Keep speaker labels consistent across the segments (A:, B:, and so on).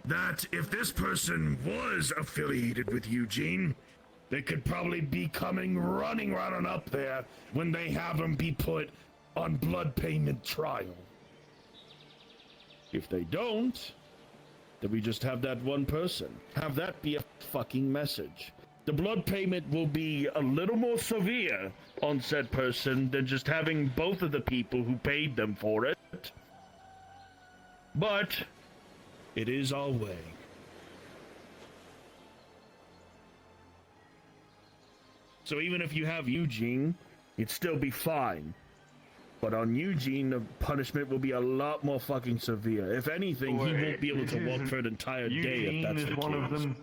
A: that if this person was affiliated with Eugene, they could probably be coming running right on up there when they have him be put on blood payment trial. If they don't, then we just have that one person. Have that be a fucking message. The blood payment will be a little more severe on said person than just having both of the people who paid them for it. But it is our way. So even if you have Eugene, it'd still be fine. But on Eugene, the punishment will be a lot more fucking severe. If anything, he won't be able to walk for an entire day if that's the case. Eugene is one of them?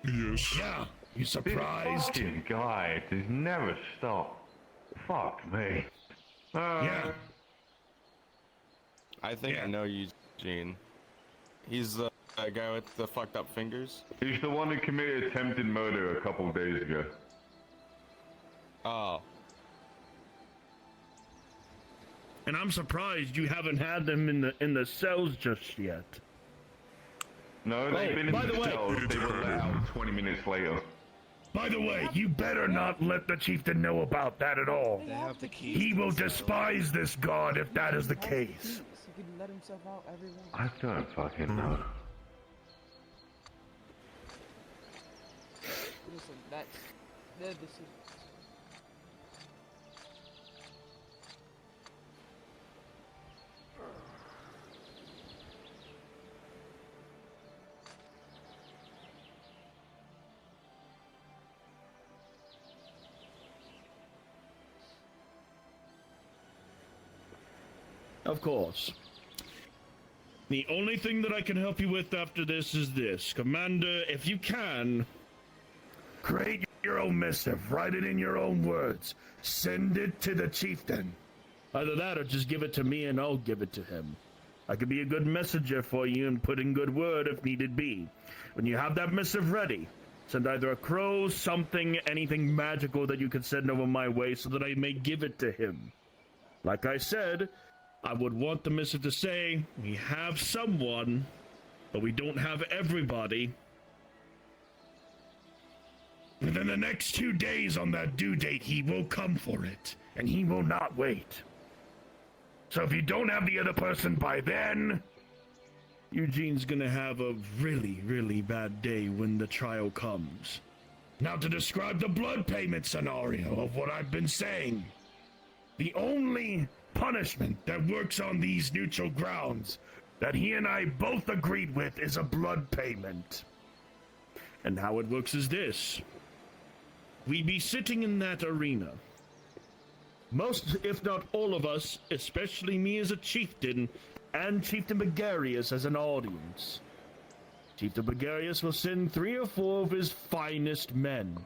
B: Yes.
A: Yeah, you surprised?
C: This fucking guy does never stop. Fuck me.
A: Yeah.
D: I think I know Eugene. He's the guy with the fucked up fingers.
C: He's the one who committed attempted murder a couple of days ago.
D: Oh.
A: And I'm surprised you haven't had them in the cells just yet.
C: No, they've been in the cells. They were let out 20 minutes later.
A: By the way, you better not let the chieftain know about that at all. He will despise this god if that is the case.
E: He can let himself out every once.
C: I don't fucking know.
E: Listen, that's their decision.
A: Of course. The only thing that I can help you with after this is this. Commander, if you can, create your own missive. Write it in your own words. Send it to the chieftain. Either that or just give it to me and I'll give it to him. I could be a good messenger for you and put in good word if needed be. When you have that missive ready, send either a crow, something, anything magical that you can send over my way so that I may give it to him. Like I said, I would want the missive to say, we have someone, but we don't have everybody. Within the next 2 days on that due date, he will come for it, and he will not wait. So if you don't have the other person by then, Eugene's gonna have a really, really bad day when the trial comes. Now to describe the blood payment scenario of what I've been saying. The only punishment that works on these neutral grounds that he and I both agreed with is a blood payment. And how it works is this. We be sitting in that arena. Most, if not all of us, especially me as a chieftain, and Chieftain Begarius as an audience. Chieftain Begarius will send 3 or 4 of his finest men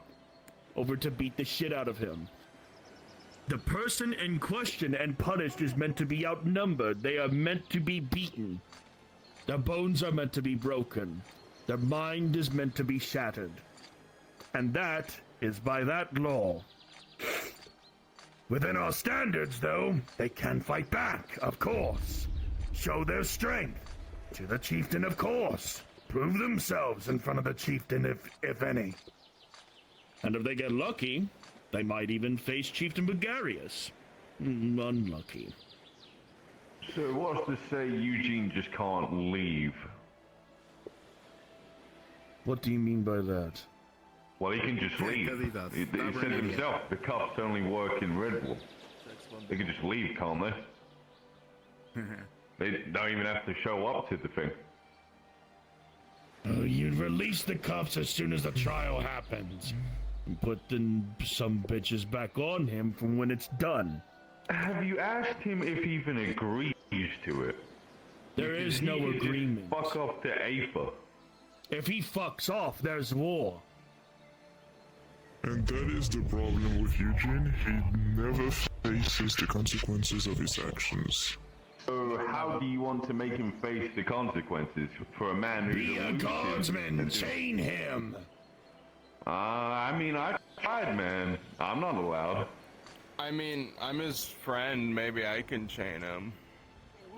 A: over to beat the shit out of him. The person in question and punished is meant to be outnumbered. They are meant to be beaten. Their bones are meant to be broken. Their mind is meant to be shattered. And that is by that law. Within our standards, though, they can fight back, of course. Show their strength. To the chieftain, of course. Prove themselves in front of the chieftain, if any. And if they get lucky, they might even face Chieftain Begarius. Unlucky.
C: So what's to say Eugene just can't leave?
A: What do you mean by that?
C: Well, he can just leave. He said himself, the cuffs only work in Redwood. They can just leave, can't they? They don't even have to show up to the thing.
A: You'd release the cuffs as soon as the trial happens. And put some bitches back on him from when it's done.
C: Have you asked him if he even agrees to it?
A: There is no agreement.
C: Fuck off to Aether.
A: If he fucks off, there's war.
B: And that is the problem with Eugene. He never faces the consequences of his actions.
C: So how do you want to make him face the consequences for a man who's
A: Be a guardsman, chain him.
C: I mean, I tried, man. I'm not allowed.
D: I mean, I'm his friend. Maybe I can chain him.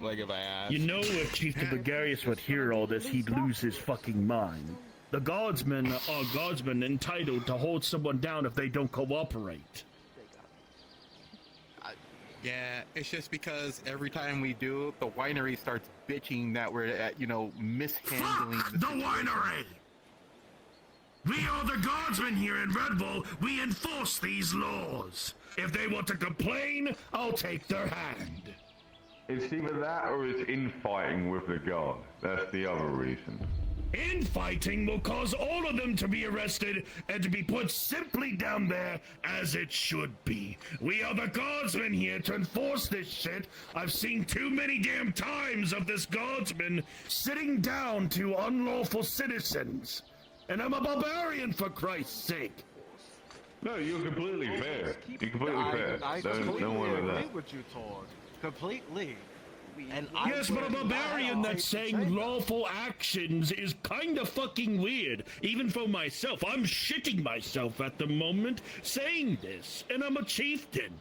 D: Like if I asked.
A: You know, if Chieftain Begarius would hear all this, he'd lose his fucking mind. The guardsmen are guardsmen entitled to hold someone down if they don't cooperate.
F: Yeah, it's just because every time we do, the winery starts bitching that we're, mishandling
A: Fuck the winery! We are the guardsmen here in Red Bull. We enforce these laws. If they want to complain, I'll take their hand.
C: It's either that or it's infighting with the guard. That's the other reason.
A: Infighting will cause all of them to be arrested and to be put simply down there as it should be. We are the guardsmen here to enforce this shit. I've seen too many damn times of this guardsman sitting down to unlawful citizens. And I'm a barbarian, for Christ's sake.
C: No, you're completely fair. You're completely fair.
G: I
C: Don't
G: completely
C: worry about
G: agree
C: that.
G: with you, Tor. Completely. And
A: Yes, but a barbarian that's saying lawful actions is kinda fucking weird. Even for myself. I'm shitting myself at the moment saying this. And I'm a chieftain.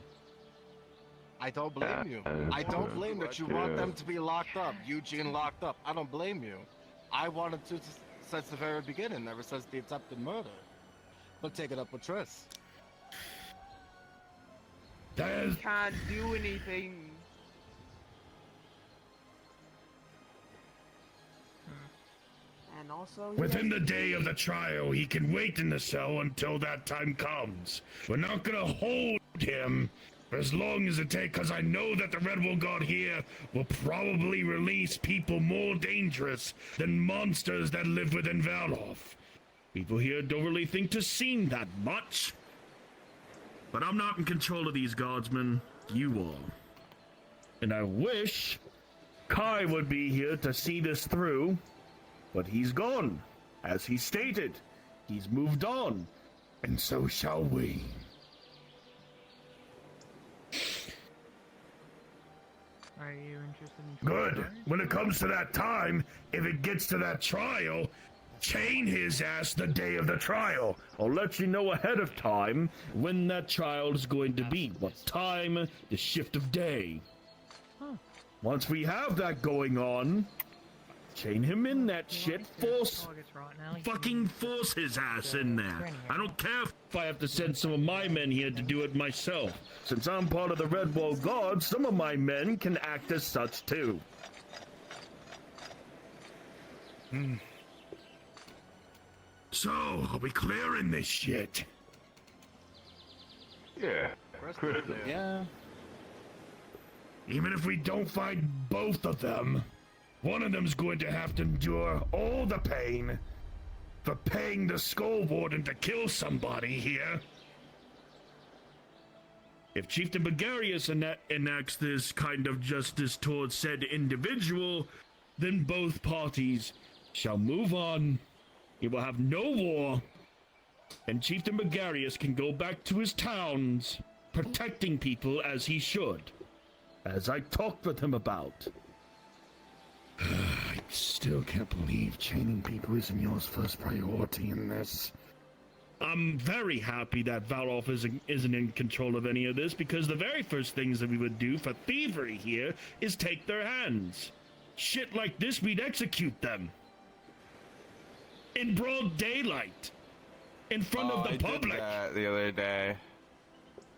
G: I don't blame you. I don't blame that you want them to be locked up. Eugene locked up. I don't blame you. I wanted to since the very beginning, ever since the attempted murder. But take it up with Triss.
A: There's...
E: Can't do anything. And also,
A: Within the day of the trial, he can wait in the cell until that time comes. We're not gonna hold him for as long as it takes, because I know that the Red Bull God here will probably release people more dangerous than monsters that live within Valhof. People here don't really think to seem that much. But I'm not in control of these guardsmen. You are. And I wish Kai would be here to see this through. But he's gone. As he stated, he's moved on. And so shall we.
H: Are you interested in
A: Good. When it comes to that time, if it gets to that trial, chain his ass the day of the trial. I'll let you know ahead of time when that trial is going to be. What time, the shift of day. Once we have that going on, chain him in that shit, fucking force his ass in there. I don't care if I have to send some of my men here to do it myself. Since I'm part of the Red Wall Guard, some of my men can act as such too. So, are we clearing this shit?
C: Yeah. Crystal.
F: Yeah.
A: Even if we don't find both of them, one of them's going to have to endure all the pain for paying the Skull Warden to kill somebody here. If Chieftain Begarius enacts this kind of justice towards said individual, then both parties shall move on. He will have no war, and Chieftain Begarius can go back to his towns, protecting people as he should, as I talked with him about. I still can't believe chaining people isn't yours first priority in this. I'm very happy that Valhof isn't in control of any of this, because the very first things that we would do for thievery here is take their hands. Shit like this, we'd execute them. In broad daylight. In front of the
D: I
A: public.
D: did that the other day.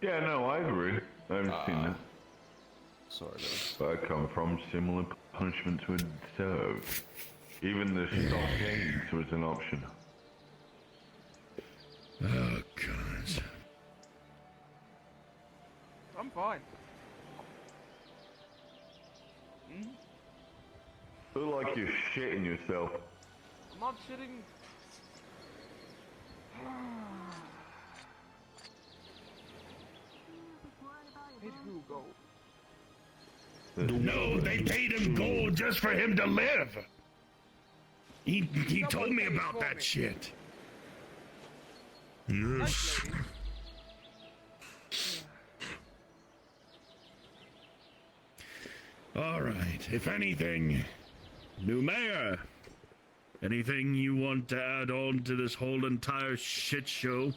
C: Yeah, no, I agree. I haven't seen that.
D: Sort of.
C: But I come from similar punishments would serve. Even the stockades was an option.
A: Oh, God.
E: I'm fine.
C: Look like you're shitting yourself.
E: I'm not shitting. Paid who gold?
A: No, they paid him gold just for him to live. He told me about that shit.
B: Yes.
A: All right, if anything, new mayor, anything you want to add on to this whole entire shit show?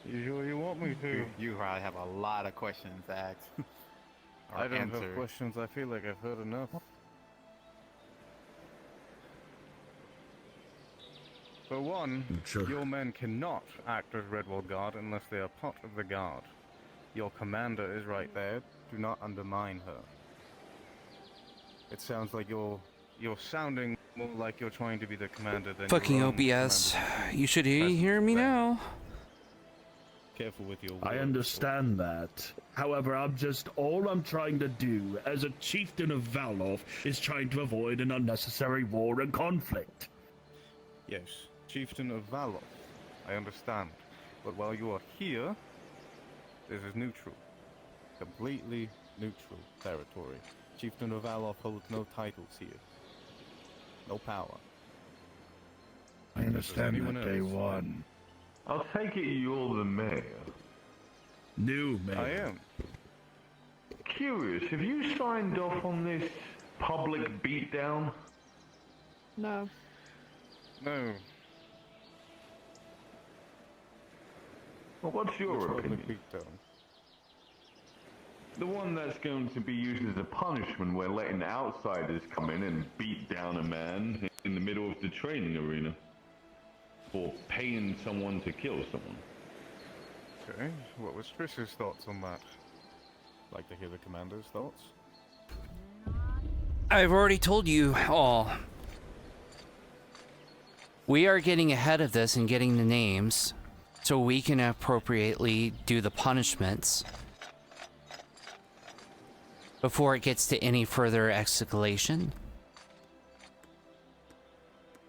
F: You sure you want me to? You probably have a lot of questions to ask. our
I: I don't
F: answer.
I: have questions. I feel like I've heard enough. For one,
A: Sure.
I: your men cannot act as Redwall Guard unless they are part of the Guard. Your commander is right there. Do not undermine her. It sounds like you're sounding more like you're trying to be the commander than
J: Fucking
I: your own
J: OBS.
I: commander's
J: You should
I: presence
J: hear me
I: there.
J: now.
I: Careful with your words.
A: I understand that. However, all I'm trying to do as a chieftain of Valof is trying to avoid an unnecessary war and conflict.
I: Yes, Chieftain of Valof. I understand. But while you are here, this is neutral. Completely neutral territory. Chieftain of Valof holds no titles here. No power.
A: I understand
I: anyone
A: that, day
I: else?
A: one.
C: I'll take it you're the mayor.
A: New man.
I: I am.
C: Curious, have you signed off on this public beatdown?
E: No.
I: No.
C: Well, what's your
I: Which public
C: opinion?
I: beatdown?
C: The one that's going to be used as a punishment where letting outsiders come in and beat down a man in the middle of the training arena. For paying someone to kill someone.
I: Okay, what was Trish's thoughts on that? Like to hear the commander's thoughts?
J: I've already told you all. We are getting ahead of this and getting the names so we can appropriately do the punishments before it gets to any further escalation.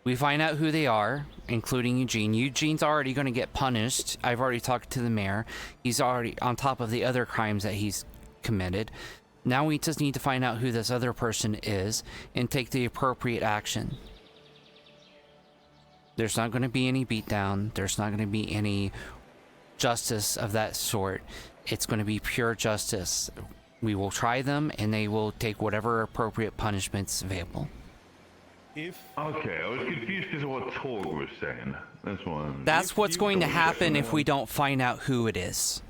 J: We find out who they are, including Eugene. Eugene's already going to get punished. I've already talked to the mayor. He's already on top of the other crimes that he's committed. Now we just need to find out who this other person is and take the appropriate action. There's not going to be any beatdown. There's not going to be any justice of that sort. It's going to be pure justice. We will try them and they will take whatever appropriate punishments available.
C: Okay, I was confused because of what Torg was saying. That's why
J: That's what's going to happen if we don't find out who it is.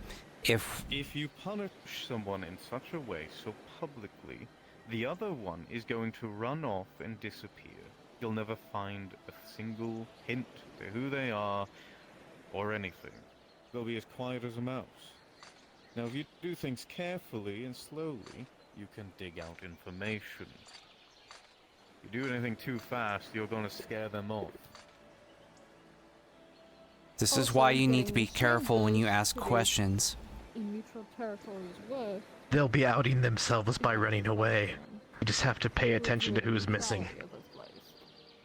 J: If
I: you punish someone in such a way so publicly, the other one is going to run off and disappear. You'll never find a single hint to who they are or anything. They'll be as quiet as a mouse. Now, if you do things carefully and slowly, you can dig out information. If you do anything too fast, you're going to scare them off.
J: this is why you need to be careful when you ask questions.
E: In neutral territory as well.
K: They'll be outing themselves by running away. You just have to pay attention to who's missing.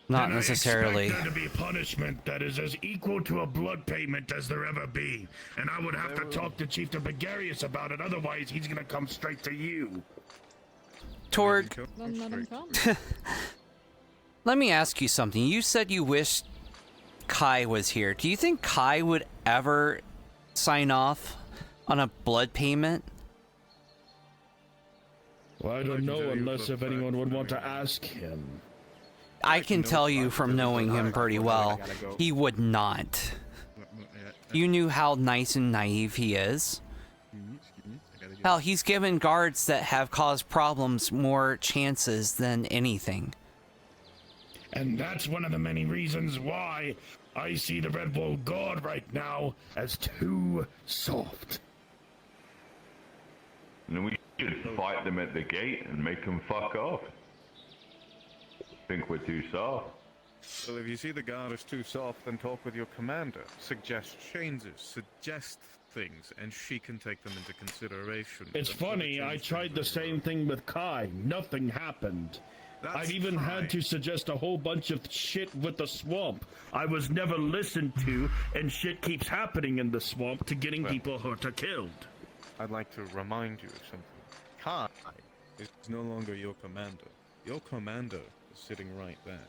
J: Not
A: And
J: necessarily.
A: I expect there to be a punishment that is as equal to a blood payment as there ever be. And I would have to talk to Chieftain Begarius about it, otherwise he's gonna come straight to you.
J: Torg,
E: Then let him come.
J: let me ask you something. You said you wished Kai was here. Do you think Kai would ever sign off on a blood payment?
A: Well, I don't know unless if anyone would want to ask him.
J: I can tell you from knowing him pretty well, he would not. You knew how nice and naive he is. Hell, he's given guards that have caused problems more chances than anything.
A: And that's one of the many reasons why I see the Red Bull God right now as too soft.
C: And we should fight them at the gate and make them fuck off. Think we're too soft.
I: Well, if you see the guard is too soft, then talk with your commander. Suggest changes, suggest things, and she can take them into consideration.
A: It's funny, I tried the same thing with Kai. Nothing happened. I've even had to suggest a whole bunch of shit with the swamp. I was never listened to, and shit keeps happening in the swamp to getting people hurt or killed.
I: I'd like to remind you of something. Kai is no longer your commander. Your commander is sitting right there.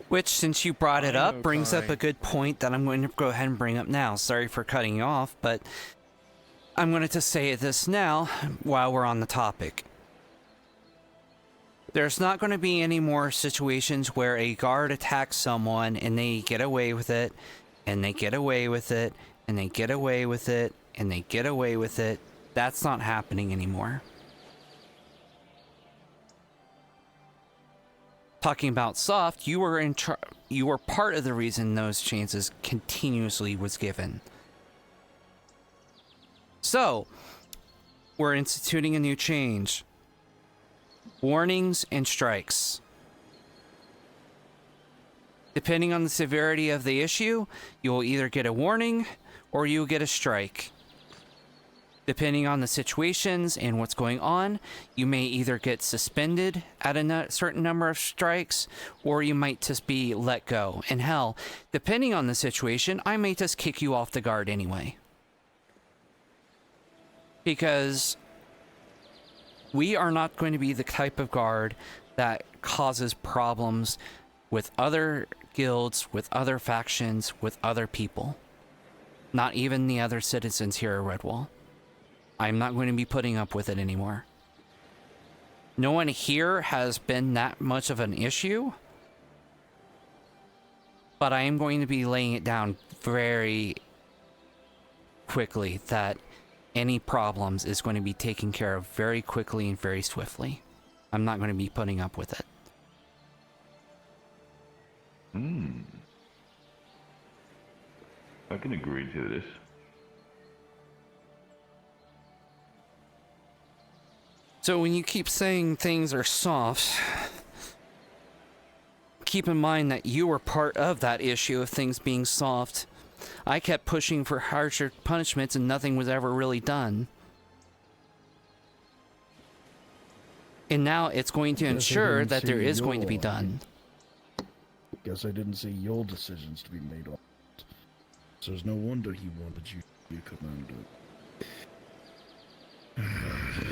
J: Which, since you brought it
I: I
J: up,
I: know,
J: brings up
I: Kai.
J: a good point that I'm going to go ahead and bring up now. Sorry for cutting you off, but I'm going to just say this now while we're on the topic. There's not going to be any more situations where a guard attacks someone and they get away with it, and they get away with it, and they get away with it, and they get away with it. That's not happening anymore. Talking about soft, you were part of the reason those chances continuously was given. So, we're instituting a new change. Warnings and strikes. Depending on the severity of the issue, you will either get a warning or you will get a strike. Depending on the situations and what's going on, you may either get suspended at a certain number of strikes, or you might just be let go. And hell, depending on the situation, I may just kick you off the guard anyway. Because we are not going to be the type of guard that causes problems with other guilds, with other factions, with other people. Not even the other citizens here at Redwall. I'm not going to be putting up with it anymore. No one here has been that much of an issue, but I am going to be laying it down very quickly that any problems is going to be taken care of very quickly and very swiftly. I'm not going to be putting up with it.
C: I can agree to this.
J: So when you keep saying things are soft, keep in mind that you were part of that issue of things being soft. I kept pushing for harsher punishments and nothing was ever really done. And now it's going to ensure that there is going to be done.
A: Guess I didn't see your decisions to be made on it. So it's no wonder he wanted you to be a commander.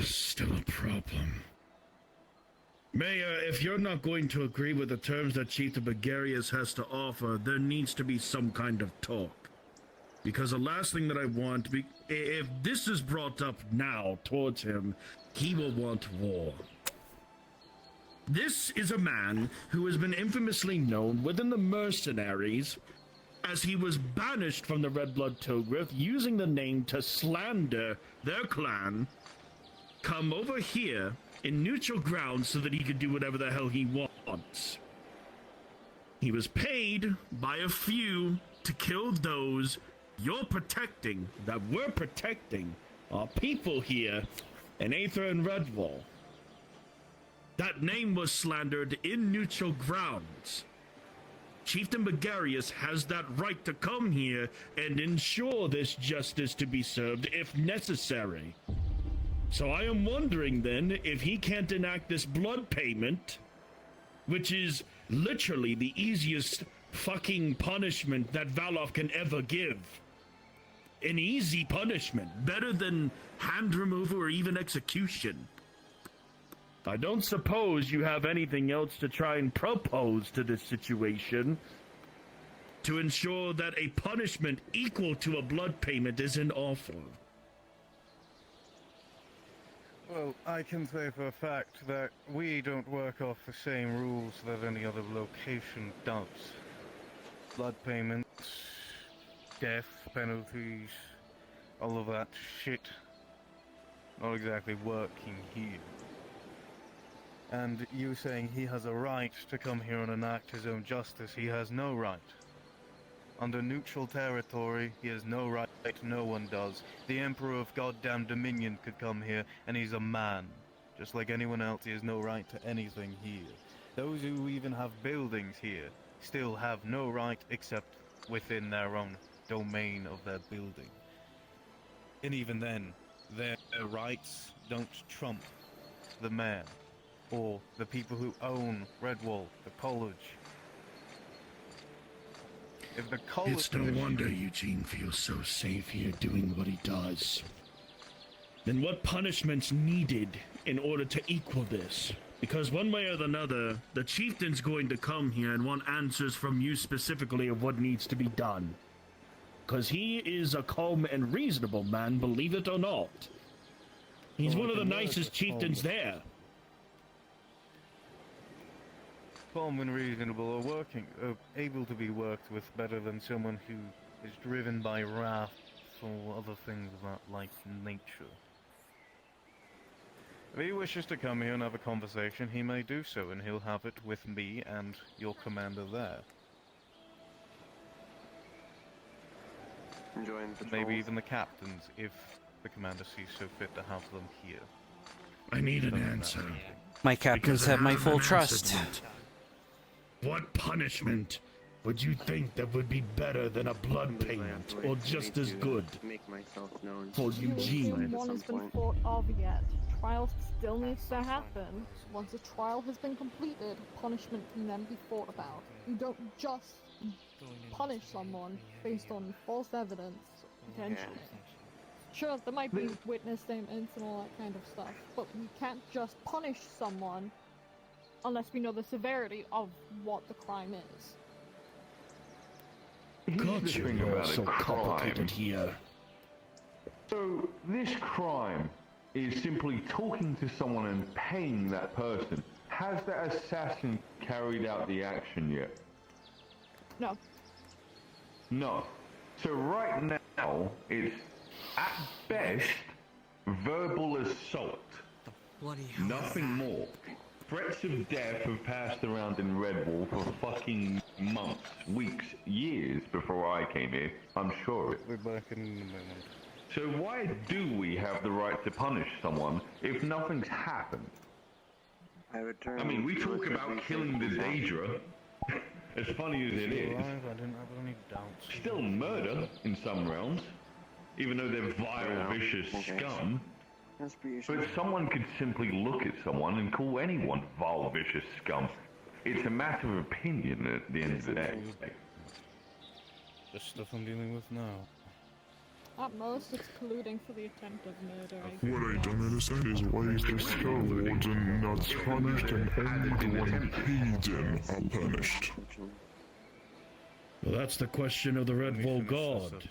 A: Still a problem. Mayor, if you're not going to agree with the terms that Chief of Bagarius has to offer, there needs to be some kind of talk. Because the last thing that I want to be... If this is brought up now towards him, he will want war. This is a man who has been infamously known within the mercenaries as he was banished from the Red Blood Togriff using the name to slander their clan, come over here in neutral ground so that he could do whatever the hell he wants. He was paid by a few to kill those you're protecting, that we're protecting, our people here in Aether and Redwall. That name was slandered in neutral grounds. Chieftain Bagarius has that right to come here and ensure this justice to be served if necessary. So I am wondering then if he can't enact this blood payment, which is literally the easiest fucking punishment that Valof can ever give. An easy punishment, better than hand removal or even execution. I don't suppose you have anything else to try and propose to this situation to ensure that a punishment equal to a blood payment is in offer.
I: Well, I can say for a fact that we don't work off the same rules that any other location does. Blood payments, death penalties, all of that shit. Not exactly working here. And you saying he has a right to come here and enact his own justice, he has no right. Under neutral territory, he has no right, no one does. The Emperor of goddamn Dominion could come here, and he's a man. Just like anyone else, he has no right to anything here. Those who even have buildings here still have no right except within their own domain of their building. And even then, their rights don't trump the mayor, or the people who own Redwall, the college. If the college...
A: It's no wonder Eugene feels so safe here doing what he does. Then what punishment's needed in order to equal this? Because one way or another, the chieftain's going to come here and want answers from you specifically of what needs to be done. Because he is a calm and reasonable man, believe it or not. He's one of the nicest chieftains there.
I: Calm and reasonable are able to be worked with better than someone who is driven by wrath or other things of that like nature. If he wishes to come here and have a conversation, he may do so, and he'll have it with me and your commander there.
L: Enjoying the
I: Maybe even the captains, if the commander sees so fit to have them here.
A: I need an answer.
J: My captains have my full trust.
A: What punishment would you think that would be better than a blood payment, or just as good?
L: Make myself known.
A: For Eugene.
E: One has been fought of yet. Trial still needs to happen. Once a trial has been completed, punishment can then be thought about. You don't just punish someone based on false evidence, potentially. Sure, there might be witness statements and all that kind of stuff, but we can't just punish someone unless we know the severity of what the crime is.
C: Here's the thing about so complicated
A: here.
C: So this crime is simply talking to someone and paying that person. Has that assassin carried out the action yet?
E: No.
C: No. So right now, it's at best verbal assault. Nothing more. Threats of death have passed around in Redwall for fucking months, weeks, years before I came here. I'm sure.
I: We're back in a moment.
C: So why do we have the right to punish someone if nothing's happened? I mean, we talk about killing the Daedra. As funny as it is,
I: I didn't have any doubts.
C: still murder in some realms, even though they're vile, vicious scum. But someone could simply look at someone and call anyone vile, vicious scum. It's a matter of opinion at the end of the day.
I: The stuff I'm dealing with now.
E: At most, it's colluding for the attempt of murder. I
B: What I don't understand is why is the Skull Warden not punished and only the one paid in are punished?
A: Well, that's the question of the Redwall God.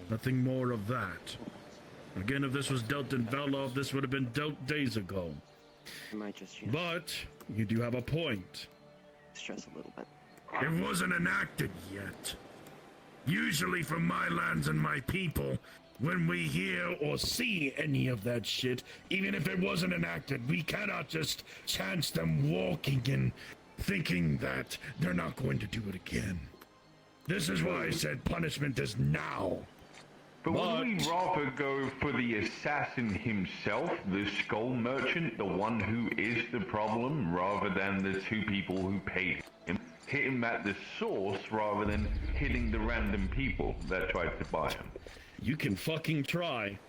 A: Nothing more of that. Again, if this was dealt in Velov, this would have been dealt days ago. But you do have a point.
L: Stress a little bit.
A: It wasn't enacted yet. Usually from my lands and my people, when we hear or see any of that shit, even if it wasn't enacted, we cannot just chance them walking and thinking that they're not going to do it again. This is why I said punishment is now.
C: But wouldn't we rather go for the assassin himself, the skull merchant, the one who is the problem, rather than the two people who paid him? Hit him at the source rather than hitting the random people that tried to buy him.
A: You can fucking try,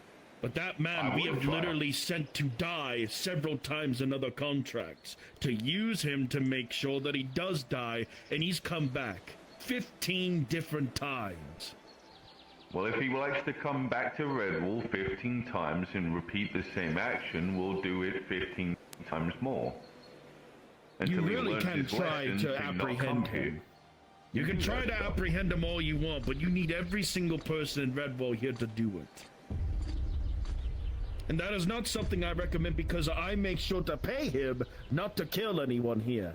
A: but that man we have literally sent to die several times in other contracts to use him to make sure that he does die, and he's come back 15 different times.
C: Well, if he likes to come back to Redwall 15 times and repeat the same action, we'll do it 15 times more.
A: You really can try to apprehend him. You can try to apprehend him all you want, but you need every single person in Redwall here to do it. And that is not something I recommend because I make sure to pay him not to kill anyone here.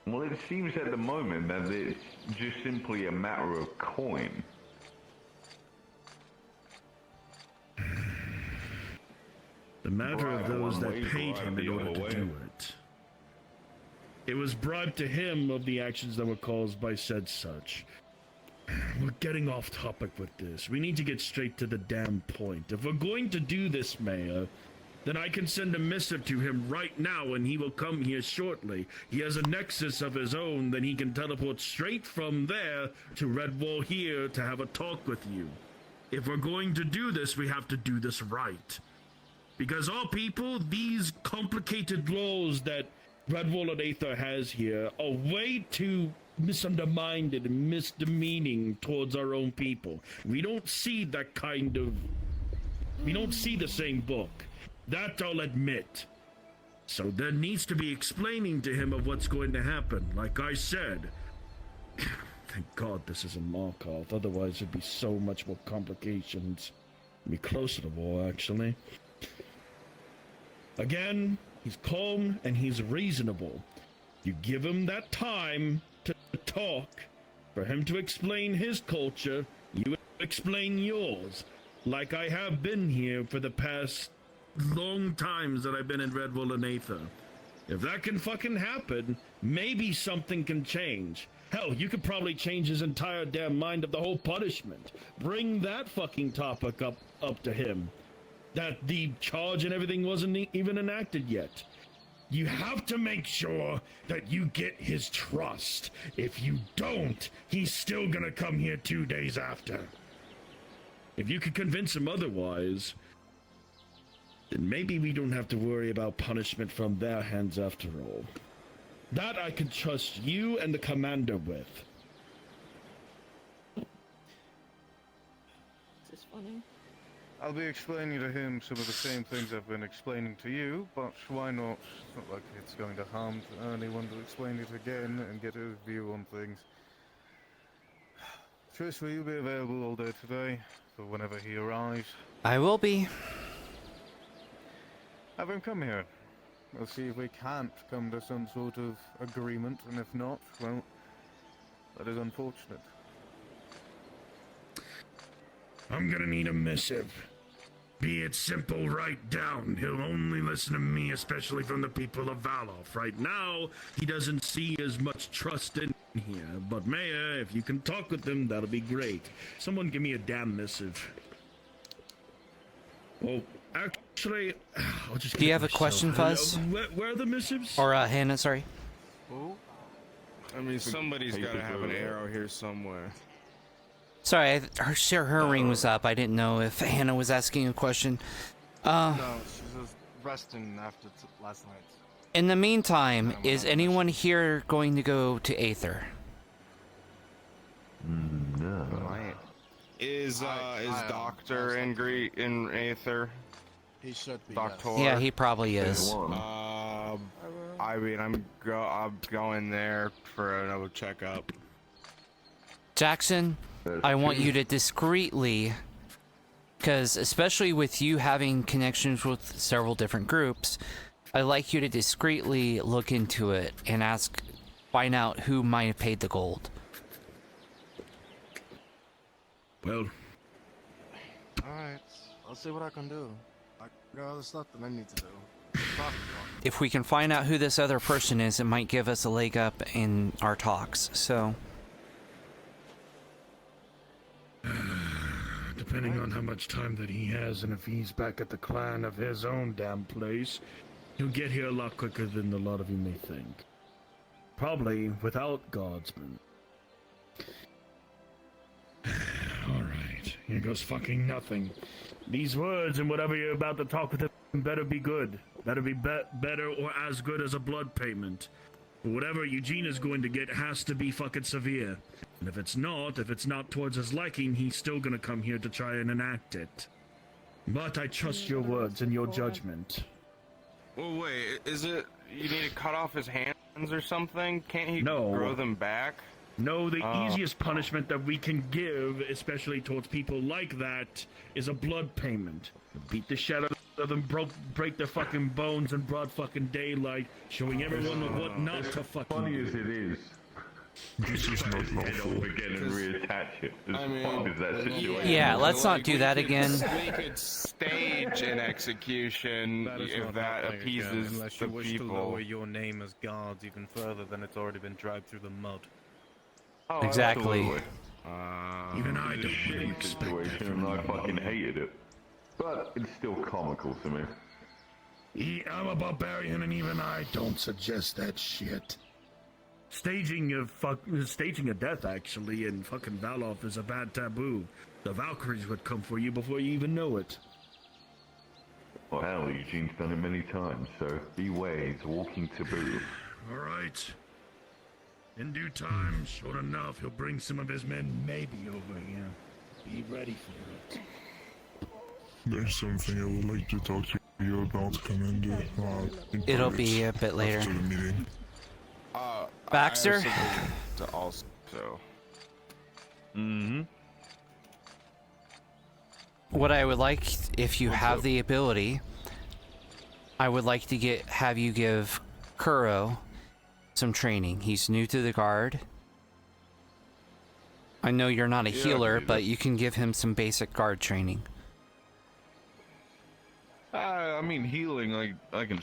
C: Well, it seems at the moment that it's just simply a matter of coin.
A: The matter of those that paid him in order to do it. It was bribed to him of the actions that were caused by said such. We're getting off topic with this. We need to get straight to the damn point. If we're going to do this, Mayor, then I can send a missive to him right now and he will come here shortly. He has a nexus of his own, then he can teleport straight from there to Redwall here to have a talk with you. If we're going to do this, we have to do this right. Because all people, these complicated laws that Redwall and Aether has here are way too misundermined and misdemeaning towards our own people. We don't see that kind of... We don't see the same book. That I'll admit. So there needs to be explaining to him of what's going to happen. Like I said, thank God this is in Markov, otherwise there'd be so much more complications. It'd be closer to war, actually. Again, he's calm and he's reasonable. You give him that time to talk, for him to explain his culture, you explain yours, like I have been here for the past long times that I've been in Redwall and Aether. If that can fucking happen, maybe something can change. Hell, you could probably change his entire damn mind of the whole punishment. Bring that fucking topic up to him. That the charge and everything wasn't even enacted yet. You have to make sure that you get his trust. If you don't, he's still gonna come here 2 days after. If you could convince him otherwise, then maybe we don't have to worry about punishment from their hands after all. That I can trust you and the commander with.
E: This is funny.
I: I'll be explaining to him some of the same things I've been explaining to you, but why not? It's not like it's going to harm anyone to explain it again and get his view on things. Trish, will you be available all day today, for whenever he arrives?
J: I will be.
I: Have him come here. We'll see if we can't come to some sort of agreement, and if not, well, that is unfortunate.
A: I'm gonna need a missive. Be it simple, write down. He'll only listen to me, especially from the people of Valoff. Right now, he doesn't see as much trust in here. But Maya, if you can talk with him, that'll be great. Someone give me a damn missive. Oh, actually, I'll just...
J: Do you have a question, Fuzz?
A: Where are the missives?
J: Or, Hannah, sorry.
G: Who?
D: I mean, somebody's gotta have an arrow here somewhere.
J: Sorry, her ring was up. I didn't know if Hannah was asking a question.
G: No, she was resting after last night.
J: In the meantime, is anyone here going to go to Aether?
C: No.
D: Is Doctor in Aether?
G: He should be.
D: Doctor.
J: Yeah, he probably is.
D: I mean, I'm going there for another checkup.
J: Jackson, I want you to discreetly, because especially with you having connections with several different groups, I'd like you to discreetly look into it and find out who might have paid the gold.
A: Well,
G: alright, I'll see what I can do. I got other stuff that I need to do.
J: If we can find out who this other person is, it might give us a leg up in our talks, so...
A: Depending on how much time that he has and if he's back at the clan of his own damn place, he'll get here a lot quicker than a lot of you may think. Probably without guardsmen. Alright, here goes fucking nothing. These words and whatever you're about to talk with him better be good. Better be better or as good as a blood payment. But whatever Eugene is going to get has to be fucking severe. And if it's not towards his liking, he's still gonna come here to try and enact it. But I trust your words and your judgment.
D: Well, wait, is it you need to cut off his hands or something? Can't he
A: No.
D: grow them back?
A: No, the easiest punishment that we can give, especially towards people like that, is a blood payment. Beat the shit out of them, break their fucking bones in broad fucking daylight, showing everyone what not to fucking
C: Funny
A: do.
C: as it is,
B: This is not
C: head
B: lawful.
C: off again and reattach it. As
D: I mean,
C: fun as that situation
J: Yeah, let's not do
D: we
J: that
D: could-
J: again.
D: We could stage an execution
I: That is
D: if
I: not
D: that
I: happening again,
D: appeases
I: unless
D: the
I: you wish to
D: people.
I: lower your name as guards even further than it's already been dragged through the mud.
C: Oh,
J: Exactly.
C: absolutely.
A: Even I don't
C: Shitty
A: really expect that
C: situation,
A: from
C: and I
A: you.
C: fucking hated it. But it's still comical to me.
A: I'm a barbarian and even I don't suggest that shit. Staging a death, actually, in fucking Valoff is a bad taboo. The Valkyries would come for you before you even know it.
C: Well, hell, Eugene's done it many times, so beware, he's walking taboo.
A: Alright. In due time, sure enough, he'll bring some of his men maybe over here. Be ready for it.
B: There's something I would like to talk to you about, Commander.
J: It'll be a bit later.
B: After the meeting.
J: Baxter?
D: To also.
J: What I would like, if you have the ability, I would like to have you give Kuro some training. He's new to the guard. I know you're not a
C: Yeah,
J: healer,
C: dude,
J: but you can give him some basic guard training.
C: I mean, healing, I can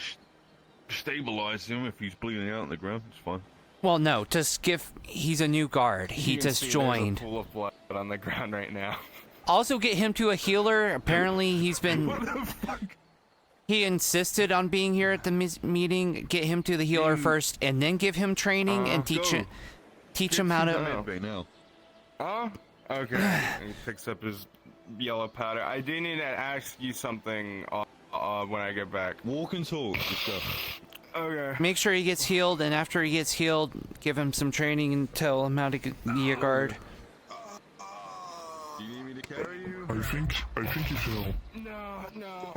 C: stabilize him if he's bleeding out on the ground. It's fine.
J: Well, no, just he's a new guard. He
D: You can
J: just
D: see
J: joined.
D: There's a pool of blood on the ground right now.
J: Also get him to a healer. Apparently he's been...
C: What the fuck?
J: He insisted on being here at the meeting. Get him to the healer first, and then give him training and teach him how to...
D: Oh? Okay. He picks up his yellow powder. I do need to ask you something when I get back.
C: Walk and talk and stuff.
D: Okay.
J: Make sure he gets healed, and after he gets healed, give him some training and tell him how to be a guard.
C: Do you need me to carry you?
B: I think you shall.
D: No.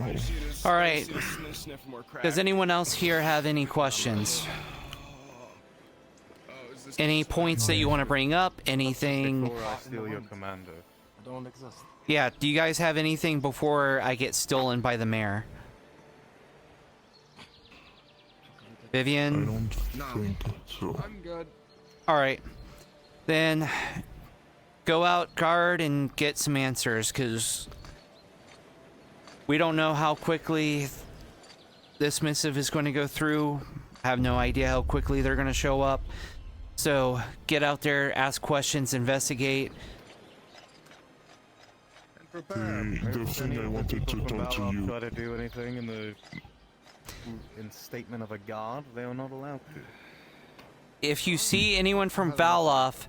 J: All right.
D: Sniff more crack.
J: Does anyone else here have any questions? Any points that you want to bring up? Anything?
I: Before I steal your commander.
G: I don't exist.
J: Yeah, do you guys have anything before I get stolen by the mayor? Vivian?
B: I don't think so.
D: I'm good.
J: Alright. Then go out, guard, and get some answers, because we don't know how quickly this missive is going to go through. I have no idea how quickly they're going to show up. So get out there, ask questions, investigate.
B: The thing I wanted to talk to you.
I: Try to do anything in statement of a guard, they are not allowed to.
J: If you see anyone from Valoff,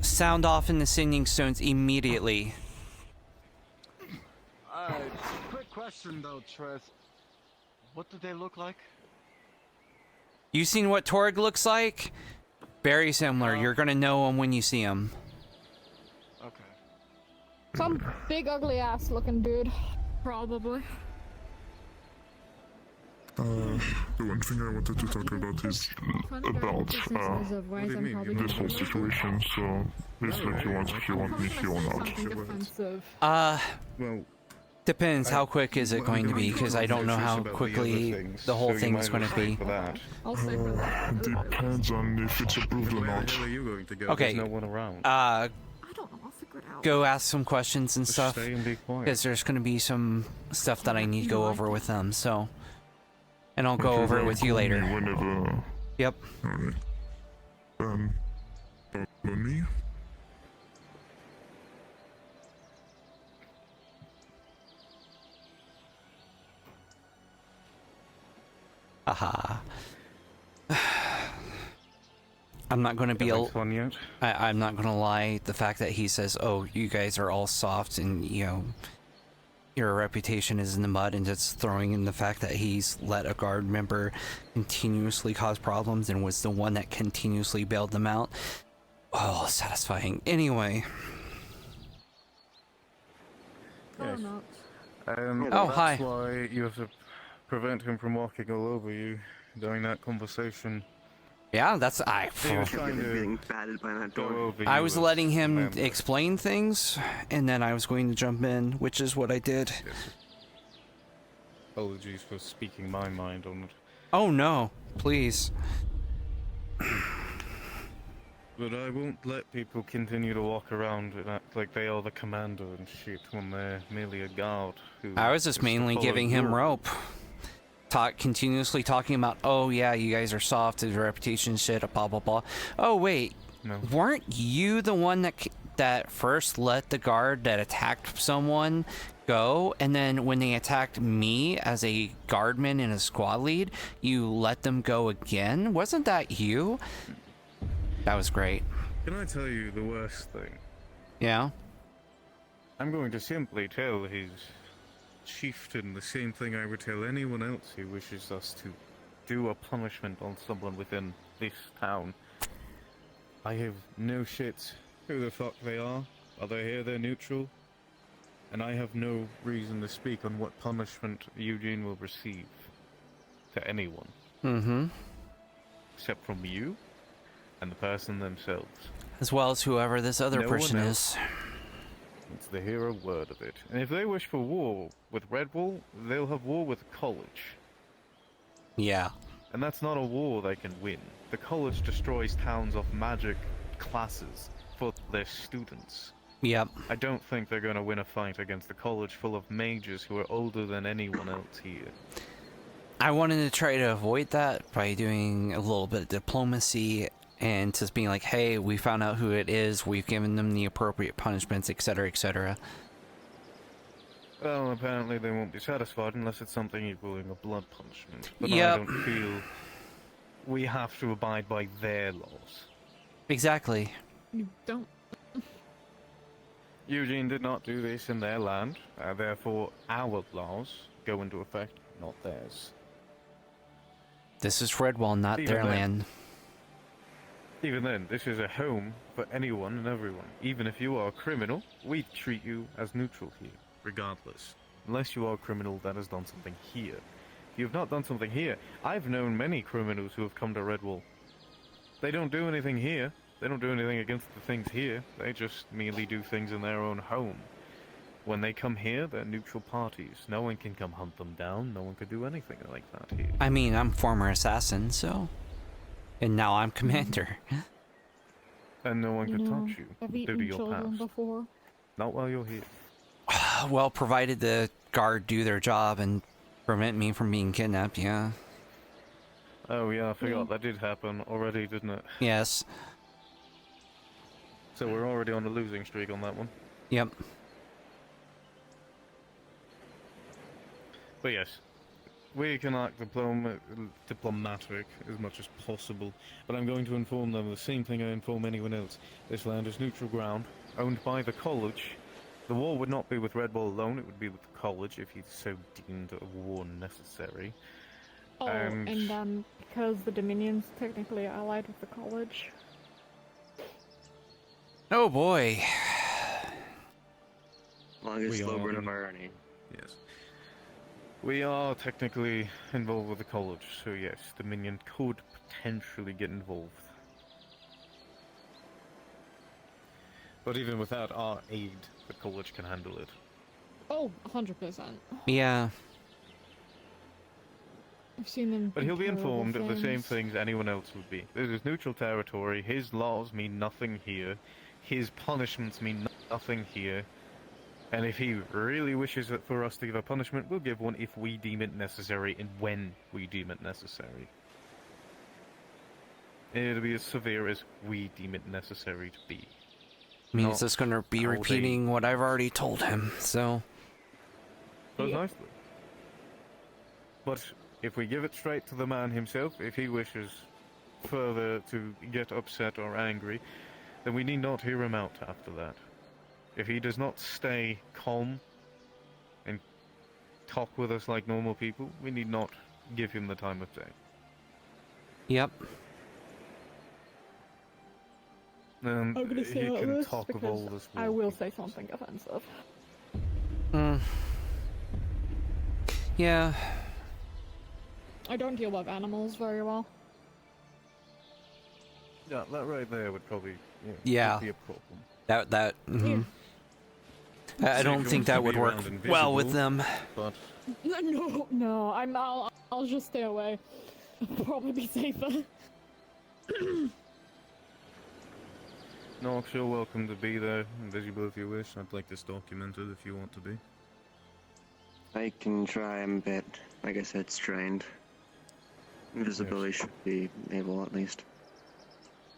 J: sound off in the singing stones immediately.
G: Quick question though, Tris. What do they look like?
J: You seen what Torg looks like? Very similar. You're gonna know him when you see him.
G: Okay.
E: Some big ugly ass looking dude. Probably.
B: The one thing I wanted to talk about is about this whole situation. So it's like you want me here or not.
I: Well,
J: depends. How quick is it going to be? Because I don't know how quickly the whole thing is going to be.
E: I'll stay for that.
B: Depends on if it's approved or not.
I: where are you going to go?
J: Okay.
I: There's no one around.
E: I don't know. I'll figure it out.
J: Go ask some questions and
I: Just
J: stuff.
I: stay and be quiet.
J: Because there's going to be some stuff that I need to go over with them. So, and I'll go over it with you later.
B: Whenever.
J: Yep.
B: Alright. Follow me.
J: Aha. I'm not going to be I'm not going to lie. The fact that he says, "Oh, you guys are all soft," and your reputation is in the mud, and just throwing in the fact that he's let a guard member continuously cause problems and was the one that continuously bailed them out. Oh, satisfying. Anyway.
I: Yes.
E: Oh,
J: Oh,
I: that's
J: hi.
I: why you have to prevent him from walking all over you during that conversation.
J: Yeah, that's
I: He was trying
L: Being
I: to
L: batted by that
I: go
L: door.
I: over
J: I
I: you
J: was
I: as
J: letting him
I: member.
J: explain things, and then I was going to jump in, which is what I did.
I: Yes. Apologies for speaking my mind on it.
J: Oh no, please.
I: But I won't let people continue to walk around and act like they are the commander and shit when they're merely a guard.
J: I was just mainly giving him rope. Continuously talking about, oh yeah, you guys are soft, his reputation shit, blah blah blah. Oh wait,
I: No.
J: weren't you the one that first let the guard that attacked someone go, and then when they attacked me as a guardman and a squad lead, you let them go again? Wasn't that you? That was great.
I: Can I tell you the worst thing?
J: Yeah?
I: I'm going to simply tell his chieftain the same thing I would tell anyone else who wishes us to do a punishment on someone within this town. I have no shit who the fuck they are. Are they here? They're neutral. And I have no reason to speak on what punishment Eugene will receive to anyone.
J: Mm-hmm.
I: Except from you and the person themselves.
J: As well as whoever this other
I: No
J: person
I: one
J: is.
I: else needs to hear a word of it. And if they wish for war with Redwall, they'll have war with the college.
J: Yeah.
I: And that's not a war they can win. The college destroys towns of magic classes. for their students.
J: Yep.
I: I don't think they're going to win a fight against a college full of mages who are older than anyone else here.
J: I wanted to try to avoid that by doing a little bit of diplomacy and just being like, hey, we found out who it is, we've given them the appropriate punishments, etc., etc.
I: Well, apparently they won't be satisfied unless it's something equaling a blood punishment. But
J: Yep.
I: I don't feel we have to abide by their laws.
J: Exactly.
E: You don't.
I: Eugene did not do this in their land, therefore our laws go into effect, not theirs.
J: This is Redwall, not
I: Even
J: their
I: then-
J: land.
I: Even then, this is a home for anyone and everyone. Even if you are a criminal, we treat you as neutral here, regardless. Unless you are a criminal that has done something here. If you have not done something here, I've known many criminals who have come to Redwall. They don't do anything here. They don't do anything against the things here. They just merely do things in their own home. When they come here, they're neutral parties. No one can come hunt them down. No one could do anything like that here.
J: I mean, I'm former assassin, so... And now I'm commander.
I: And no one could touch you
E: I've
I: due to
E: eaten
I: your
E: children
I: past.
E: before.
I: Not while you're here.
J: Well, provided the guard do their job and prevent me from being kidnapped, yeah.
I: Oh yeah, I forgot. That did happen already, didn't it?
J: Yes.
I: So we're already on a losing streak on that one.
J: Yep.
I: But yes, we can act diplomatic as much as possible, but I'm going to inform them the same thing I inform anyone else. This land is neutral ground, owned by the college. The war would not be with Redwall alone, it would be with the college if he so deemed a war necessary.
E: Oh, and because the Dominion's technically allied with the college.
J: Oh boy.
L: Longest slow burn of irony.
I: Yes. We are technically involved with the college, so yes, Dominion could potentially get involved. But even without our aid, the college can handle it.
E: Oh, 100%.
J: Yeah.
E: I've seen them.
I: But he'll be
E: terrible
I: informed of the same
E: things.
I: things anyone else would be. This is neutral territory, his laws mean nothing here, his punishments mean nothing here, and if he really wishes it for us to give a punishment, we'll give one if we deem it necessary and when we deem it necessary. It'll be as severe as we deem it necessary to be.
J: Means
I: Not
J: it's gonna be
I: how they-
J: repeating what I've already told him, so...
I: Goes nicely. But if we give it straight to the man himself, if he wishes further to get upset or angry, then we need not hear him out after that. If he does not stay calm and talk with us like normal people, we need not give him the time of day.
J: Yep.
I: And
E: I'm gonna
I: he
E: say
I: can
E: this
I: talk of
E: because
I: all this
E: I will say something offensive.
J: Yeah.
E: I don't deal with animals very well.
I: Yeah, that right there would probably
J: Yeah.
I: be a problem.
J: That. I don't think that would work well with them.
I: But
E: No, I'll just stay away. Probably be safer.
I: Nox, you're welcome to be there, invisible if you wish. I'd like this documented if you want to be.
L: I can try, I'm a bit, like I said, strained. Invisibility should be able, at least.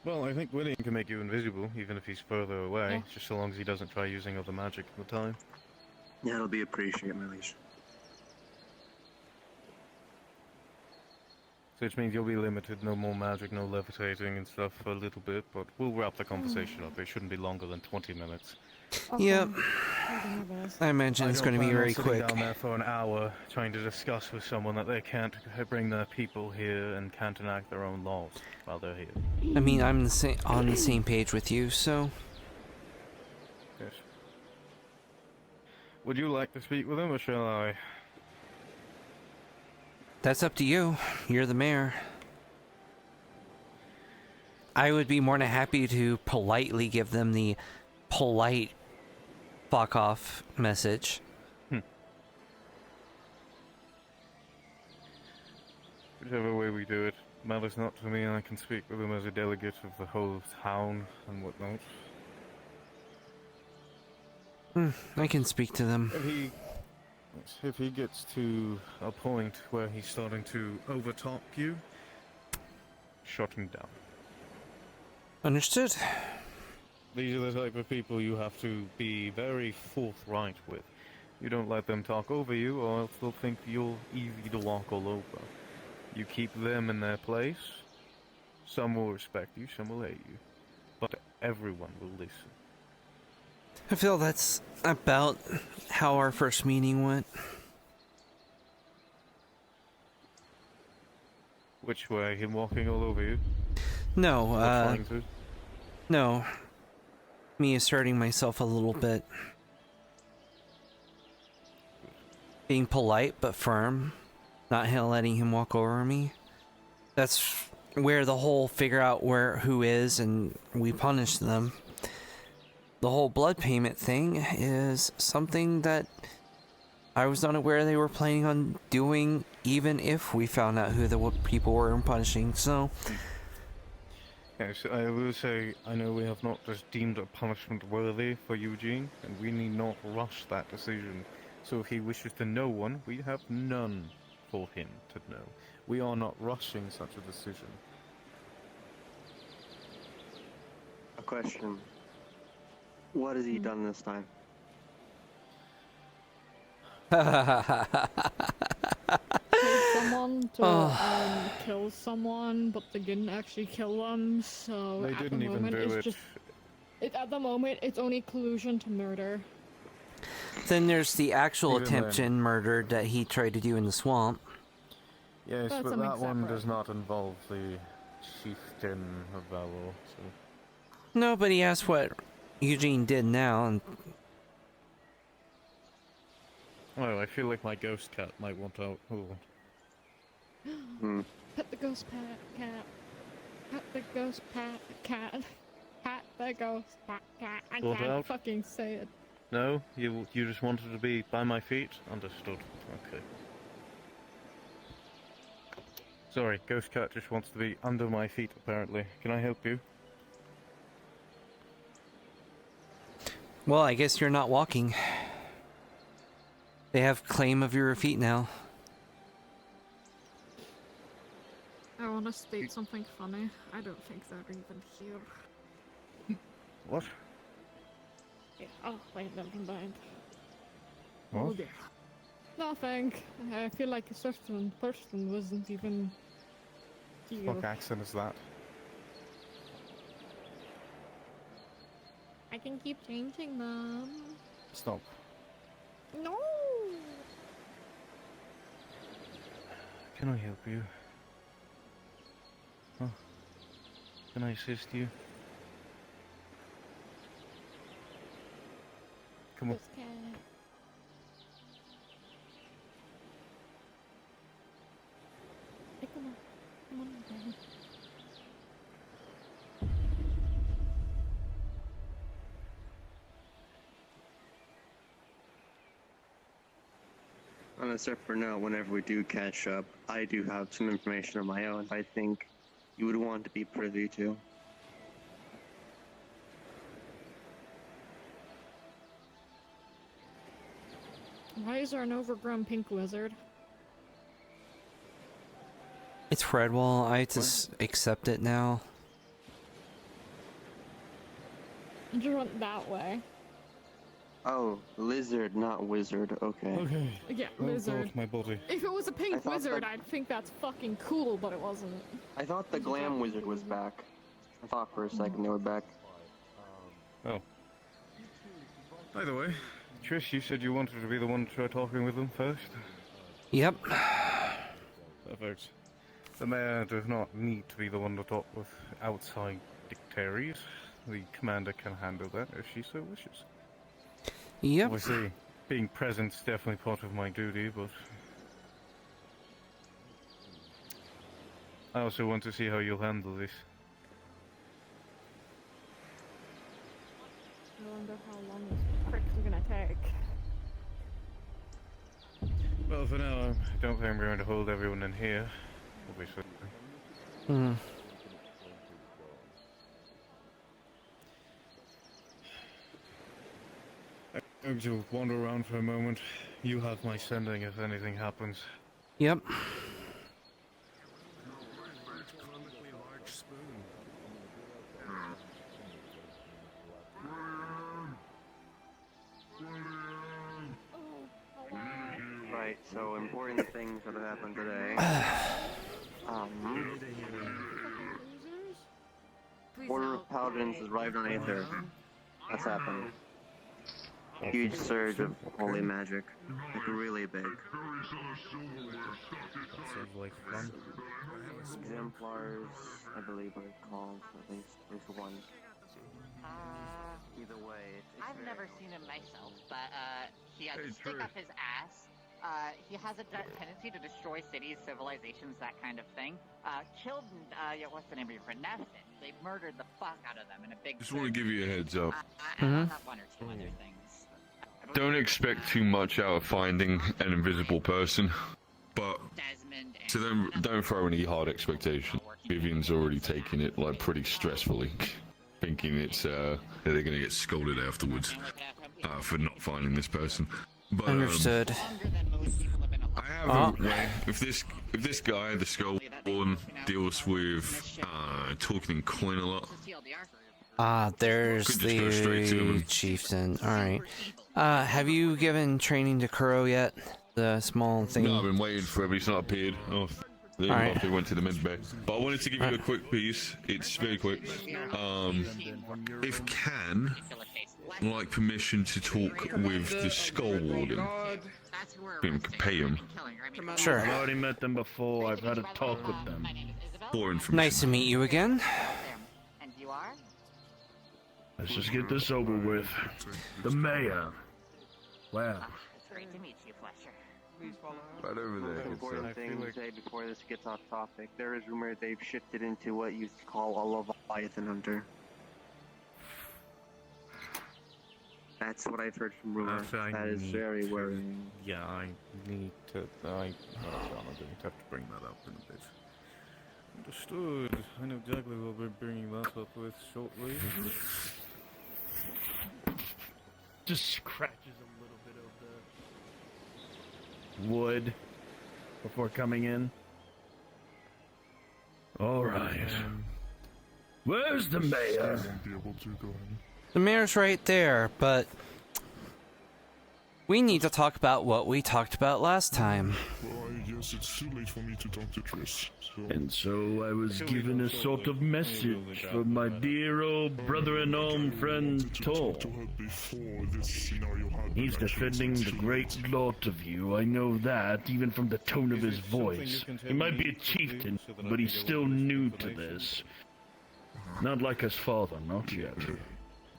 I: Well, I think William can make you invisible, even if he's further away,
E: Yeah.
I: just so long as he doesn't try using other magic at the time.
L: Yeah, it'll be appreciated, my liege.
I: So which means you'll be limited, no more magic, no levitating and stuff for a little bit, but we'll wrap the conversation up. It shouldn't be longer than 20 minutes.
J: Yep. I imagine it's going to be very quick.
I: Down there for an hour trying to discuss with someone that they can't bring their people here and can't enact their own laws while they're here.
J: I mean, I'm on the same page with you, so...
I: Yes. Would you like to speak with him, or shall I?
J: That's up to you. You're the mayor. I would be more than happy to politely give them the polite fuck off message.
I: Whichever way we do it matters not to me. I can speak with him as a delegate of the whole town and whatnot.
J: I can speak to them.
I: If he gets to a point where he's starting to overtop you, shut him down.
J: Understood.
I: These are the type of people you have to be very forthright with. You don't let them talk over you, or else they'll think you're easy to walk all over. You keep them in their place. Some will respect you, some will hate you. But everyone will listen.
J: I feel that's about how our first meeting went.
I: Which way? Him walking all over you?
J: No, no. Me asserting myself a little bit. Being polite but firm. Not letting him walk over me. That's where the whole figure out who is and we punish them. The whole blood payment thing is something that I was unaware they were planning on doing, even if we found out who the people were punishing, so...
I: Yes, I will say, I know we have not just deemed a punishment worthy for Eugene, and we need not rush that decision. So if he wishes to know one, we have none for him to know. We are not rushing such a decision.
L: A question. What has he done this time?
E: Paid someone to kill someone, but they didn't actually kill them, so
I: They
E: at
I: didn't
E: the
I: even
E: moment
I: do
E: it's
I: it.
E: just... at the moment, it's only collusion to murder.
J: Then there's the actual
I: Even
J: attempted
I: then.
J: murder that he tried to do in the swamp.
I: Yes,
E: That's
I: but
E: something
I: that one
E: separate.
I: does not involve the chieftain of Valor, so...
J: No, but he asked what Eugene did now, and
I: Oh, I feel like my ghost cat might want to...
E: Pet the ghost cat. Pet the ghost cat. Pet the ghost cat. I
I: Sort
E: can't
I: out?
E: fucking say it.
I: No? You just wanted to be by my feet? Understood. Okay. Sorry, ghost cat just wants to be under my feet, apparently. Can I help you?
J: well, I guess you're not walking. They have claim of your feet now.
E: I want to state something funny. I don't think they're even here.
I: What?
E: Yeah. Oh, wait, never mind.
I: What?
E: Oh dear. Nothing. I feel like a certain person wasn't even here.
I: What accent is that?
E: I can keep changing them.
I: Stop.
E: No!
I: Can I help you? Huh? Can I assist you? Come on.
E: This cat. Hey, come on. Come on, Daddy.
L: On a separate note, whenever we do catch up, I do have some information of my own I think you would want to be privy to.
E: Why is there an overgrown pink wizard?
J: It's Fredwell. I just accept it now.
E: I just went that way.
L: Oh, lizard, not wizard. Okay.
I: Okay.
E: Yeah,
I: Oh
E: lizard.
I: God, my body.
E: If it was a
L: I
E: pink
L: thought
E: wizard,
L: that-
E: I'd think that's fucking cool, but it wasn't.
L: I thought the glam wizard was back. I thought for a second they were back.
I: Oh. By the way, Trish, you said you wanted to be the one to try talking with them first?
J: Yep.
I: Perfect. The mayor does not need to be the one to talk with outside dignitaries. The commander can handle that if she so wishes.
J: Yep.
I: Obviously, being present's definitely part of my duty, but... I also want to see how you'll handle this.
E: I wonder how long this prick's gonna take.
I: Well, for now, I don't think I'm going to hold everyone in here, obviously.
J: Hmm.
I: I'm going to wander around for a moment. You have my sending if anything happens.
J: Yep.
L: Right, so important things that have happened today. Order of Paladins has arrived on Aether. That's happened. Huge surge of holy magic. Like, really big.
I: Sounds like fun.
L: Exemplars, I believe are called, at least one. Either way,
M: I've never seen him myself, but he has a stick up his ass. He has a tendency to destroy cities, civilizations, that kind of thing. Killed, what's the name of your friend? Neston. They murdered the fuck out of them in a big...
C: Just want to give you a heads up.
M: I have one or two other things.
C: Don't expect too much out of finding an invisible person, but to them, don't throw any hard expectations. Vivian's already taking it like pretty stressfully, thinking it's that they're gonna get scolded afterwards for not finding this person. But,
J: Understood.
C: I have a way. If this guy, the Skullborn, deals with talking in coin a lot.
J: There's the chieftain. Alright. Have you given training to Kuro yet? The small thing?
C: No, I've been waiting for him, but he's not appeared. Oh, they went to the med bay. But I wanted to give you a quick piece. It's very quick. If can, I'd like permission to talk with the Skull Warden. We can pay him.
J: Sure.
A: I've already met them before. I've had a talk with them.
C: For information.
J: Nice to meet you again.
M: And you are?
A: Let's just get this over with. The mayor. Wow.
M: It's great to meet you, Fletcher.
C: Right over there.
L: Important thing to say before this gets off topic. There is rumor they've shifted into what you call a Leviathan Hunter. That's what I've heard from rumor. That is very worrying.
I: Yeah, I need to... I don't have to bring that up in a bit. Understood. I know exactly what we're bringing that up with shortly.
A: Just scratches a little bit of the wood before coming in. Alright. Where's the mayor?
J: The mayor's right there, but we need to talk about what we talked about last time.
B: Well, I guess it's too late for me to talk to Tris.
A: And so I was given a sort of message from my dear old brother-in-law friend Tor. He's defending the great lot of you, I know that, even from the tone of his voice. He might be a chieftain, but he's still new to this. Not like his father, not yet.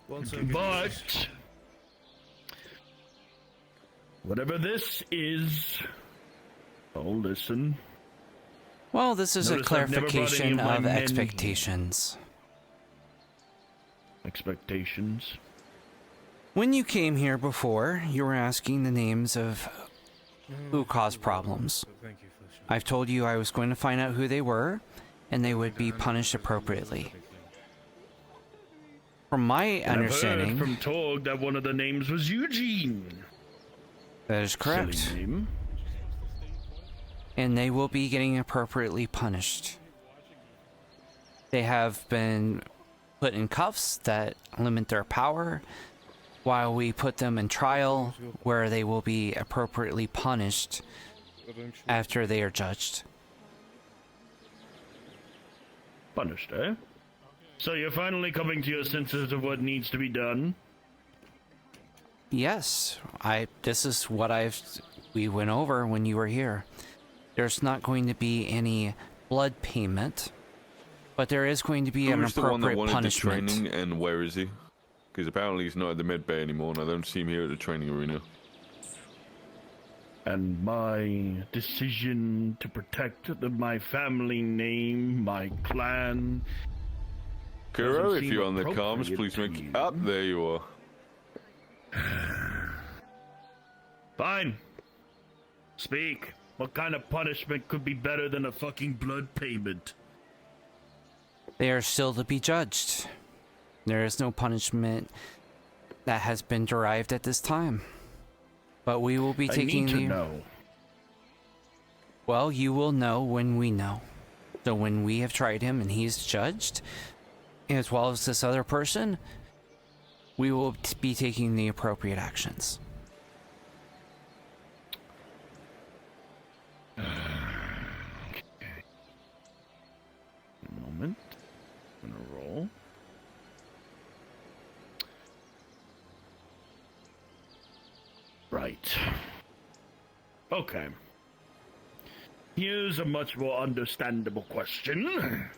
A: But whatever this is, I'll listen.
J: Well, this is a clarification of expectations.
A: Expectations?
J: When you came here before, you were asking the names of who caused problems. I've told you I was going to find out who they were, and they would be punished appropriately. From my understanding,
A: I've heard from Torg that one of the names was Eugene.
J: That is correct.
A: Silly name.
J: And they will be getting appropriately punished. They have been put in cuffs that limit their power, while we put them in trial, where they will be appropriately punished after they are judged.
A: Punished, eh? So you're finally coming to your senses of what needs to be done?
J: Yes, this is what we went over when you were here. There's not going to be any blood payment, but there is going to be an appropriate punishment.
C: The training, and where is he? Because apparently he's not at the med bay anymore, and I don't see him here at the training arena.
A: And my decision to protect my family name, my clan...
C: Kuro, if you're on the comms, please make... Up, there you are.
A: Fine. Speak. What kind of punishment could be better than a fucking blood payment?
J: They are still to be judged. There is no punishment that has been derived at this time. But we will be taking
A: I need to know.
J: Well, you will know when we know. So when we have tried him and he's judged, as well as this other person, we will be taking the appropriate actions.
A: Okay. A moment. I'm gonna roll. Right. Okay. Here's a much more understandable question.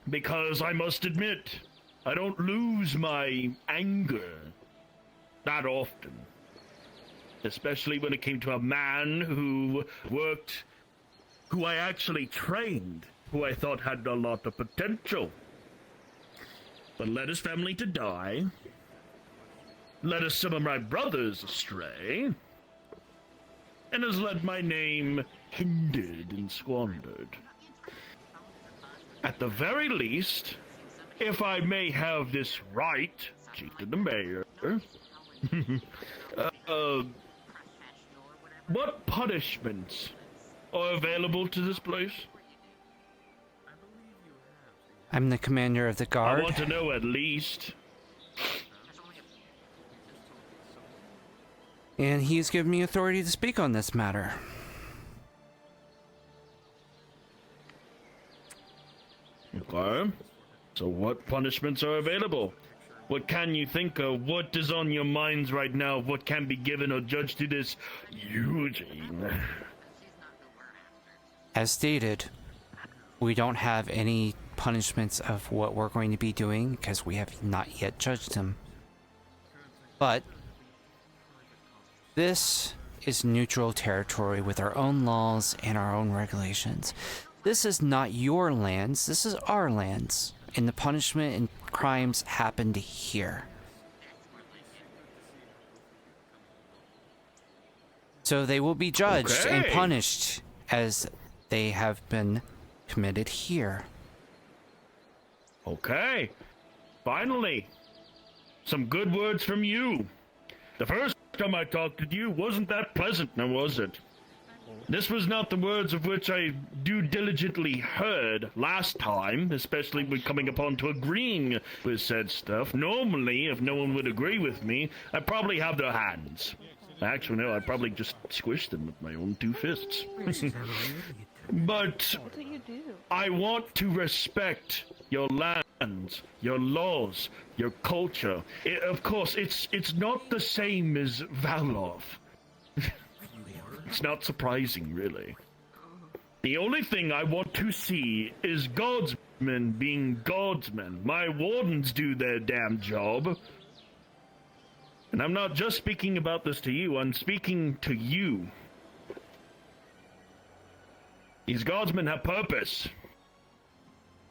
A: Because I must admit, I don't lose my anger that often. Especially when it came to a man who I actually trained, who I thought had a lot of potential. But led his family to die, led some of my brothers astray, and has led my name hindered and squandered. At the very least, if I may have this right, Chieftain the Mayor, what punishments are available to this place?
J: I'm the commander of the guard.
A: I want to know at least.
J: And he's given me authority to speak on this matter.
A: Okay. So what punishments are available? What can you think of? What is on your minds right now? What can be given or judged to this Eugene?
J: As stated, we don't have any punishments of what we're going to be doing because we have not yet judged him. But this is neutral territory with our own laws and our own regulations. This is not your lands, this is our lands. And the punishment and crimes happened here. So they will be judged and punished as they have been committed here.
A: Okay. Finally, some good words from you. The first time I talked to you wasn't that pleasant, now was it? This was not the words of which I do diligently heard last time, especially when coming upon to agreeing with said stuff. Normally, if no one would agree with me, I'd probably have their hands. Actually, no, I'd probably just squish them with my own two fists. But I want to respect your lands, your laws, your culture. Of course, it's not the same as Valov. It's not surprising, really. The only thing I want to see is guardsmen being guardsmen. My wardens do their damn job. And I'm not just speaking about this to you, I'm speaking to you. These guardsmen have purpose.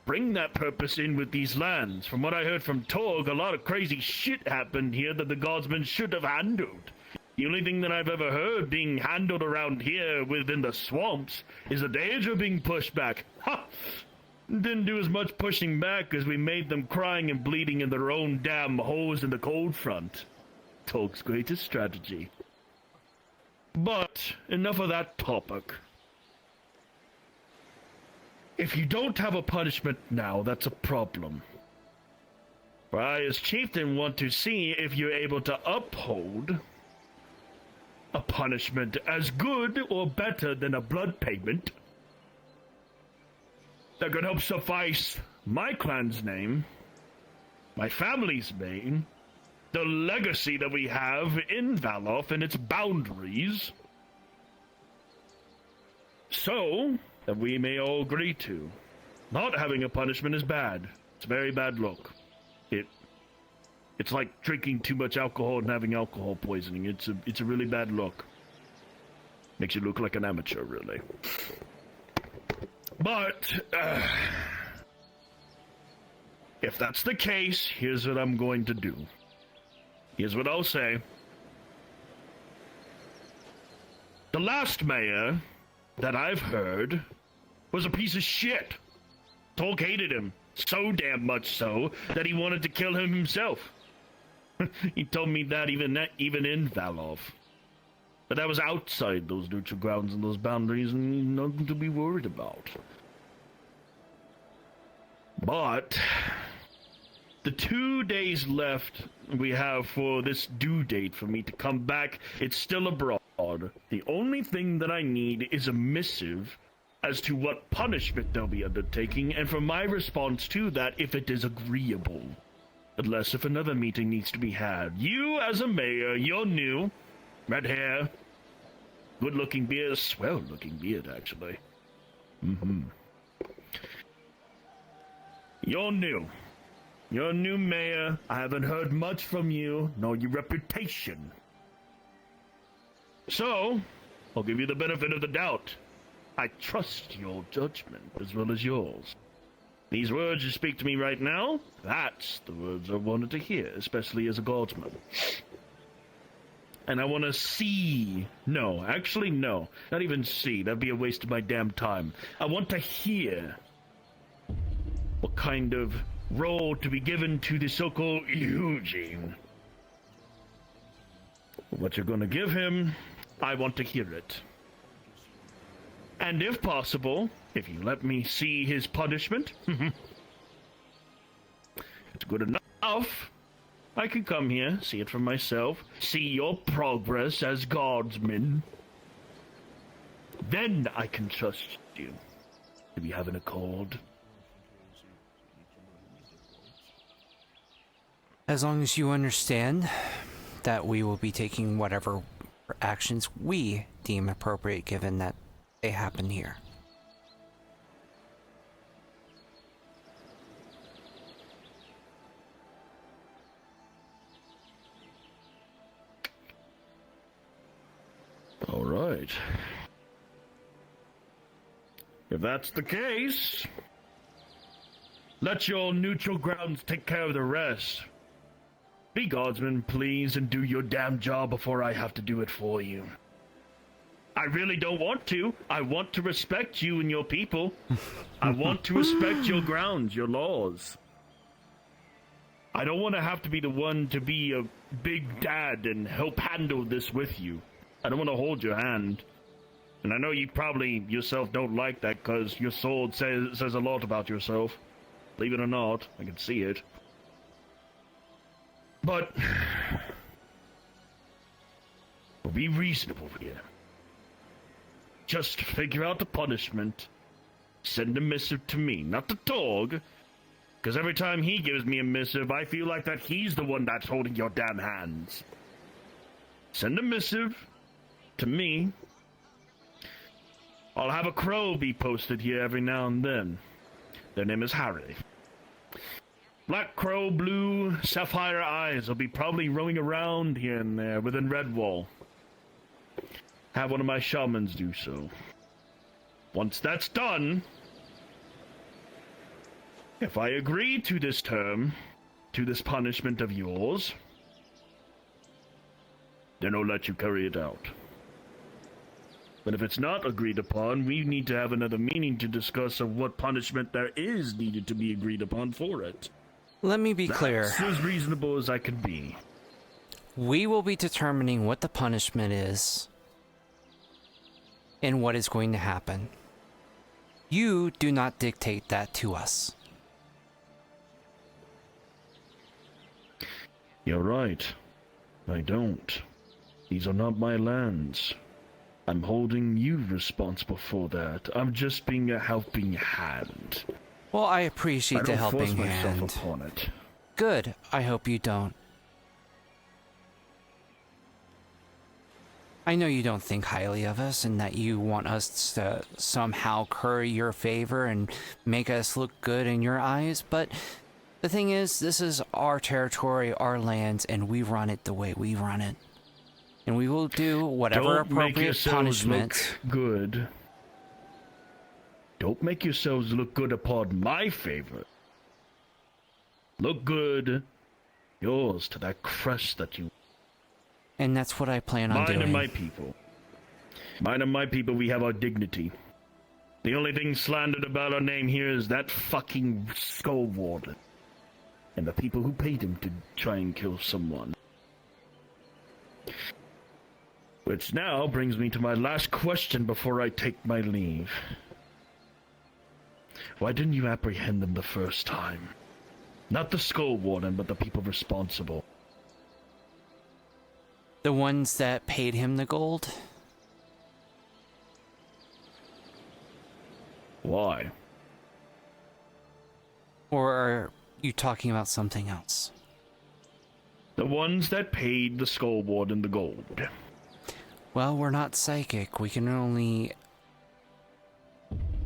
A: Bring that purpose in with these lands. From what I heard from Torg, a lot of crazy shit happened here that the guardsmen should have handled. The only thing that I've ever heard being handled around here within the swamps is the Daedra being pushed back. Ha! Didn't do as much pushing back as we made them crying and bleeding in their own damn holes in the cold front. Torg's greatest strategy. But enough of that topic. If you don't have a punishment now, that's a problem. For I, as chieftain, want to see if you're able to uphold a punishment as good or better than a blood payment that could help suffice my clan's name, my family's name, the legacy that we have in Valov and its boundaries, so that we may all agree to. Not having a punishment is bad. It's a very bad look. It's like drinking too much alcohol and having alcohol poisoning. It's a really bad look. Makes you look like an amateur, really. But if that's the case, here's what I'm going to do. Here's what I'll say. The last mayor that I've heard was a piece of shit. Tolk hated him so damn much so that he wanted to kill him himself. He told me that even in Valov. But that was outside those neutral grounds and those boundaries, and nothing to be worried about. But the 2 days left we have for this due date for me to come back, it's still abroad. The only thing that I need is a missive as to what punishment they'll be undertaking, and for my response to that if it is agreeable. Unless if another meeting needs to be had. You, as a mayor, you're new. Red hair. Good-looking beard. Swell-looking beard, actually. You're new. You're a new mayor. I haven't heard much from you, nor your reputation. So, I'll give you the benefit of the doubt. I trust your judgment as well as yours. These words you speak to me right now, that's the words I wanted to hear, especially as a guardsman. And I want to see... No, actually, no. Not even see. That'd be a waste of my damn time. I want to hear what kind of role to be given to the so-called Eugene. What you're going to give him, I want to hear it. And if possible, if you let me see his punishment, it's good enough. I can come here, see it for myself, see your progress as guardsman. Then I can trust you, if you have an accord.
J: As long as you understand that we will be taking whatever actions we deem appropriate given that they happen here.
A: All right. If that's the case, let your neutral grounds take care of the rest. Be guardsman, please, and do your damn job before I have to do it for you. I really don't want to. I want to respect you and your people. I want to respect your grounds, your laws. I don't want to have to be the one to be a big dad and help handle this with you. I don't want to hold your hand. And I know you probably yourself don't like that because your sword says a lot about yourself. Believe it or not, I can see it. But we'll be reasonable here. Just figure out the punishment. Send a missive to me, not to Torg. Because every time he gives me a missive, I feel like that he's the one that's holding your damn hands. Send a missive to me. I'll have a crow be posted here every now and then. Their name is Harry. Black crow, blue, sapphire eyes will be probably roaming around here and there within Redwall. Have one of my shamans do so. Once that's done, if I agree to this term, to this punishment of yours, then I'll let you carry it out. But if it's not agreed upon, we need to have another meeting to discuss of what punishment there is needed to be agreed upon for it.
J: Let me be clear.
A: That's as reasonable as I can be.
J: We will be determining what the punishment is and what is going to happen. You do not dictate that to us.
A: You're right. I don't. These are not my lands. I'm holding you responsible for that. I'm just being a helping hand.
J: Well, I appreciate the helping hand.
A: I don't force myself upon it.
J: Good. I hope you don't. I know you don't think highly of us and that you want us to somehow curry your favor and make us look good in your eyes, but the thing is, this is our territory, our lands, and we run it the way we run it. And we will do whatever appropriate punishment.
A: Look good. Don't make yourselves look good upon my favor. Look good, yours to that crest that you...
J: And that's what I plan on doing.
A: Mine and my people. Mine and my people, we have our dignity. The only thing slandered about our name here is that fucking skull warden. and the people who paid him to try and kill someone. Which now brings me to my last question before I take my leave. Why didn't you apprehend them the first time? Not the Skull Warden, but the people responsible.
J: The ones that paid him the gold?
A: Why?
J: Or are you talking about something else?
A: The ones that paid the Skull Warden the gold.
J: Well, we're not psychic. We can only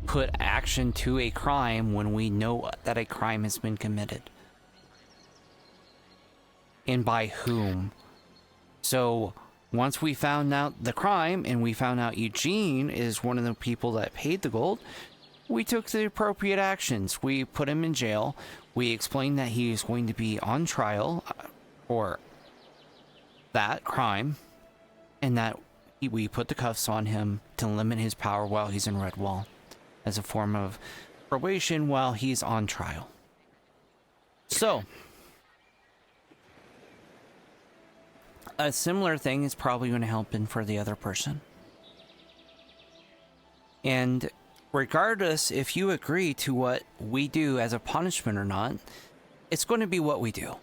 J: put action to a crime when we know that a crime has been committed. And by whom. So, once we found out the crime, and we found out Eugene is one of the people that paid the gold, we took the appropriate actions. We put him in jail. We explained that he is going to be on trial for that crime, and that we put the cuffs on him to limit his power while he's in Redwall, as a form of probation while he's on trial. So, a similar thing is probably going to happen for the other person. And regardless if you agree to what we do as a punishment or not, it's going to be what we do.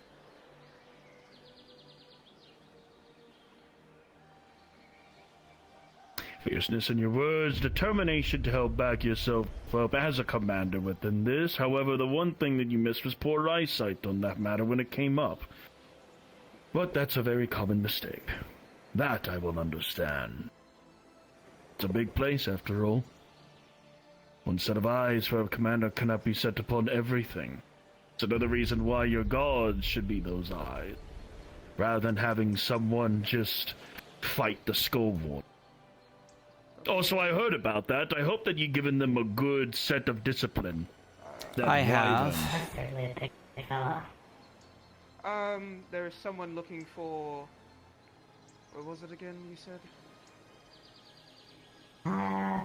A: Fierceness in your words, determination to help back yourself up as a commander within this. However, the one thing that you missed was poor eyesight on that matter when it came up. But that's a very common mistake. That I will understand. It's a big place, after all. One set of eyes for a commander cannot be set upon everything. It's another reason why your gods should be those eyes, rather than having someone just fight the Skull Warden. Also, I heard about that. I hope that you've given them a good set of discipline.
J: I have.
N: That's certainly a big fella.
O: There is someone looking for... What was it again, you said?
N: I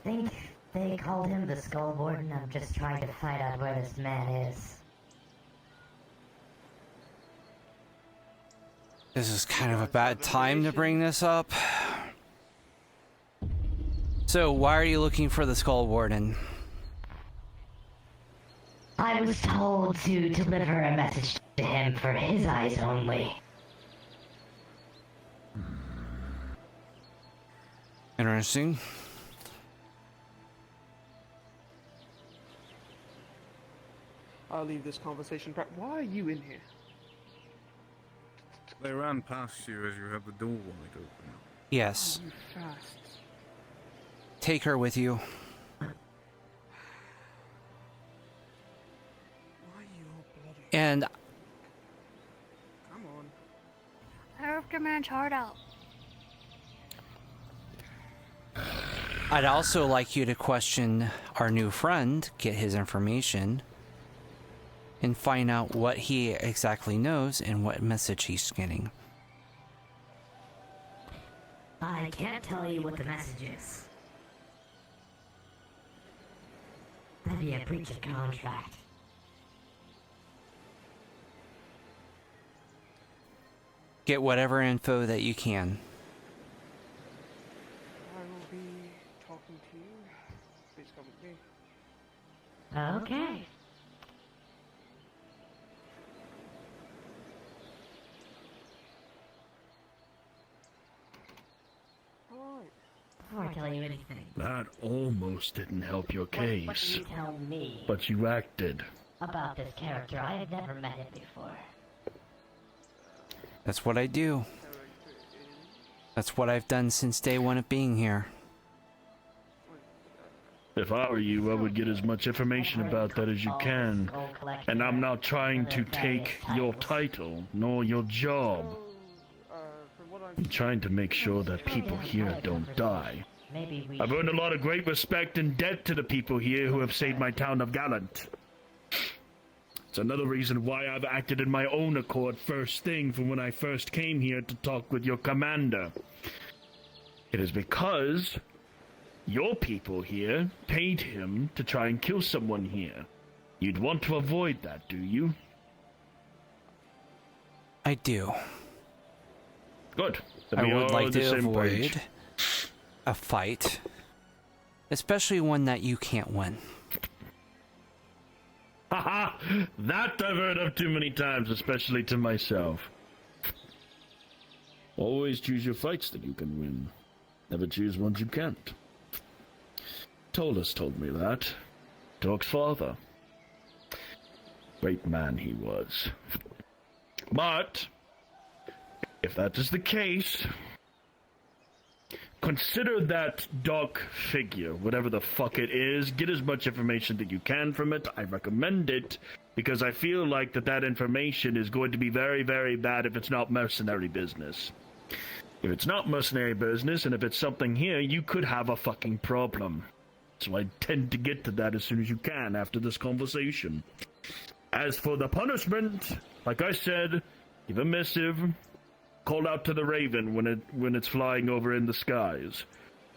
N: think they called him the Skull Warden. I'm just trying to find out where this man is.
J: This is kind of a bad time to bring this up. So, why are you looking for the Skull Warden?
N: I was told to deliver a message to him for his eyes only.
J: Interesting.
O: I'll leave this conversation. Why are you in here?
P: They ran past you as you had the door wide open.
J: Yes.
O: You fast.
J: Take her with you. And
O: come on.
Q: I ripped your man's heart out.
J: I'd also like you to question our new friend, get his information, and find out what he exactly knows and what message he's getting.
N: I can't tell you what the message is. That'd be a breach of contract.
J: Get whatever info that you can.
O: I will be talking to you. Please come with me.
N: Okay.
O: Alright.
N: Before I tell you anything.
A: That almost didn't help your case.
N: What can you tell me
A: But you acted.
N: about this character? I have never met him before.
J: That's what I do. That's what I've done since day one of being here.
A: If I were you, I would get as much information about that as you can. And I'm not trying to take your title, nor your job. I'm trying to make sure that people here don't die. I've earned a lot of great respect and debt to the people here who have saved my town of Gallant. It's another reason why I've acted in my own accord first thing from when I first came here to talk with your commander. It is because your people here paid him to try and kill someone here. You'd want to avoid that, do you?
J: I do.
A: Good. Then
J: I
A: we
J: would
A: are
J: like
A: on the
J: to
A: same
J: avoid
A: page.
J: a fight, especially one that you can't win.
A: Haha! That I've heard of too many times, especially to myself. Always choose your fights that you can win. Never choose ones you can't. Tolus told me that. Dork's father. Great man he was. But, if that is the case, consider that dark figure, whatever the fuck it is. Get as much information that you can from it. I recommend it, because I feel like that information is going to be very, very bad if it's not mercenary business. If it's not mercenary business, and if it's something here, you could have a fucking problem. So I tend to get to that as soon as you can after this conversation. As for the punishment, like I said, give a missive, call out to the Raven when it's flying over in the skies.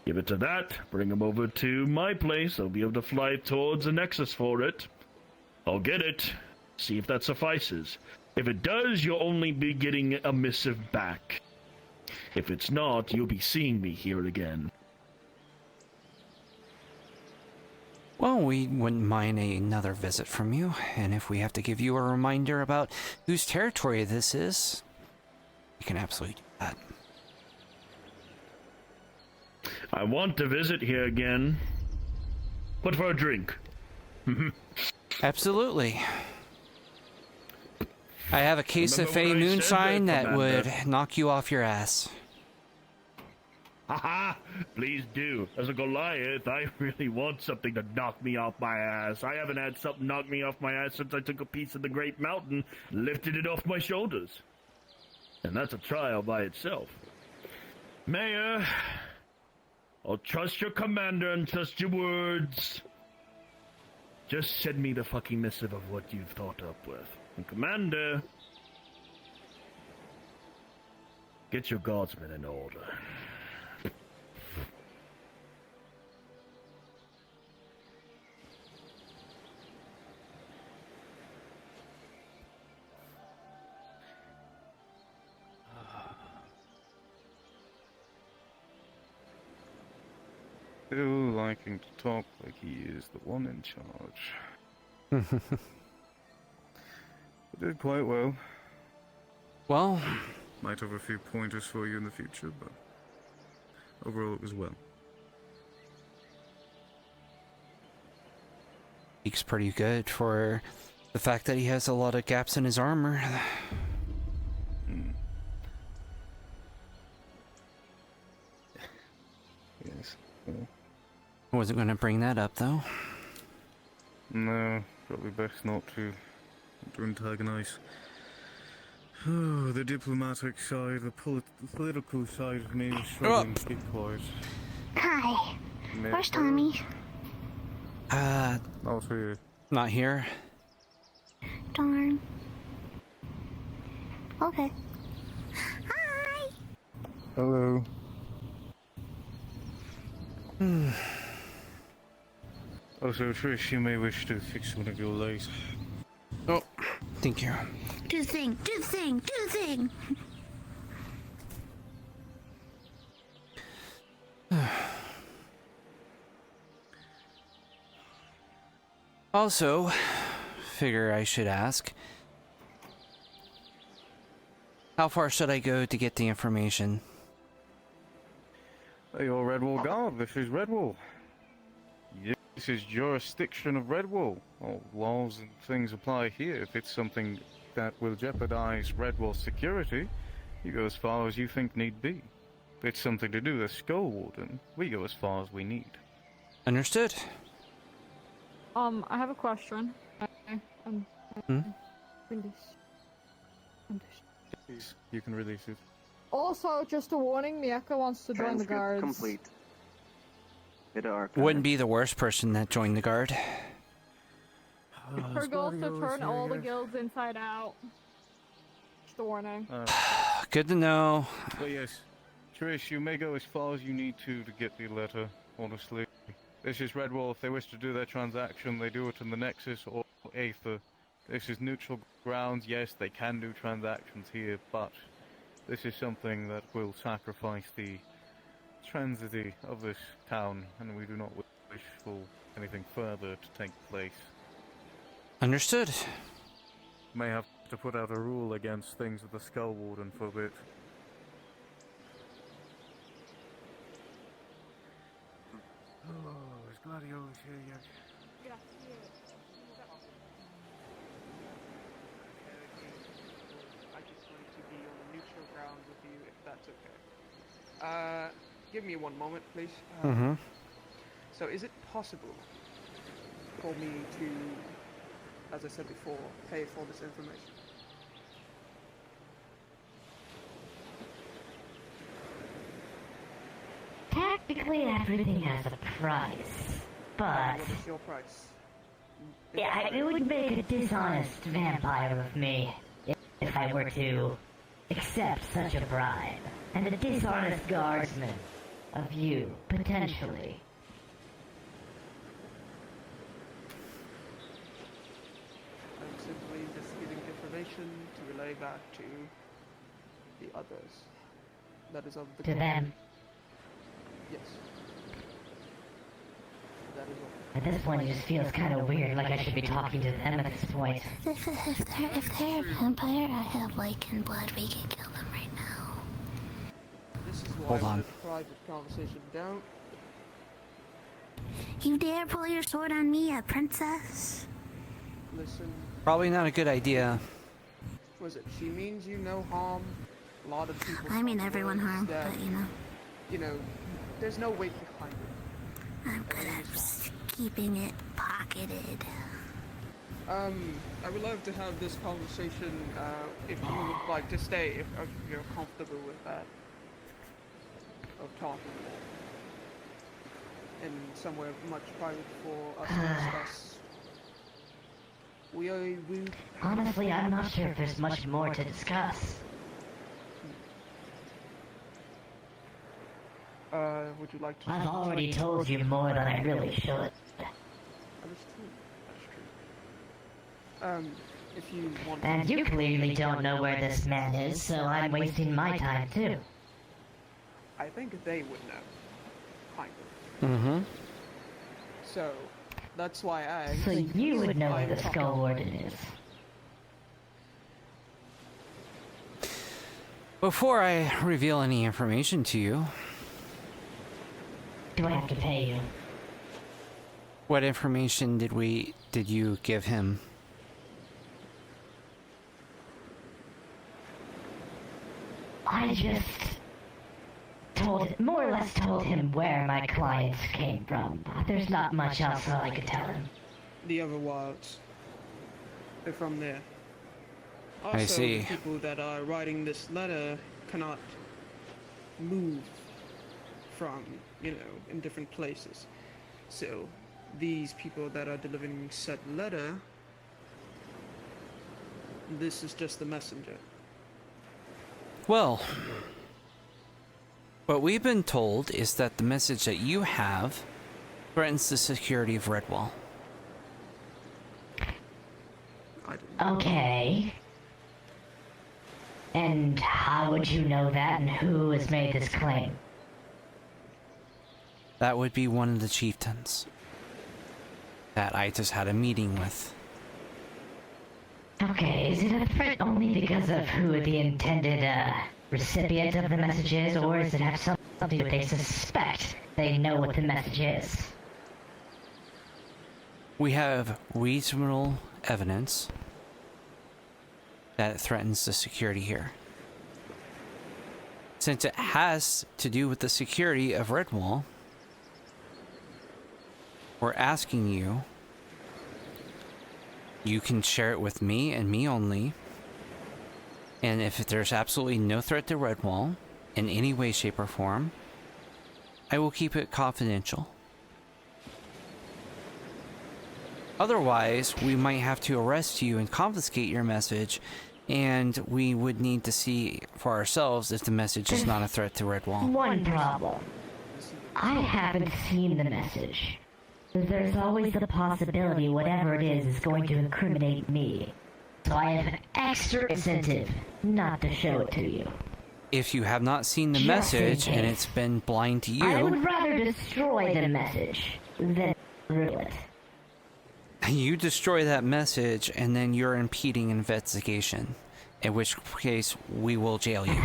A: Give it to that, bring him over to my place, I'll be able to fly towards the nexus for it. I'll get it, see if that suffices. If it does, you'll only be getting a missive back. If it's not, you'll be seeing me here again.
J: Well, we wouldn't mind another visit from you, and if we have to give you a reminder about whose territory this is, we can absolutely do that.
A: I want to visit here again. What for a drink?
J: Absolutely. I have a case of
A: Remember
J: Fey
A: what I said
J: moonshine
A: there,
J: that
A: Commander?
J: would knock you off your ass.
A: Haha! Please do. As a Goliath, I really want something to knock me off my ass. I haven't had something knock me off my ass since I took a piece of the Great Mountain, lifted it off my shoulders. And that's a trial by itself. Mayor, I'll trust your commander and trust your words. Just send me the fucking missive of what you've thought up with. And Commander, get your guardsmen in order.
I: Still liking to talk like he is the one in charge. Did quite well.
J: Well,
P: might have a few pointers for you in the future, but overall it was well.
J: Speaks pretty good for the fact that he has a lot of gaps in his armor.
I: Yes. Well.
J: I wasn't going to bring that up, though.
I: No, probably best not to.
P: To antagonize. Oh, the diplomatic side, the political side of me is struggling to keep quiet.
Q: Hi. Where's Tommy?
I: Not here.
J: Not here.
Q: Darn. Okay. Hi.
I: Hello. Also, Trish, you may wish to fix one of your legs.
J: Oh, thank you.
Q: Do the thing, do the thing, do the thing.
J: Also, figure I should ask, how far should I go to get the information?
I: You're Redwall Guard. This is Redwall. This is jurisdiction of Redwall. All laws and things apply here. If it's something that will jeopardize Redwall's security, you go as far as you think need be. If it's something to do with Skull Warden, we go as far as we need.
J: Understood.
E: I have a question.
I: You can release it.
E: Also, just a warning, Miyako wants to join the
L: Transcript
E: guards.
L: complete. Beta archive.
J: Wouldn't be the worst person that joined the guard.
E: Her goal is to turn all the guilds inside out. Just a warning.
J: Good to know.
I: But yes, Trish, you may go as far as you need to get the letter, honestly. This is Redwall. If they wish to do their transaction, they do it in the Nexus or Aether. This is neutral grounds. Yes, they can do transactions here, but this is something that will sacrifice the transit of this town, and we do not wish for anything further to take place.
J: Understood.
P: May have to put out a rule against things that the Skull Warden forbid. Oh, is Gladio's here yet?
O: Yeah, I just wanted to be on a neutral ground with you, if that's okay. Give me one moment, please. So, is it possible for me to, as I said before, pay for this information?
N: Technically, everything has a price, but...
O: What is your price?
N: Yeah, it would make a dishonest vampire of me if I were to accept such a bribe, and a dishonest guardsman of you, potentially.
O: I'm simply just giving information to relay back to the others. That is of the
N: To them.
O: Yes. That is all.
N: At this point, it just feels kind of weird, like I should be talking to them at this point.
Q: If they're a vampire, I have Lycan blood. We can kill them right now.
O: This is why
J: Hold
O: I
J: on.
O: wanted the private conversation down.
Q: You dare pull your sword on me, a princess?
O: Listen,
J: Probably not a good idea.
O: was it? She means you no harm. A lot of people.
Q: I mean everyone harm,
O: that,
Q: but you know.
O: You know, there's no weight behind it.
Q: I'm good at keeping it pocketed.
O: I would love to have this conversation, if you would like to stay, if you're comfortable with that. Of talking. And somewhere much private for us to discuss. We
N: Honestly, I'm not sure if there's much more to discuss.
O: Would you like to...
N: I've already told you more than I really should.
O: That's true. That's true. If you want...
N: And you clearly don't know where this man is, so I'm wasting my time too.
O: I think they would know. Kind
J: Mm-hmm.
O: So, that's why I...
N: So you would know where the Skull Warden is.
J: Before I reveal any information to you,
N: do I have to pay you?
J: what information did you give him?
N: I just more or less told him where my clients came from. There's not much else that I could tell him.
O: The other wilds. They're from there. Also,
J: I see.
O: The people that are writing this letter cannot move from, you know, in different places. So, these people that are delivering said letter, this is just the messenger.
J: Well, what we've been told is that the message that you have threatens the security of Redwall.
N: Okay. And how would you know that, and who has made this claim?
J: That would be one of the chieftains that I just had a meeting with.
N: Okay, is it a threat only because of who the intended recipient of the message is, or does it have something that they suspect they know what the message is?
J: We have reasonable evidence that it threatens the security here. Since it has to do with the security of Redwall, we're asking you, you can share it with me and me only, and if there's absolutely no threat to Redwall in any way, shape, or form, I will keep it confidential. Otherwise, we might have to arrest you and confiscate your message, and we would need to see for ourselves if the message is not a threat to Redwall.
N: One problem. I haven't seen the message. There's always the possibility whatever it is going to incriminate me. so I have an extra incentive not to show it to you.
J: If you have not seen the
N: Just in
J: message and
N: case.
J: it's been blind to
N: I
J: you,
N: would rather destroy the message than rule it.
J: you destroy that message and then you're impeding investigation, in which case we will jail you.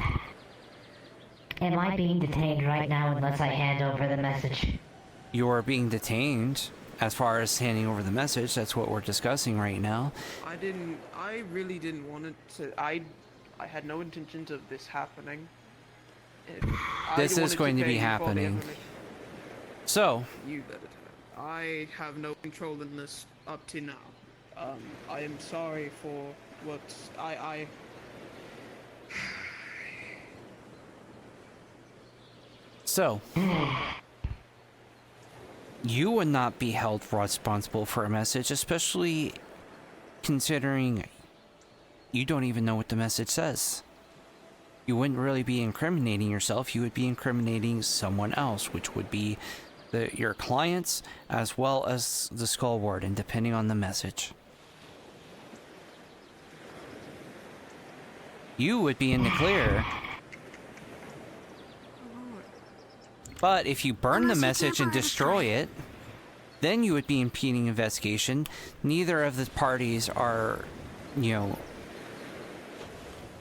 N: Am I being detained right now unless I hand over the message?
J: You are being detained as far as handing over the message. That's what we're discussing right now.
O: I really didn't want it to. I had no intentions of this happening.
J: This is going to be happening. So,
O: You let it happen. I have no control in this up to now. I am sorry for what I.
J: So, you would not be held responsible for a message, especially considering you don't even know what the message says. You wouldn't really be incriminating yourself, you would be incriminating someone else, which would be your clients as well as the Skull Warden, depending on the message. You would be in the clear. But if you burn the message and destroy it, then you would be impeding investigation. Neither of the parties are, going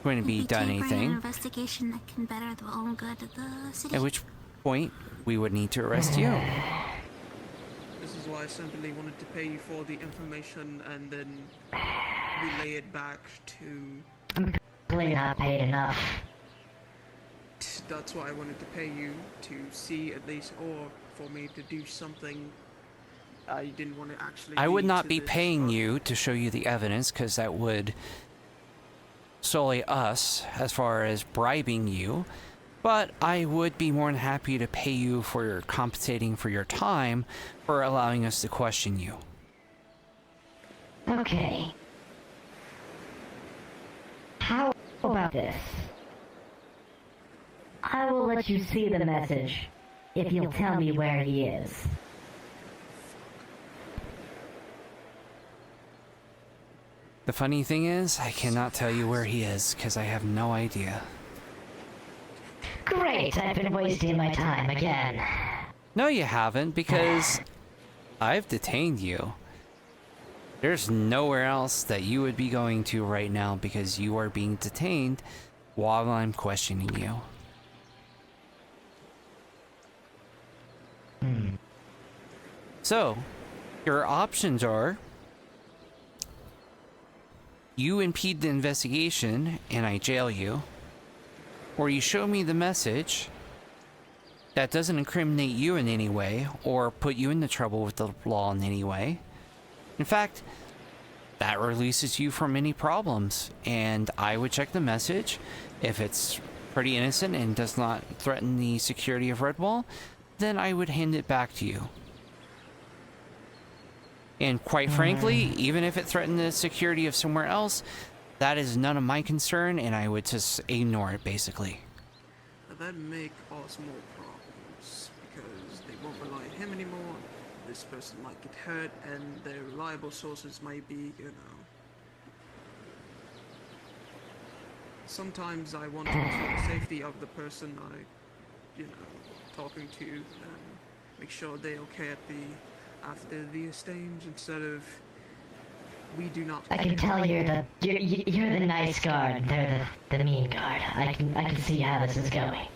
J: to be done anything.
Q: An investigation that can better the own good of the city.
J: At which point, we would need to arrest you.
O: This is why I simply wanted to pay you for the information and then relay it back to.
N: I'm clearly not paid enough.
O: That's why I wanted to pay you to see at least, or for me to do something. I didn't want to actually.
J: I would
O: lead
J: not
O: to
J: be
O: this,
J: paying you to show you the evidence, because that would sully us as far as bribing you. But I would be more than happy to pay you for your compensating for your time for allowing us to question you.
N: Okay. How about this? I will let you see the message if you'll tell me where he is.
J: The funny thing is, I cannot tell you where he is, because I have no idea.
N: Great, I've been wasting my time again.
J: No, you haven't, because I've detained you. There's nowhere else that you would be going to right now, because you are being detained while I'm questioning you. So, your options are: you impede the investigation and I jail you, or you show me the message that doesn't incriminate you in any way or put you into trouble with the law in any way. In fact, that releases you from any problems, and I would check the message. If it's pretty innocent and does not threaten the security of Redwall, then I would hand it back to you. And quite frankly, even if it threatened the security of somewhere else, that is none of my concern, and I would just ignore it, basically.
O: That make us more problems, because they won't rely on him anymore. This person might get hurt, and their reliable sources might be, Sometimes I want to ensure the safety of the person talking to, and make sure they're okay after the exchange, instead of we do not.
N: I can tell you're the nice guard. They're the mean guard. I can see how this is going.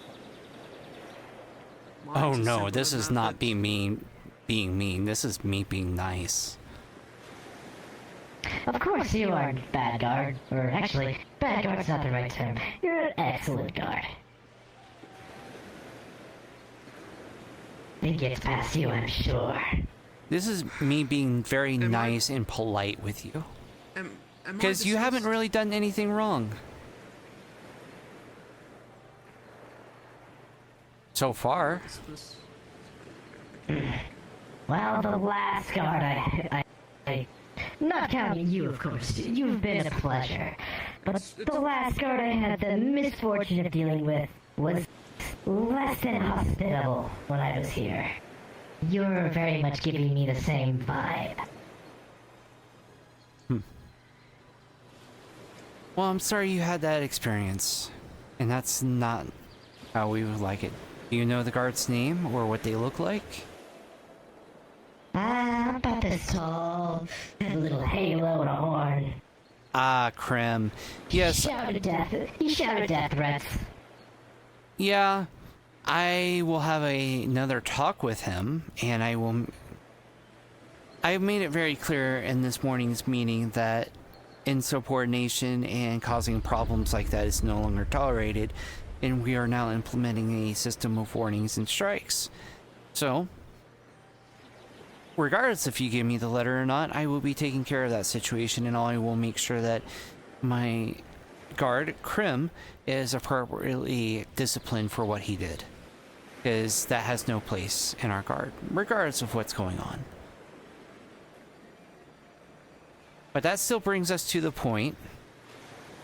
J: Oh no, this is not being mean. This is me being nice.
N: Of course you are bad guard, or actually, bad guard's not the right term. You're an excellent guard. It gets past you, I'm sure.
J: This is me being very nice and polite with you. Because you haven't really done anything wrong. So far.
N: Well, the last guard I not counting you, of course. You've been a pleasure. But the last guard I had the misfortune of dealing with was less than hospitable when I was here. You're very much giving me the same vibe.
J: Well, I'm sorry you had that experience. And that's not how we would like it. Do you know the guard's name or what they look like?
N: About this tall, has a little halo and a horn.
J: Ah, Krim. Yes.
N: He shouted death threats.
J: Yeah, I will have another talk with him, and I made it very clear in this morning's meeting that insubordination and causing problems like that is no longer tolerated, and we are now implementing a system of warnings and strikes. So, regardless if you give me the letter or not, I will be taking care of that situation, and I will make sure that my guard, Krim, is appropriately disciplined for what he did. Because that has no place in our guard, regardless of what's going on. But that still brings us to the point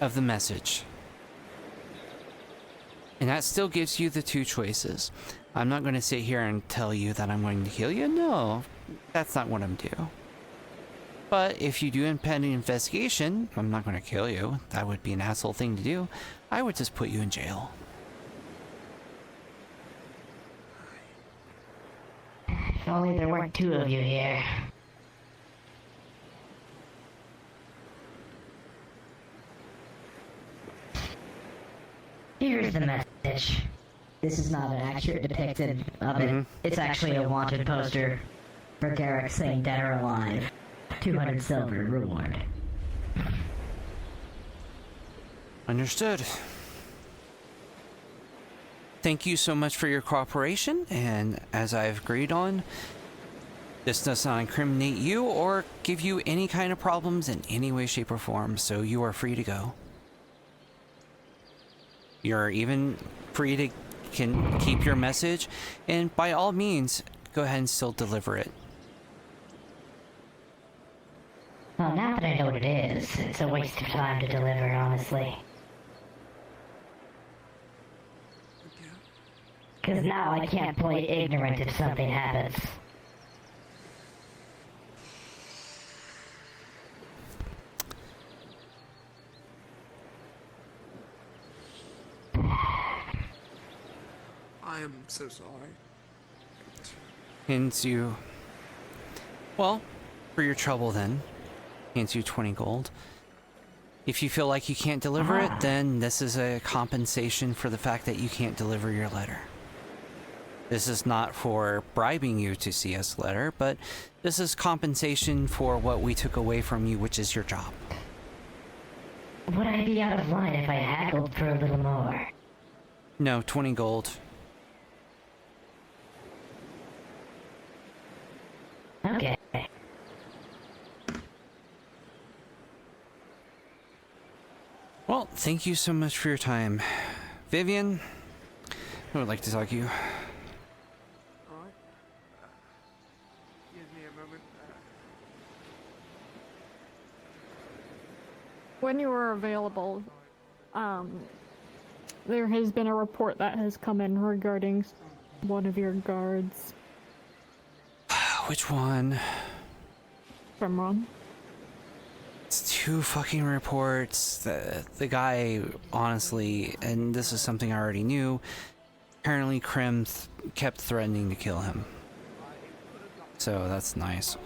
J: of the message. And that still gives you the two choices. I'm not going to sit here and tell you that I'm going to kill you. No, that's not what I'm doing. But if you do impend an investigation, I'm not going to kill you. That would be an asshole thing to do. I would just put you in jail.
N: If only there weren't two of you here. Here's the message. This is not an accurate depiction of it. It's actually a wanted poster for Garrick saying dead or alive. 200 silver reward.
J: Understood. Thank you so much for your cooperation, and as I've agreed on, this does not incriminate you or give you any kind of problems in any way, shape, or form, so you are free to go. You're even free to can keep your message, and by all means, go ahead and still deliver it.
N: Well, now that I know what it is, it's a waste of time to deliver, honestly. Because now I can't play ignorant if something happens.
R: I am so sorry.
J: Hands you... Well, for your trouble then. Hands you 20 gold. If you feel like you can't deliver it, then this is a compensation for the fact that you can't deliver your letter. This is not for bribing you to see us letter, but this is compensation for what we took away from you, which is your job.
N: Would I be out of line if I haggled for a little more?
J: No, 20 gold.
N: Okay.
J: Well, thank you so much for your time. Vivian, I would like to talk to you.
O: Alright. Give me a moment.
E: When you are available, there has been a report that has come in regarding one of your guards.
J: Which one?
E: From Ron.
J: It's 2 fucking reports. The guy, honestly, and this is something I already knew, apparently Krim kept threatening to kill him. So that's nice.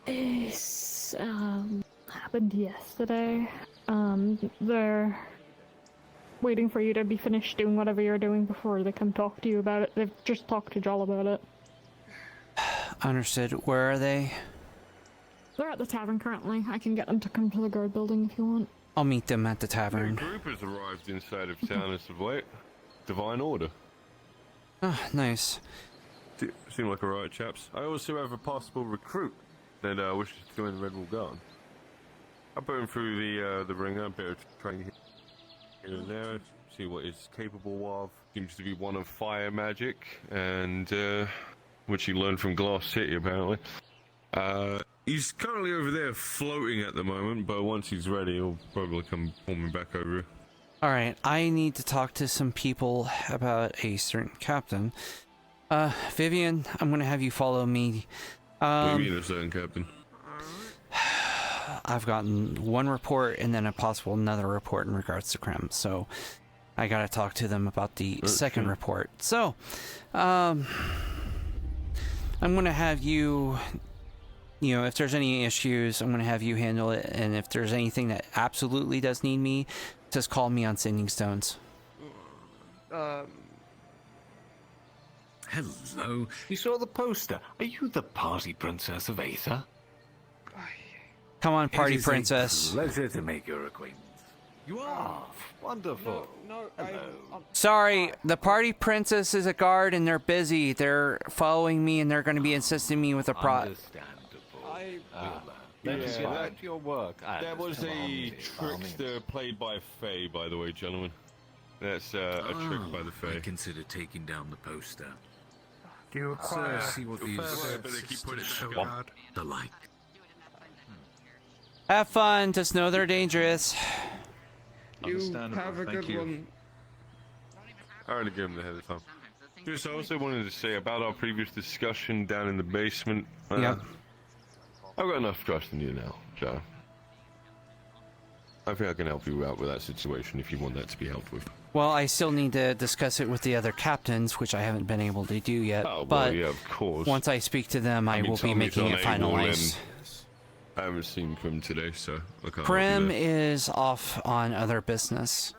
E: This happened yesterday. They're waiting for you to be finished doing whatever you're doing before they come talk to you about it. They've just talked to Joel about it.
J: Understood. Where are they?
E: They're at the tavern currently. I can get them to come to the guard building if you want.
J: I'll meet them at the tavern.
C: The group has arrived inside of town as of late. Divine order.
J: Ah, nice.
C: Seem like alright chaps. I also have a possible recruit that wishes to join the Red Wall Guard. I put him through the ringer, a bit of training here and there, see what he's capable of. Seems to be one of fire magic, and which he learned from Glass City apparently. He's currently over there floating at the moment, but once he's ready, he'll probably come pull me back over here.
J: Alright, I need to talk to some people about a certain captain. Vivian, I'm gonna have you follow me.
C: What do you mean a certain captain?
J: I've gotten one report and then a possible another report in regards to Krim. So I gotta talk to them about the second report. So, I'm gonna have you, if there's any issues, I'm gonna have you handle it. And if there's anything that absolutely does need me, just call me on Sending Stones.
R: Hello. You saw the poster. Are you the party princess of Aether?
J: Come on, party
R: It is
J: princess.
R: A pleasure to make your acquaintance. You are wonderful.
J: Sorry, the party princess is a guard and they're busy. They're following me and they're going to be assisting me with a
R: Let's get back to your work.
D: That was a trickster played by Faye, by the way, gentlemen. That's a trick by the Fae.
R: I consider taking down the poster.
K: Do you require
R: see what these the like.
J: Have fun, just know they're dangerous.
D: You have a good one. I already gave him the head of time. Chris, I also wanted to say about our previous discussion down in the basement.
J: Yeah.
D: I've got enough trust in you now, Joe. I think I can help you out with that situation if you want that to be helped with.
J: Well, I still need to discuss it with the other captains, which I haven't been able to do yet.
D: Oh, well,
J: but
D: yeah, of course.
J: Once I speak to them, I will be making it finalized.
D: I haven't seen Krim today, so I can't.
J: Krim is off on other business.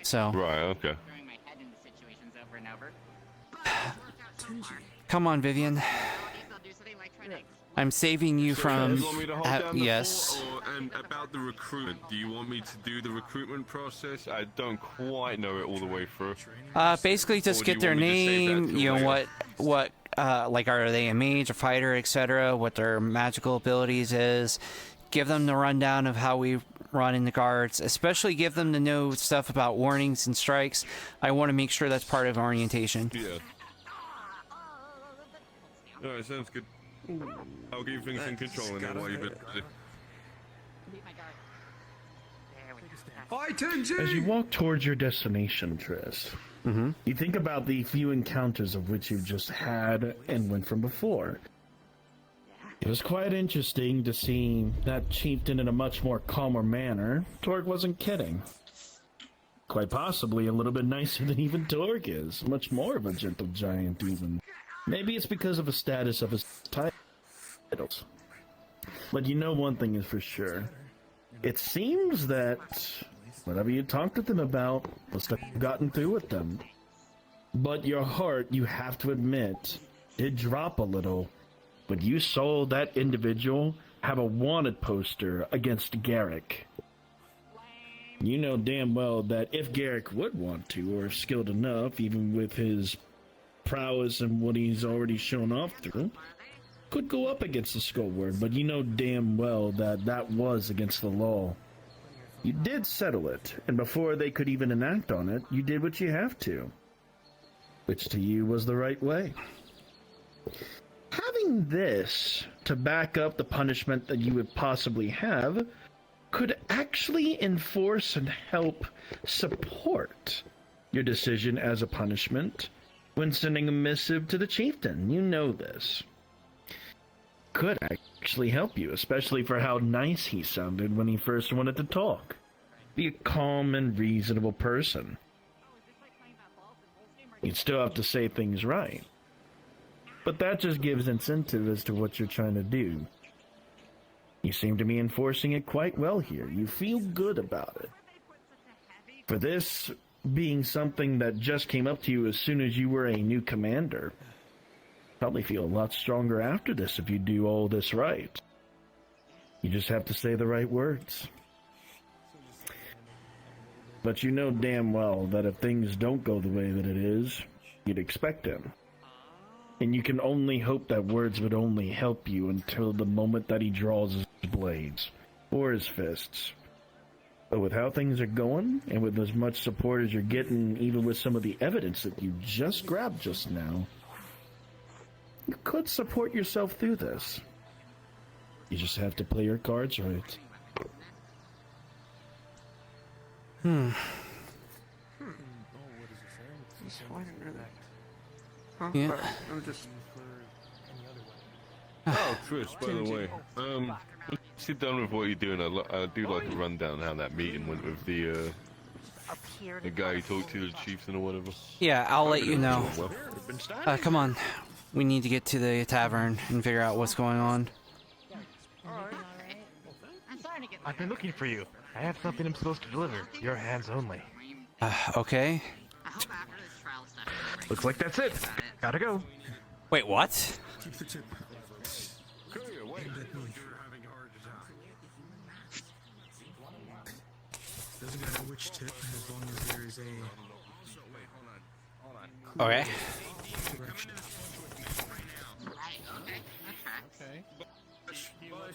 J: So.
D: Right, okay.
J: Come on, Vivian. I'm saving you from.
D: You want me to hold down the
J: yes.
D: fort, and about the recruitment, do you want me to do the recruitment process? I don't quite know it all the way through.
J: Basically, just get their name. What like, are they a mage, a fighter, etc. What their magical abilities is. Give them the rundown of how we run in the guards. Especially give them to know stuff about warnings and strikes. I want to make sure that's part of orientation.
D: Yeah. Alright, sounds good. I'll keep things in control and then while you've been busy.
A: As you walk towards your destination, Triss, you think about the few encounters of which you've just had and went from before. It was quite interesting to see that chieftain in a much more calmer manner. Torg wasn't kidding. Quite possibly a little bit nicer than even Torg is. Much more of a gentle giant, even. Maybe it's because of the status of his titles. But you know one thing is for sure. It seems that whatever you talked to them about must have gotten through with them. But your heart, you have to admit, did drop a little. But you saw that individual have a wanted poster against Garrick. You know damn well that if Garrick would want to, or skilled enough, even with his prowess and what he's already shown off through, could go up against the Skullward, but you know damn well that that was against the law. You did settle it, and before they could even enact on it, you did what you have to. Which to you was the right way. Having this to back up the punishment that you would possibly have could actually enforce and help support your decision as a punishment when sending a missive to the chieftain. You know this. Could actually help you, especially for how nice he sounded when he first wanted to talk. Be a calm and reasonable person. You'd still have to say things right. But that just gives incentive as to what you're trying to do. You seem to be enforcing it quite well here. You feel good about it. For this being something that just came up to you as soon as you were a new commander, probably feel a lot stronger after this if you do all this right. You just have to say the right words. But you know damn well that if things don't go the way that it is, you'd expect them. And you can only hope that words would only help you until the moment that he draws his blades, or his fists. But with how things are going, and with as much support as you're getting, even with some of the evidence that you just grabbed just now, you could support yourself through this. You just have to play your cards right.
J: Yeah.
O: I'm just.
D: Oh, Trish, by the way, Sit down with what you're doing. I do like a rundown how that meeting went with the guy who talked to the chieftain or whatever.
J: Yeah, I'll let you know. Come on. We need to get to the tavern and figure out what's going on.
S: I've been looking for you. I have something I'm supposed to deliver. Your hands only.
J: Okay.
S: Looks like that's it. Gotta go.
J: Wait, what?
B: Keep the tip. Doesn't matter which tip, as long as there is a.
J: Okay.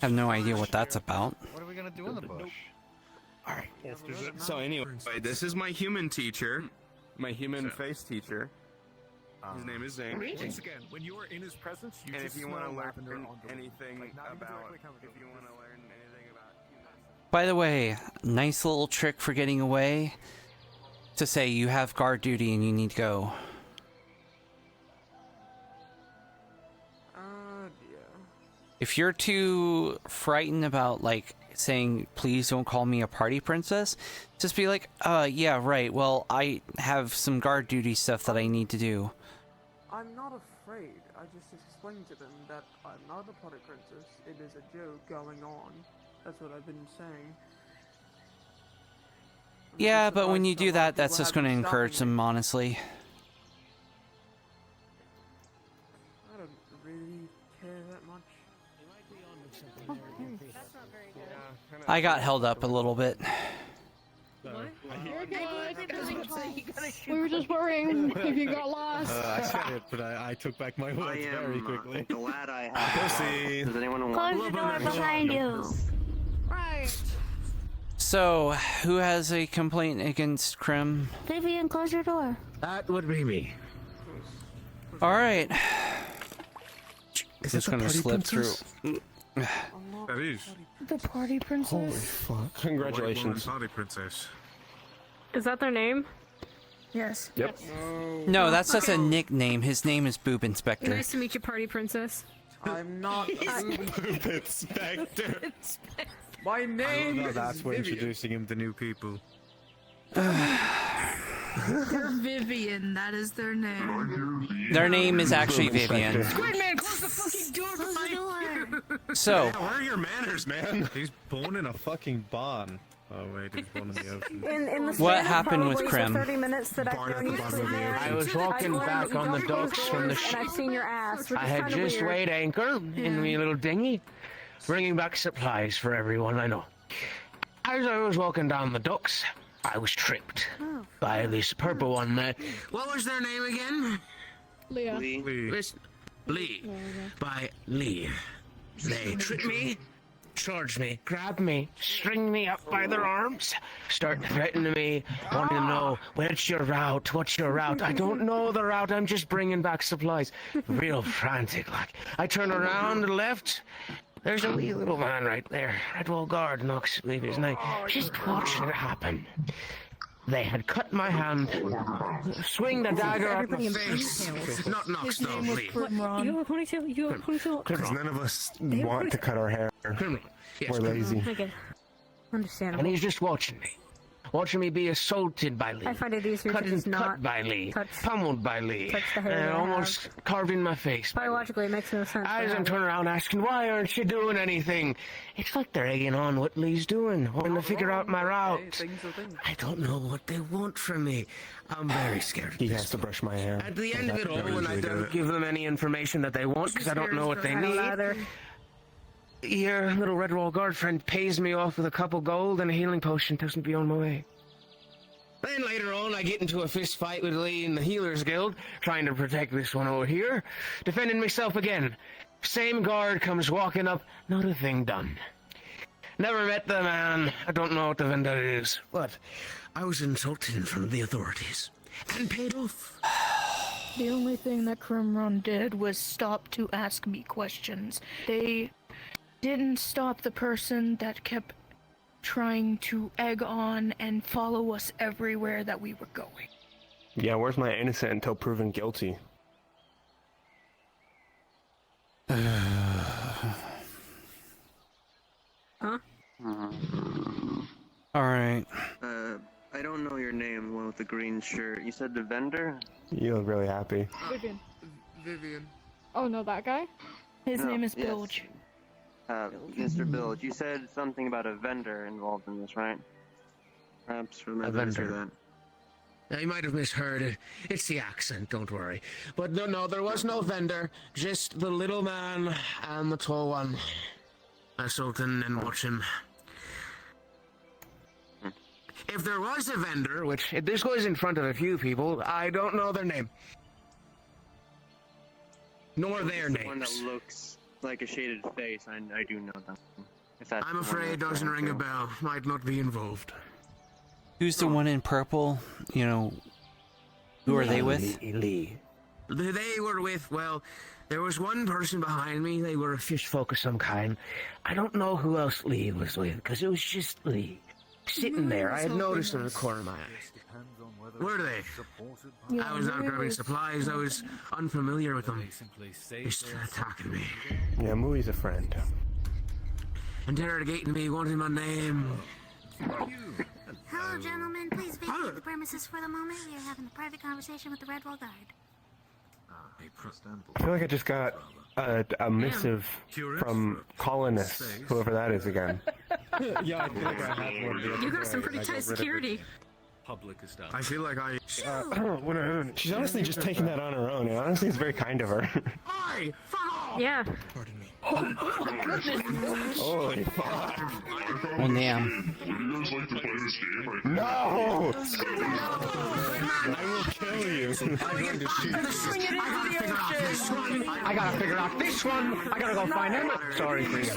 J: Have no idea what that's about.
I: What are we gonna do in the bush?
T: Alright. So anyway, this is my human teacher. My human face teacher. His name is Zane.
B: Once again, when you are in his presence, you
T: and
B: just
T: if you want to
B: smell
T: learn
B: lavender on the
T: anything
B: like, not even
T: about,
B: directly
T: if you want to learn anything about,
J: By the way, nice little trick for getting away. To say you have guard duty and you need to go.
O: Yeah.
J: If you're too frightened about, like, saying, please don't call me a party princess, just be like, yeah, right, well, I have some guard duty stuff that I need to do.
O: I'm not afraid. I just explained to them that I'm not a party princess. It is a joke going on. That's what I've been saying.
J: Yeah, but when you do that, that's just going to encourage them, honestly.
O: I don't really care that much.
E: That's not very good.
J: I got held up a little bit.
E: What? We were just worrying if you got lost.
P: I said it, but I took back my words very quickly.
L: Glad I have.
P: Pussy.
L: Does anyone
Q: Close the door behind you.
E: Right.
J: So, who has a complaint against Krim?
Q: Vivian, close your door.
S: That would be me.
J: Alright.
P: Is
J: Just
P: that the
J: gonna
P: party
J: slip
P: princess?
J: through.
P: That is.
Q: The party princess.
P: Holy fuck.
B: Congratulations.
P: Party princess.
E: Is that their name?
Q: Yes.
B: Yep.
J: No, that's just a nickname. His name is Boob Inspector.
E: Nice to meet you, party princess.
O: I'm not
P: Boob Inspector.
O: My name is
P: That's when
O: Vivian.
P: introducing him to new people.
Q: They're Vivian. That is their name.
J: Their name is actually Vivian.
Q: Squidman, close the fucking door behind you.
J: So,
P: Where are your manners, man? He's born in a fucking barn. Oh wait, he's born in the ocean.
E: In the
J: What
E: span of
J: happened with
E: probably
J: Krim?
E: the 30 minutes that I've
P: Barn at
E: known
P: the
E: you,
P: bottom of the
E: Squidman,
P: ocean.
R: I was walking
E: I've learned
R: back
E: that you
R: on the
E: don't close
R: docks from the
E: doors, and I've seen your ass, which
R: I
E: is
R: had
E: kinda
R: just
E: weird.
R: weighed anchor in my little dinghy, bringing back supplies for everyone I know. As I was walking down the docks, I was tripped by this purple one there. What was their name again?
E: Leah.
R: Lee. By Lee. They tripped me, charged me, grabbed me, string me up by their arms, start threatening me, wanting to know, what's your route, what's your route? I don't know the route, I'm just bringing back supplies. Real frantic, like. I turn around to the left, there's a wee little man right there. Redwall Guard, Knox, I believe his name. Just watching it happen. They had cut my hand, swing the dagger at my face. Not Knox, though, Lee.
E: You have a ponytail? You have a ponytail?
P: Because none of us want to cut our hair.
R: Criminal. Yes,
P: We're lazy.
E: Okay. Understandable.
R: And he's just watching me be assaulted by Lee.
E: I find it easier
R: cut
E: to just not
R: cut by Lee,
E: touch-
R: pummeled by Lee,
E: touch the hair
R: and
E: that I
R: almost carved in my face.
E: Biologically, it makes no sense.
R: As
E: but
R: I'm turning around asking, why aren't you doing anything? It's like they're egging on what Lee's doing, wanting to figure out my route. I don't know what they want from me. I'm very scared.
P: He has to brush my hair.
R: At the end of it all, when I don't give them any information that they want, because I don't know what they need, your little Redwall Guard friend pays me off with a couple gold and a healing potion, tells me to be on my way. Then later on, I get into a fist fight with Lee in the Healers Guild, trying to protect this one over here, defending myself again. Same guard comes walking up, not a thing done. Never met the man, I don't know what the vendetta is, but I was insulted in front of the authorities, and paid off.
Q: The only thing that Krimron did was stop to ask me questions. They didn't stop the person that kept trying to egg on and follow us everywhere that we were going.
P: Yeah, where's my innocent until proven guilty?
J: Alright.
L: I don't know your name, the one with the green shirt. You said the vendor?
U: You look really happy.
E: Vivian.
F: Vivian.
E: Oh no, that guy?
Q: His
L: No,
Q: name is
L: yes.
Q: Bilge.
L: Mr. Bilge, you said something about a vendor involved in this, right? Perhaps remember to say
R: vendor.
L: that.
R: You might have misheard it. It's the accent, don't worry. But no, there was no vendor. Just the little man and the tall one. I Sultan and watch him. If there was a vendor, which this goes in front of a few people, I don't know their name. Nor their
L: The one that
R: names.
L: looks like a shaded face, I do know them. If that's
R: I'm
L: the one
R: afraid it
L: you're
R: doesn't
L: referring
R: ring a
L: to.
R: bell. Might not be involved.
J: Who's the one in purple? You know, who are they with?
R: Lee. They were with, well, there was one person behind me. They were a fish folk of some kind. I don't know who else Lee was with, because it was just Lee. Sitting there, I had noticed in the corner of my eye. Were they? I was out grabbing supplies. I was unfamiliar with them. They started attacking me.
U: Yeah, Mooey's a friend.
R: Interrogating me, wanting my name.
V: Hello, gentlemen. Please vacate the premises for the moment. We are having a private conversation with the Redwall Guard.
U: I feel like I just got a missive from colonists, whoever that is again.
W: Yeah, I feel like I had one.
V: You got some pretty tight security.
U: Public establishment. I feel like I... She's honestly just taking that on her own, and honestly it's very kind of her.
V: Yeah.
U: Holy fuck.
J: Oh, damn.
B: Would you guys like to play this game?
U: No! I will kill you. I'm going to shoot you.
R: I gotta figure out this one. I gotta go find him. Sorry for you.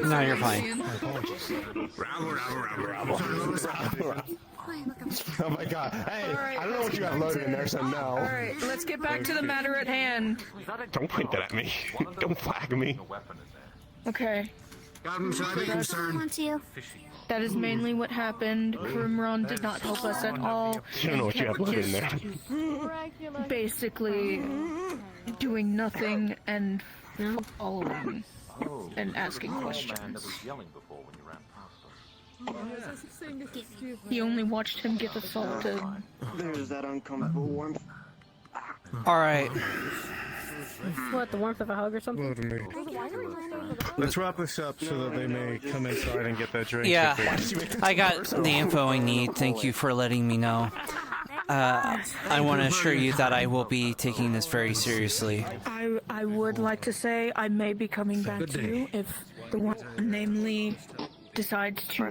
J: No, you're fine.
U: Oh my god. Hey, I don't know what you have loaded in there, so no.
Q: Alright, let's get back to the matter at hand.
U: Don't point that at me. Don't flag me.
Q: Okay.
R: Should I be concerned?
Q: That is mainly what happened. Krimron did not help us at all.
U: I don't know what you have loaded in there.
Q: Basically, doing nothing and following and asking questions. He only watched him get assaulted.
L: There's that uncomfortable warmth.
J: Alright.
V: What, the warmth of a hug or something?
P: Load me. Let's wrap this up so that they may come inside and get that drink.
J: Yeah, I got the info I need. Thank you for letting me know. I want to assure you that I will be taking this very seriously.
Q: I would like to say I may be coming back to you if the one named Lee decides to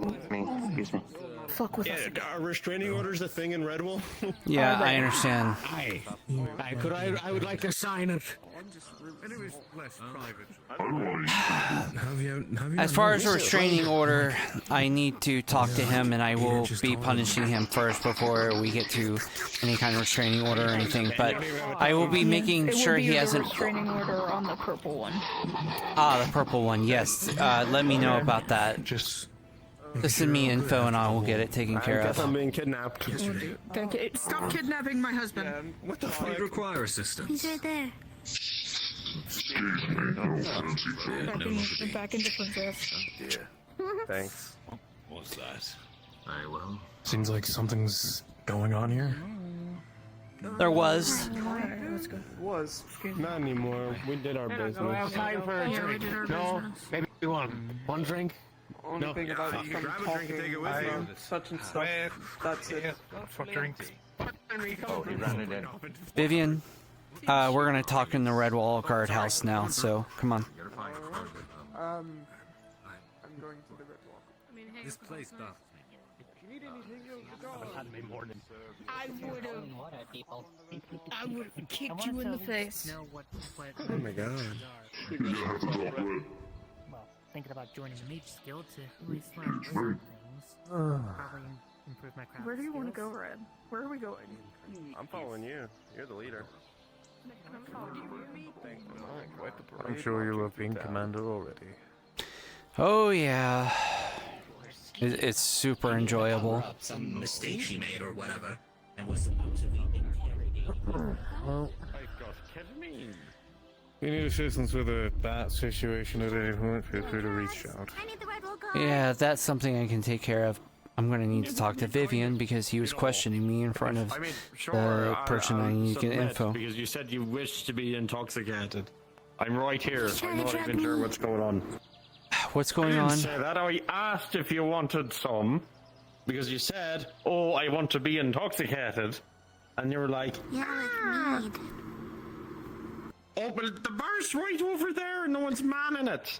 Q: fuck with us again.
U: Are restraining orders a thing in Redwall?
J: Yeah, I understand.
R: I would like to sign it.
J: As far as a restraining order, I need to talk to him and I will be punishing him first before we get to any kind of restraining order or anything, but I will be making sure he hasn't...
Q: restraining order on the purple one.
J: Ah, the purple one, yes. Let me know about that. Just send me info and I will get it taken care of.
U: I'm being kidnapped.
Q: Stop kidnapping my husband.
U: What the fuck?
R: Require assistance.
V: He's right there.
B: Excuse me, no fancy
Q: Back into Princess.
U: Yeah. Thanks.
S: What's that?
U: I will. Seems like something's going on here.
J: There was.
U: Was. Not anymore. We did our business.
R: We have time for a drink. No, maybe one drink.
O: Only thing about you
U: grab a drink and take it with you.
O: Such and stuff. That's it.
S: For drinks.
C: Oh, he ran it in.
J: Vivian, we're gonna talk in the Redwall guardhouse now, so come on.
O: I'm going to the Redwall.
S: This place does.
O: If you need anything, you'll
Q: I would have kicked you in the face.
U: Oh my god.
B: You have to drop red.
H: Thinking about joining the mage guild to at least learn some things. Probably improve my craft.
Q: Where do you want to go, Red? Where are we going?
U: I'm following you. You're the leader.
P: I'm sure you love being commander already.
J: Oh yeah. It's super enjoyable.
R: Some mistake she made or whatever, and was supposed to be interrogated.
P: Well, If you need assistance with a bat situation at any point, feel free to reach out.
J: Yeah, that's something I can take care of. I'm gonna need to talk to Vivian because he was questioning me in front of the person I need to get info.
U: Because you said you wish to be intoxicated. I'm right here. I'm not even sure what's going on.
J: What's going
U: I
J: on?
U: didn't say that. I asked if you wanted some. Because you said, oh, I want to be intoxicated. And you were like,
V: Yeah, like mead.
U: oh, but the bar's right over there and no one's manning it.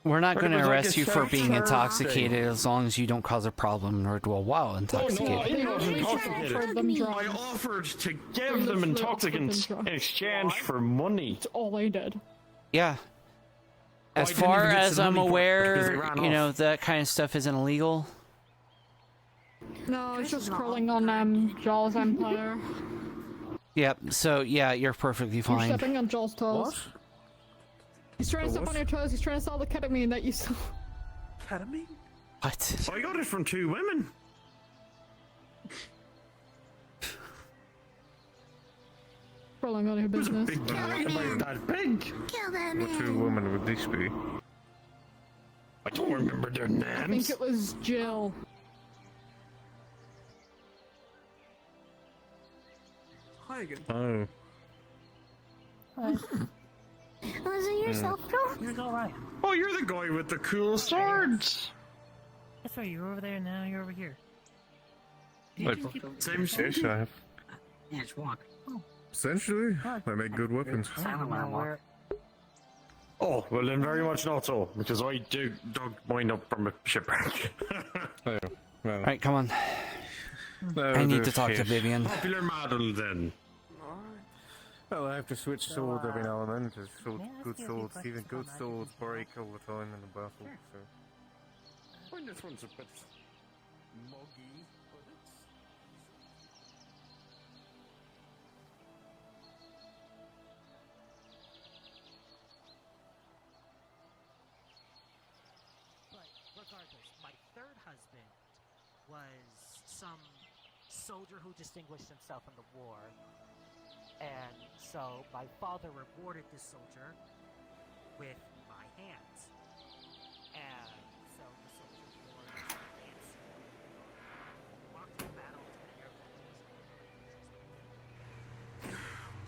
J: We're not
U: But
J: going
U: it
J: to
U: was like
J: arrest
U: a
J: you for being
U: self-serve
J: intoxicated
U: thing.
J: as long as you don't cause a problem or dwell while intoxicated.
U: Oh, no, I was intoxicated. I offered to give them intoxicants in exchange for money.
E: That's all I did.
J: Yeah. As
U: I didn't
J: far
U: even get
J: as
U: some
J: I'm
U: money for it because they
J: aware,
U: ran
J: you know,
U: off.
J: that kind of stuff isn't illegal.
E: No, it's just scrolling on Jaws Empire.
J: Yep, so yeah, you're perfectly
E: You're
J: fine.
E: stepping on Jaws' toes. He's trying to step on your toes, he's trying to sell the ketamine that you sell.
U: Ketamine?
J: What?
U: I got it from 2 women.
E: Scrolling on your business.
U: Big man. About that big.
V: Kill that
P: What
V: man.
P: 2 women would this be?
U: I don't remember their names.
E: I think it was Jill.
O: Hi again.
P: Oh.
V: Was it yourself, Joe?
H: You're alright.
U: Oh, you're the guy with the cool swords.
H: That's right, you're over there now, you're over here.
U: Same
P: Ish, I have.
V: Yeah, just walk.
P: Essentially, I make good weapons.
U: Oh, well then very much not so, because I dug mine up from a shipwreck.
P: Oh, well.
J: Alright, come on.
P: No,
J: I need to
P: there's
J: talk to
P: hit.
J: Vivian.
U: Popular model then.
P: Well, I have to switch swords every now and then. Just good swords, even good swords break all the time in the battle. So.
U: I find this one's a bit muggy, but it's...
H: But regardless, my third husband was some soldier who distinguished himself in the war. And so my father rewarded this soldier with my hands. And so the soldier wore his hands. Walked in battle to the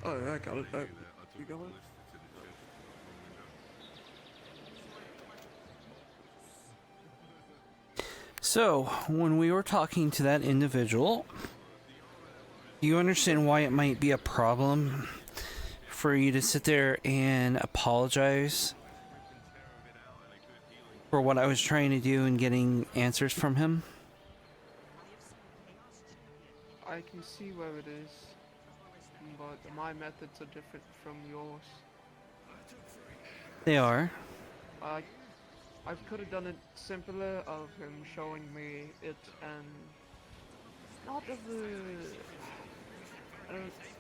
H: airport.
O: Oh, I got it. You got it?
J: So, when we were talking to that individual, you understand why it might be a problem for you to sit there and apologize for what I was trying to do and getting answers from him?
O: I can see where it is, but my methods are different from yours.
J: They are.
O: I could have done it simpler of him showing me it and not of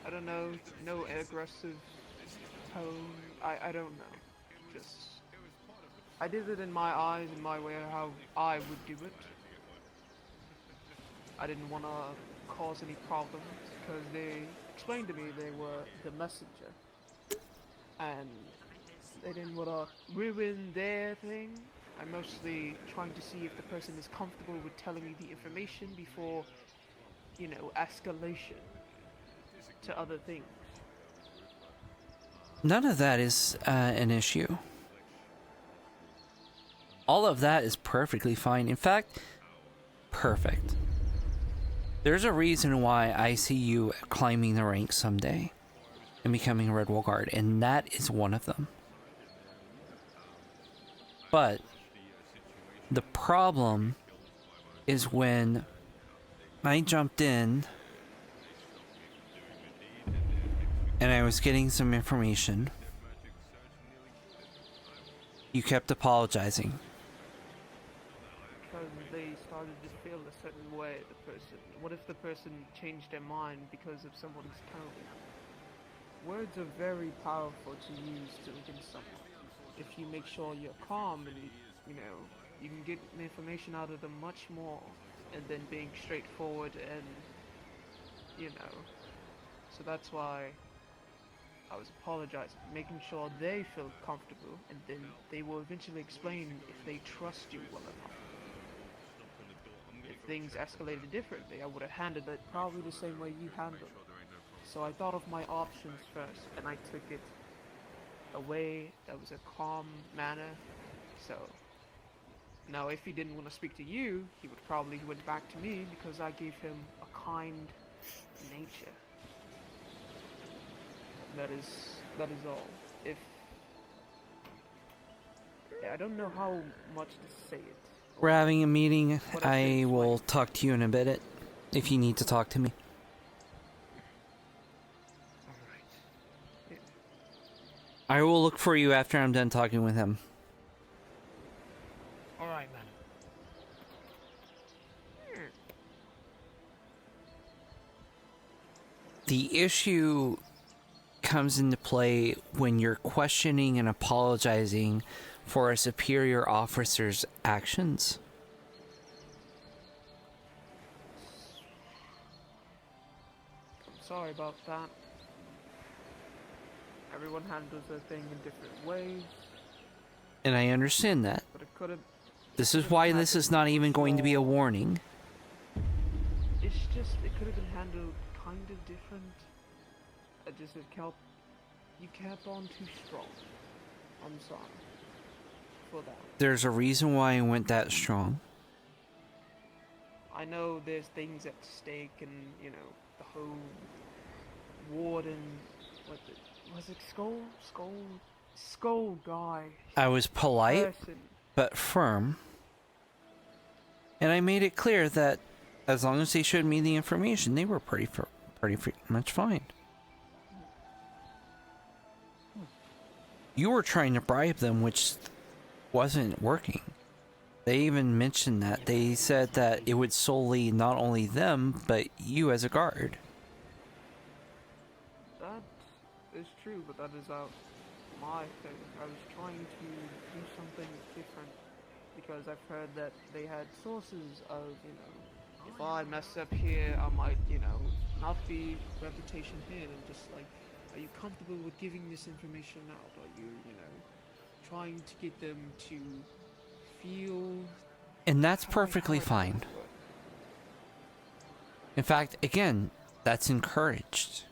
O: I don't know, no aggressive tone. I don't know. Just I did it in my eyes, in my way, how I would do it. I didn't want to cause any problems because they explained to me they were the messenger and they didn't want to ruin their thing. I'm mostly trying to see if the person is comfortable with telling me the information before, you know, escalation to other things.
J: None of that is an issue. All of that is perfectly fine. In fact, perfect. There's a reason why I see you climbing the ranks someday and becoming a Red Wall Guard, and that is one of them. But the problem is when I jumped in and I was getting some information, you kept apologizing.
O: Because they started to feel a certain way, the person. What if the person changed their mind because of somebody's tone? Words are very powerful to use to against someone. If you make sure you're calm and you know, you can get the information out of them much more, and then being straightforward and, you know, so that's why I was apologizing, making sure they feel comfortable, and then they will eventually explain if they trust you well enough. If things escalated differently, I would have handled it probably the same way you handled it. So I thought of my options first, and I took it a way that was a calm manner. So now if he didn't want to speak to you, he would probably went back to me because I gave him a kind nature. That is all. If I don't know how much to say it.
J: We're having a meeting. I will talk to you in a bit if you need to talk to me. I will look for you after I'm done talking with him.
H: Alright, man.
J: The issue comes into play when you're questioning and apologizing for a superior officer's actions.
O: I'm sorry about that. Everyone handles their thing in different ways.
J: And I understand that.
O: But it could have.
J: This is why this is not even going to be a warning.
O: It's just it could have been handled kind of different. You kept on too strong. I'm sorry for that.
J: There's a reason why I went that strong.
O: I know there's things at stake, and you know the whole warden. Was it Skull guy?
J: I was polite, but firm. And I made it clear that as long as they showed me the information, they were pretty much fine. You were trying to bribe them, which wasn't working. They even mentioned that. They said that it would solely not only them, but you as a guard.
O: That is true, but that is out my thing. I was trying to do something different because I've heard that they had sources of, you know, if I mess up here, I might, you know, not be reputation here, and just like, are you comfortable with giving this information out? Are you, you know, trying to get them to feel...
J: And that's perfectly fine. In fact, again, that's encouraged.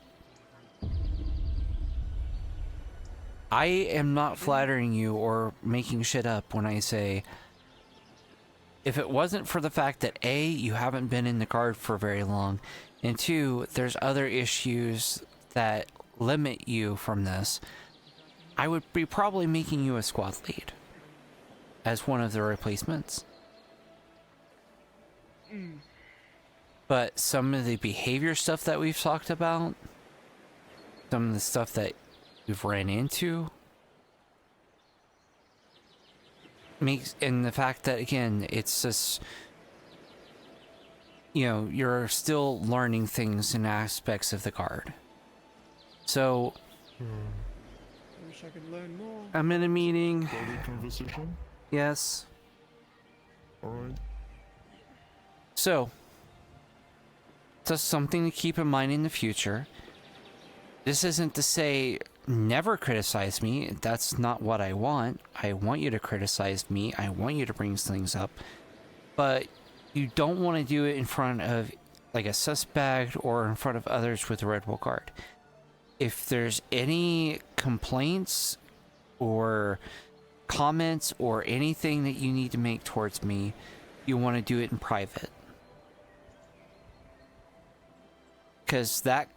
J: I am not flattering you or making shit up when I say, if it wasn't for the fact that A, you haven't been in the guard for very long, and 2, there's other issues that limit you from this, I would be probably making you a squad lead as one of the replacements. But some of the behavior stuff that we've talked about, some of the stuff that we've ran into, makes, and the fact that, again, it's just, you know, you're still learning things and aspects of the guard. So,
O: I wish I could learn more.
J: I'm in a meeting.
B: Conversation?
J: Yes.
B: Alright.
J: So, just something to keep in mind in the future. This isn't to say never criticize me. That's not what I want. I want you to criticize me. I want you to bring things up. But you don't want to do it in front of like a suspect or in front of others with the Red Wolf Guard. If there's any complaints or comments or anything that you need to make towards me, you want to do it in private. Because that,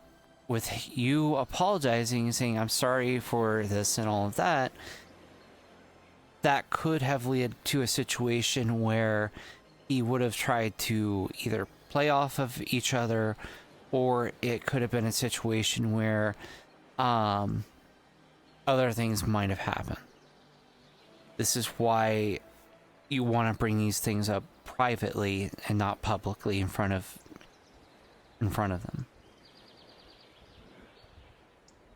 J: with you apologizing and saying, I'm sorry for this and all of that, that could have led to a situation where he would have tried to either play off of each other, or it could have been a situation where other things might have happened. This is why you want to bring these things up privately and not publicly in front of them.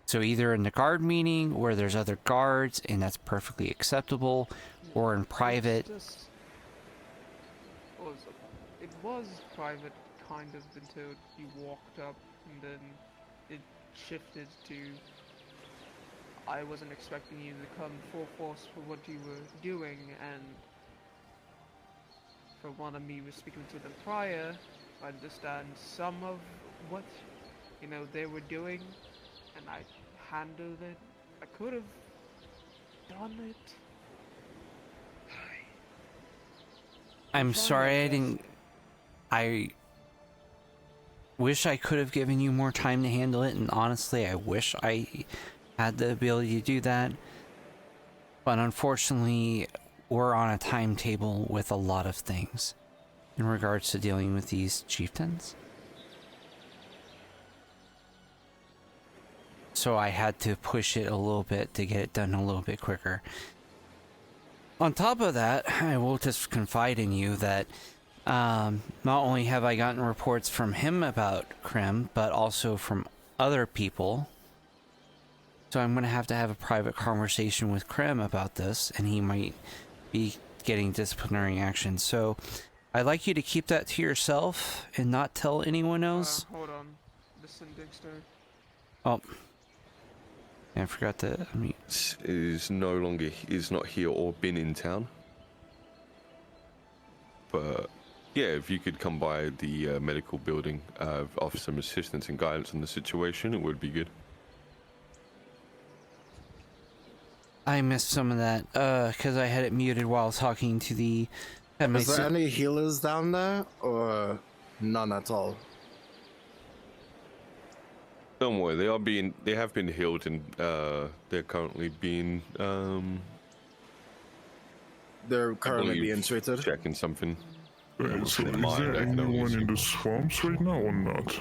J: So either in the guard meeting where there's other guards and that's perfectly acceptable, or in private.
O: It was private, kind of, until you walked up, and then it shifted to I wasn't expecting you to come full force for what you were doing, and for one of me was speaking to them prior, I understand some of what, you know, they were doing, and I handled it. I could have done it.
J: I'm sorry I didn't... I wish I could have given you more time to handle it, and honestly, I wish I had the ability to do that. But unfortunately, we're on a timetable with a lot of things in regards to dealing with these chieftains. So I had to push it a little bit to get it done a little bit quicker. On top of that, I will just confide in you that not only have I gotten reports from him about Krim, but also from other people. So I'm going to have a private conversation with Krim about this, and he might be getting disciplinary action. So I'd like you to keep that to yourself and not tell anyone else.
O: Hold on. Listen, Dexter.
J: Oh. Yeah, I forgot to unmute.
D: Is not here or been in town. But yeah, if you could come by the medical building, offer some assistance and guidance on the situation, it would be good.
J: I missed some of that because I had it muted while talking to the...
G: Is there any healers down there, or none at all?
D: Don't worry, they have been healed, and they're currently being
G: they're currently being treated.
D: Checking something.
B: So is there anyone in the swamps right now or not?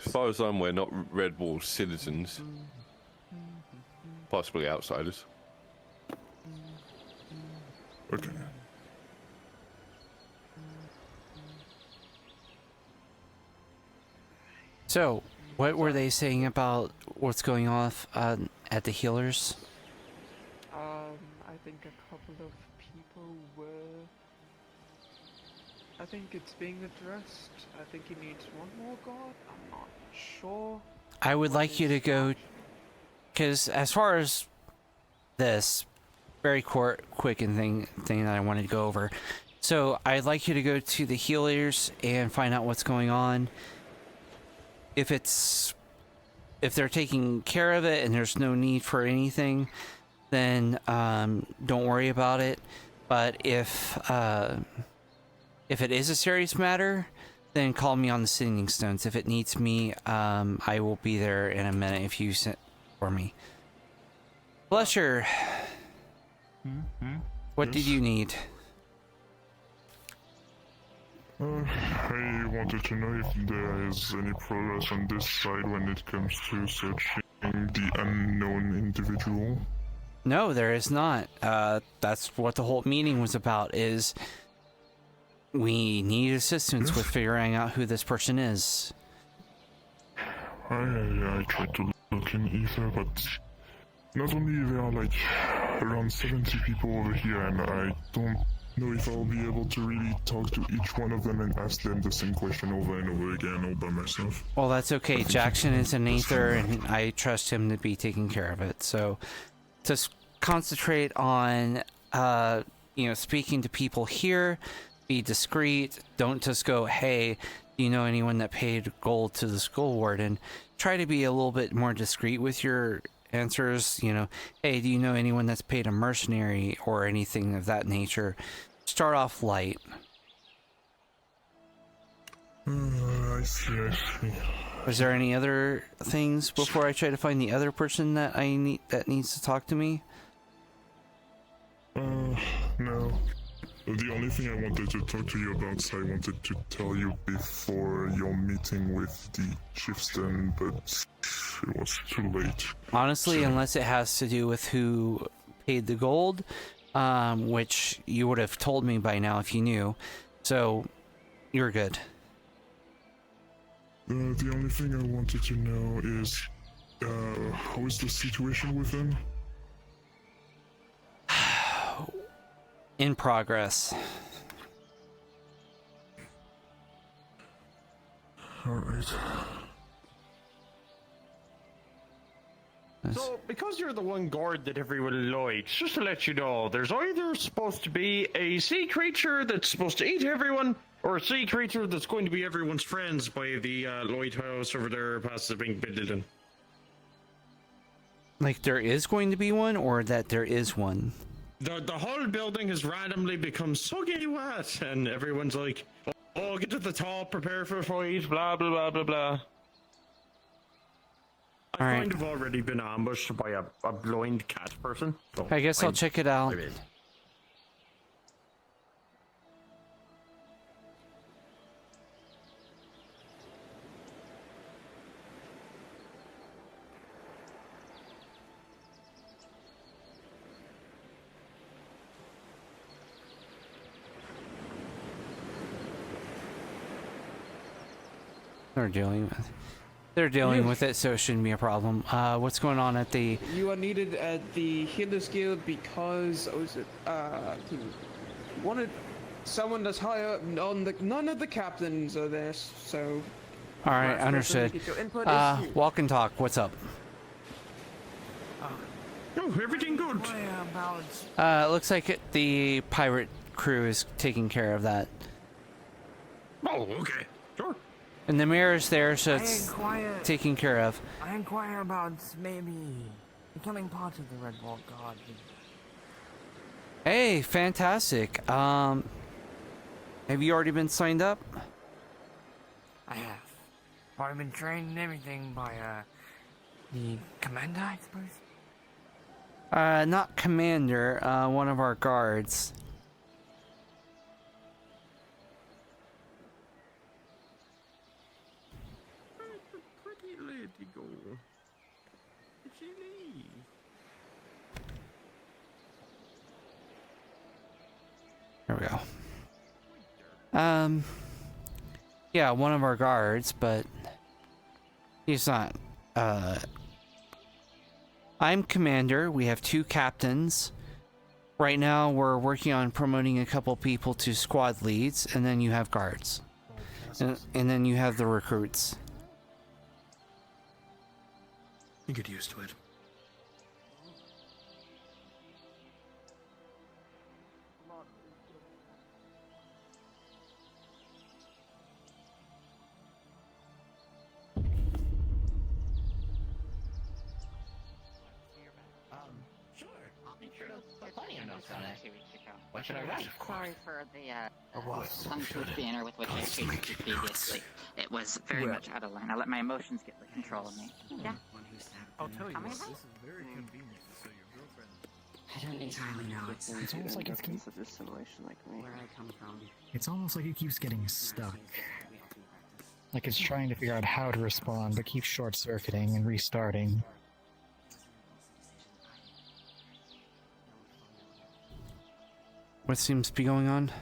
D: As far as I'm aware, not Red Wall citizens. Possibly outsiders.
B: Okay.
J: So, what were they saying about what's going off at the healers?
O: I think a couple of people were... I think it's being addressed. I think he needs one more guard. I'm not sure.
J: I would like you to go... Because as far as this, very quick and thing that I wanted to go over. So, I'd like you to go to the healers and find out what's going on. If they're taking care of it and there's no need for anything, then don't worry about it. But if it is a serious matter, then call me on the Singing Stones. If it needs me, I will be there in a minute if you send for me. Blesher, what did you need?
B: I wanted to know if there is any progress on this side when it comes to searching the unknown individual.
J: No, there is not. That's what the whole meeting was about, is we need assistance with figuring out who this person is.
B: I tried to look in Aether, but not only there are like around 70 people over here, and I don't know if I'll be able to really talk to each one of them and ask them the same question over and over again all by myself.
J: Well, that's okay. Jackson is an Aether, and I trust him to be taking care of it. So, just concentrate on, speaking to people here. Be discreet. Don't just go, hey, do you know anyone that paid gold to the school warden? Try to be a little bit more discreet with your answers. Hey, do you know anyone that's paid a mercenary or anything of that nature? Start off light.
B: I see.
J: Was there any other things before I try to find the other person that that needs to talk to me?
B: No. The only thing I wanted to talk to you about, I wanted to tell you before your meeting with the chieftain, but it was too late.
J: Honestly, unless it has to do with who paid the gold, which you would have told me by now if you knew. So, you're good.
B: The only thing I wanted to know is, how is the situation with him?
J: In progress.
B: Alright.
U: because you're the one guard that everyone likes, just to let you know, there's either supposed to be a sea creature that's supposed to eat everyone, or a sea creature that's going to be everyone's friends by the lighthouse over there past the Pink Building.
J: Like there is going to be one, or that there is one?
U: The whole building has randomly become soggy wet, and everyone's like, oh, get to the top, prepare for a fight, blah, blah, blah, blah, blah. I've kind of already been ambushed by a blind cat person. So
J: I guess I'll check it out. They're dealing with it, so it shouldn't be a problem. What's going on at the...
O: You are needed at the Healers Guild because wanted someone that's higher on the... None of the captains are there, so...
J: Alright, understood. Walk and talk, what's up?
U: Oh, everything good.
J: It looks like the pirate crew is taking care of that.
U: Oh, okay. Sure.
J: And the mirror's there, so it's taken care of.
K: I inquire about maybe becoming part of the Red Wall Guard.
J: Hey, fantastic. Have you already been signed up?
K: I have. I've been trained and everything by the commander, I suppose.
J: Not commander, one of our guards. There we go. Yeah, one of our guards, but he's not, I'm commander. We have 2 captains. Right now, we're working on promoting a couple people to squad leads, and then you have guards. And then you have the recruits.
R: You get used to it.
M: What should I write? Sorry for the uncouth banner with which I treated you previously. It was very much out of line. I let my emotions get the control of me. Yeah.
K: I'll tell you
M: this.
K: This is very convenient to say your girlfriend.
M: I don't entirely know.
L: It's almost like it's such a simulation like me.
M: Where I come from.
W: It's almost like it keeps getting stuck. Like it's trying to figure out how to respond, but keeps short-circuiting and restarting.
J: What seems to be going on?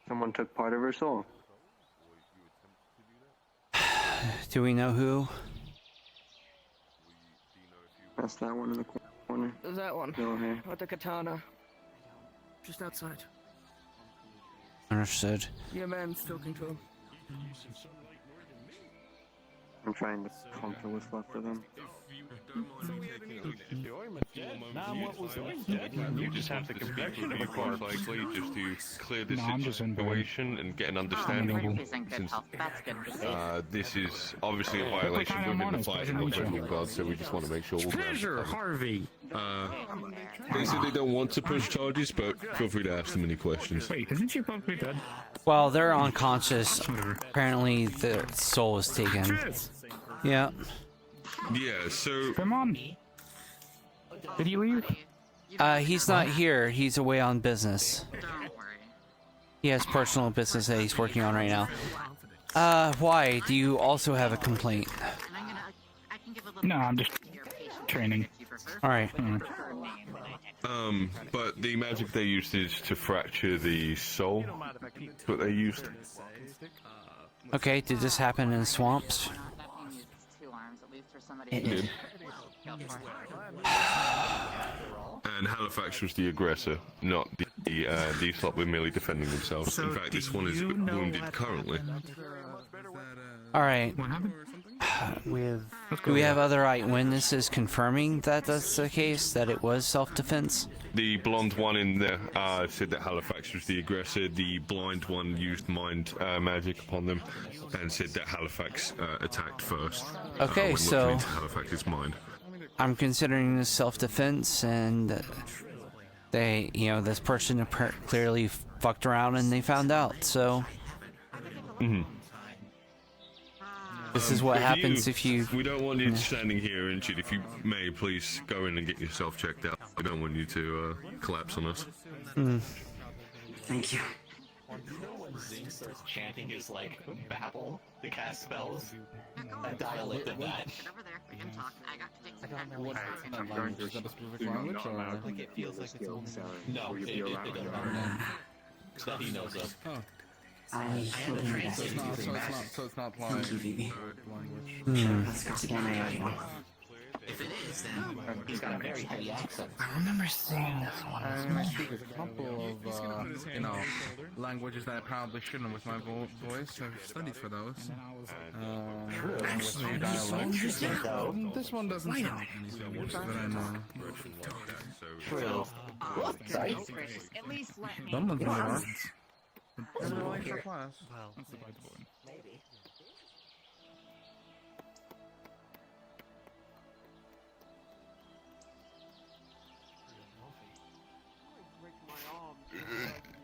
L: Someone took part of her soul.
J: Do we know who?
L: That's that one in the corner.
K: That one.
L: Go ahead.
K: With the katana. Just outside.
J: Understood.
K: Your man still control.
L: I'm trying to comfort what's left of them.
D: You just have to compete with me quite likely just to clear this situation and get an understanding. Since this is obviously a violation within the fight of the Red Guard, so we just want to make sure all
U: Pleasure, Harvey.
D: They said they don't want to push charges, but feel free to ask them any questions.
W: Wait, isn't she probably dead?
J: Well, they're unconscious. Apparently, their soul is taken. Yeah.
D: Yeah, so...
W: Come on. Did he leave?
J: He's not here. He's away on business. He has personal business that he's working on right now. Why? Do you also have a complaint?
W: No, I'm just training.
J: Alright.
D: But the magic they used is to fracture the soul. That's what they used.
J: Okay, did this happen in swamps?
D: It did. And Halifax was the aggressor, not the slot were merely defending themselves. In fact, this one is wounded currently.
J: Alright.
W: with.
J: Do we have other eyewitnesses confirming that that's the case, that it was self-defense?
D: The blonde one in there said that Halifax was the aggressor. The blind one used mind magic upon them and said that Halifax attacked first.
J: Okay,
D: when
J: so
D: looking into Halifax's mind.
J: I'm considering this self-defense, and they, you know, this person clearly fucked around and they found out. So this is what happens if you.
D: We don't want you standing here and shit. If you may, please go in and get yourself checked out. We don't want you to collapse on us.
L: Thank you.
A: Zing starts chanting his like babble to cast spells. A dialect of that.
M: Over there, we can talk. I got to take some time to
A: What
M: research.
A: is that a specific language or? Like it feels like it's only. No, it doesn't know. That he knows of.
L: I
A: had a translate.
F: So it's not like
L: Phoebe.
F: language.
L: Let's go again.
A: If it is, then he's got a very heavy accent.
L: I remember seeing this one.
F: I speak a couple of, you know, languages that I probably shouldn't with my voice. I've studied for those. This one doesn't sound anything worse than I know.
A: True.
M: Sorry. At least let me.
F: Someone's gonna learn.
M: Well,
A: maybe.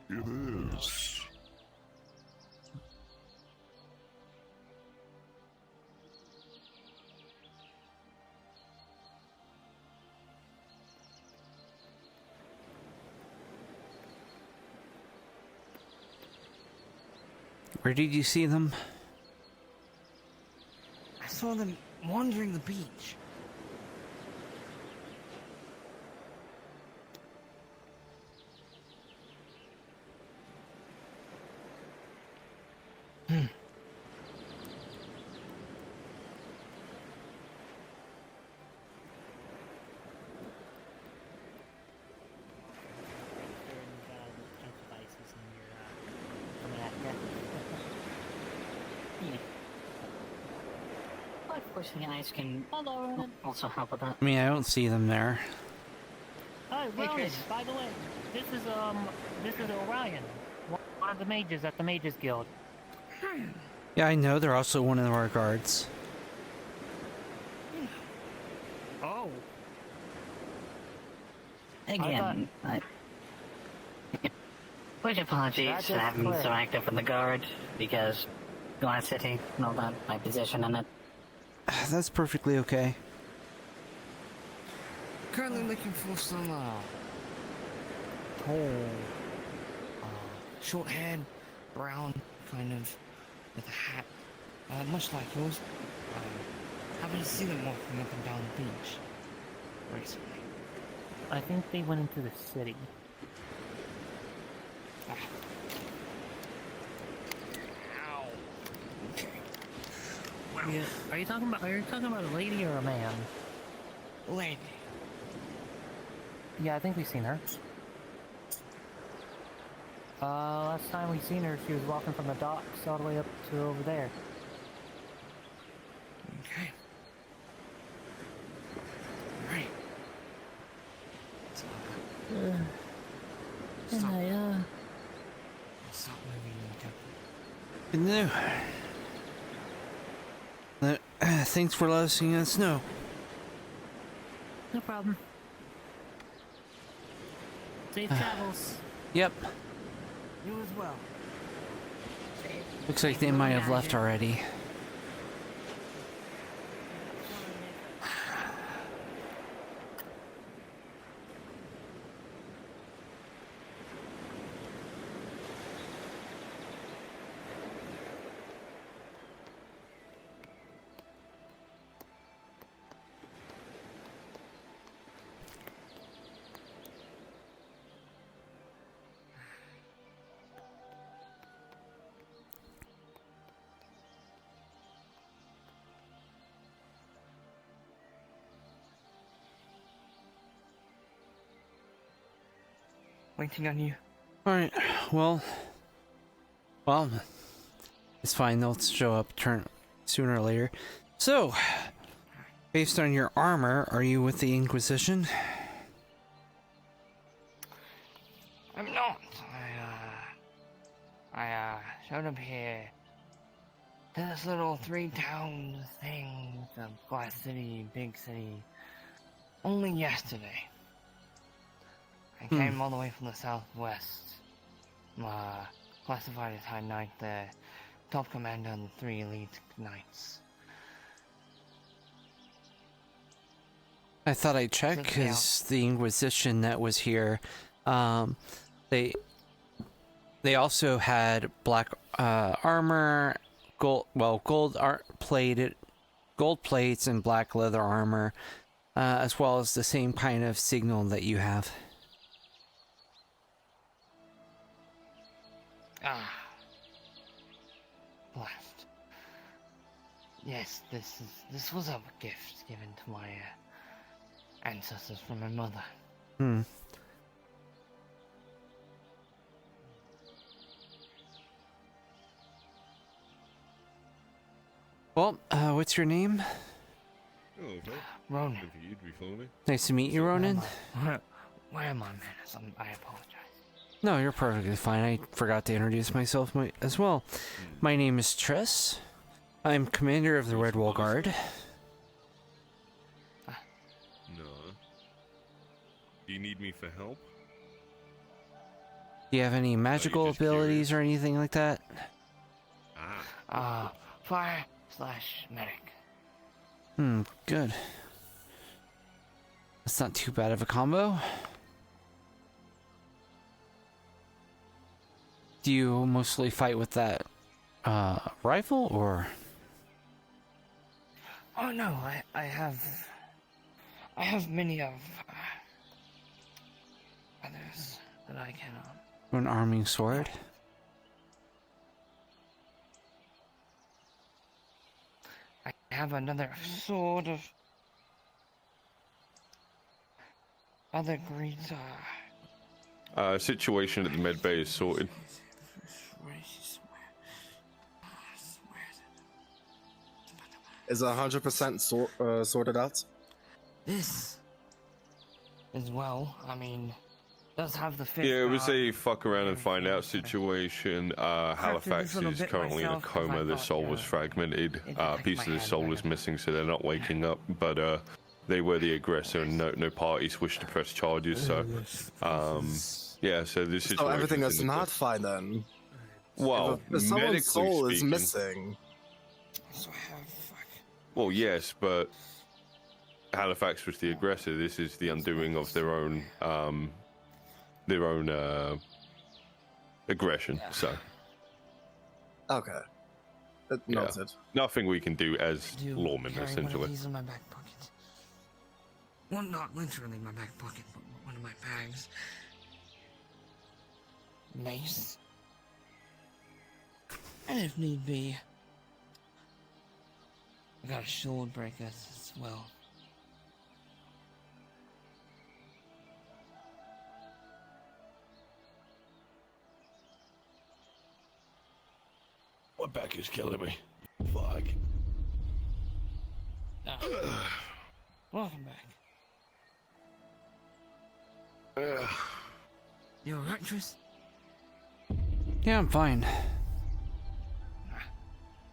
B: It is.
J: Where did you see them?
K: I saw them wandering the beach.
H: Of course, you guys can also help with that.
J: I mean, I don't see them there.
H: Oh, Ronan, by the way, this is Orion, one of the mages at the Mages Guild.
J: Yeah, I know. They're also one of our guards.
H: Oh.
V: Again, Quick apologies for having been so active with the guard, because Glass City, know about my position in it.
J: That's perfectly okay.
K: Currently looking for some, tall, short haired, brown, kind of, with a hat, much like yours. Haven't seen them walking up and down the beach recently.
H: I think they went into the city.
K: Ow. Okay.
H: Yeah. Are you talking about a lady or a man?
K: Lady.
H: Yeah, I think we've seen her. Last time we seen her, she was walking from the docks all the way up to over there.
K: Okay. Right.
H: And I,
K: Stop moving,
J: Good news. Thanks for letting us know.
H: no problem. Safe travels.
J: Yep.
K: You as well.
J: Looks like they might have left already.
K: Waiting on you.
J: Alright, well, it's fine. They'll show up sooner or later. So, based on your armor, are you with the Inquisition?
K: I'm not. I showed up here to this little 3-town thing, the Glass City, Big City, only yesterday. I came all the way from the southwest. Classified as High Knight, the top commander of the 3 elite knights.
J: I thought I'd check because the Inquisition that was here, they also had black armor, gold plates and black leather armor, as well as the same kind of signal that you have.
K: Ah, blessed. Yes, this was a gift given to my ancestors from my mother.
J: Well, what's your name?
D: Oh, okay.
K: Ronan.
D: You'd be following.
J: Nice to meet you, Ronan.
K: Where am I, man? I apologize.
J: No, you're perfectly fine. I forgot to introduce myself as well. My name is Triss. I'm commander of the Red Wall Guard.
D: No. Do you need me for help?
J: Do you have any magical abilities or anything like that?
K: Fire/medic.
J: Good. That's not too bad of a combo. Do you mostly fight with that rifle, or?
K: Oh no, I have many of others that I cannot.
J: An arming sword?
K: I have another sort of other great
D: Situation at the med bay is sorted.
G: Is it 100% sorted out?
K: This as well, I mean, does have the fit.
D: Yeah, it was a fuck around and find out situation. Halifax is currently in a coma. The soul was fragmented. A piece of the soul is missing, so they're not waking up. But they were the aggressor, and no parties wish to press charges. So, yeah. So this situation.
G: So everything is not fine then.
D: Well,
G: if someone's soul is
D: speaking,
G: missing.
D: Well, yes, but Halifax was the aggressor. This is the undoing of their own aggression. So,
G: okay, noted.
D: Nothing we can do as lawmen, essentially.
K: One of these in my back pocket. Well, not literally my back pocket, but one of my bags. Mace. And if need be, I got a shield breaker as well.
D: My back is killing me. Fuck.
K: Welcome back. You alright, Triss?
J: Yeah, I'm fine.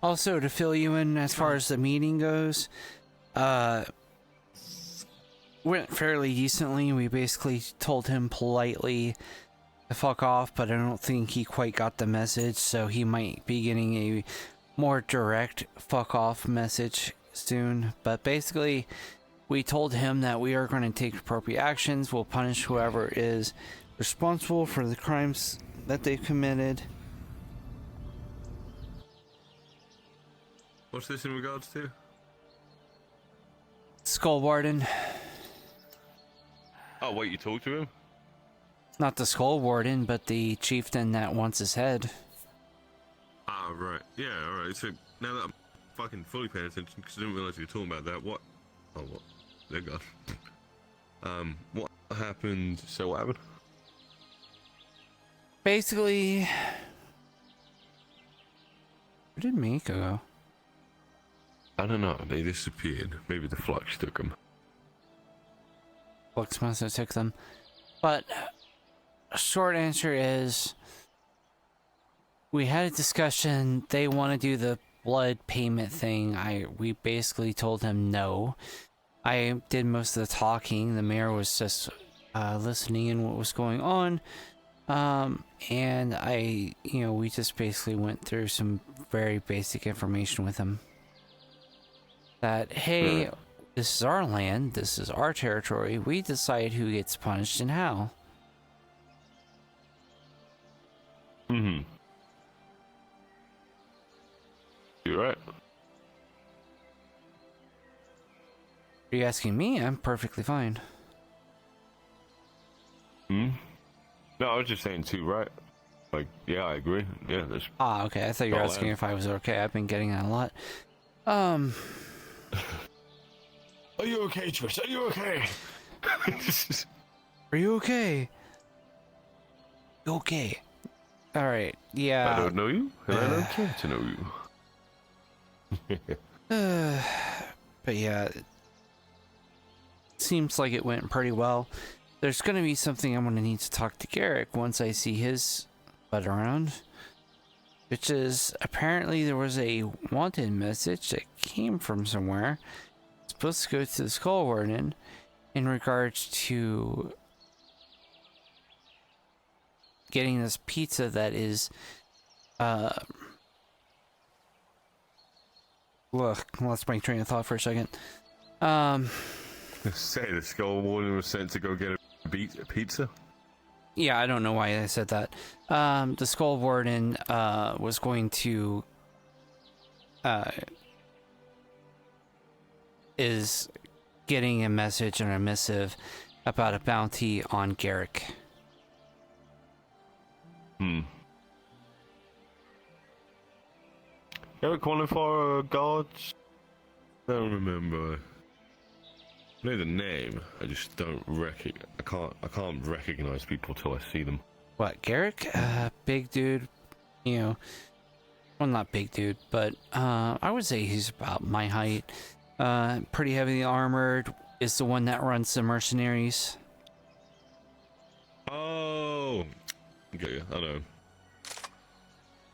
J: Also, to fill you in as far as the meeting goes, went fairly decently. We basically told him politely to fuck off, but I don't think he quite got the message, so he might be getting a more direct fuck off message soon. But basically, we told him that we are going to take appropriate actions. We'll punish whoever is responsible for the crimes that they've committed.
D: What's this in regards to?
J: Skull Warden.
D: Oh, wait, you talked to him?
J: Not the Skull Warden, but the chieftain that wants his head.
D: Ah, right. Yeah, alright. So, now that I'm fucking fully paying attention, because I didn't realize you were talking about that, what? Oh, what? They're gone. What happened? So, what happened?
J: Basically... Where did Miko go?
D: I don't know. They disappeared. Maybe the flux took them.
J: Flux must have took them. But short answer is, we had a discussion. They want to do the blood payment thing. We basically told him no. I did most of the talking. The mayor was just listening in what was going on. And we just basically went through some very basic information with him. That, hey, this is our land, this is our territory, we decide who gets punished and how.
D: Mm-hmm. You're right.
J: Are you asking me? I'm perfectly fine.
D: Hmm? No, I was just saying too, right? Like, yeah, I agree. Yeah, that's...
J: Ah, okay, I thought you were asking if I was okay. I've been getting that a lot.
D: Are you okay, Trish? Are you okay?
J: Are you okay? Okay. Alright, yeah.
D: I don't know you, and I don't care to know you.
J: But yeah, it seems like it went pretty well. There's going to be something I'm going to need to talk to Garrick once I see his butt around. Which is, apparently there was a wanted message that came from somewhere. It's supposed to go to the Skull Warden in regards to getting this pizza that is, look, lost my train of thought for a second.
D: Say the Skull Warden was sent to go get a pizza?
J: Yeah, I don't know why I said that. The Skull Warden was going to is getting a message and a missive about a bounty on Garrick.
D: Ever qualify guards? I don't remember. I know the name. I just don't I can't recognize people till I see them.
J: What, Garrick? Big dude. You know, well, not big dude, but I would say he's about my height. Pretty heavily armored. Is the one that runs the mercenaries.
D: Oh, okay, I know.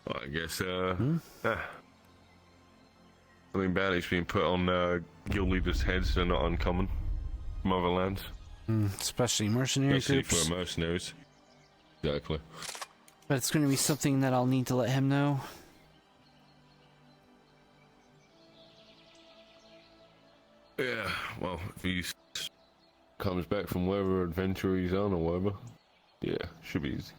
D: Well, I guess something bad is being put on guild leaders' heads. They're not uncommon from other lands.
J: Especially mercenary
D: Especially
J: groups.
D: for mercenaries. Exactly.
J: But it's going to be something that I'll need to let him know.
D: Yeah, well, if he comes back from wherever adventure he's on or whatever, yeah, should be easy.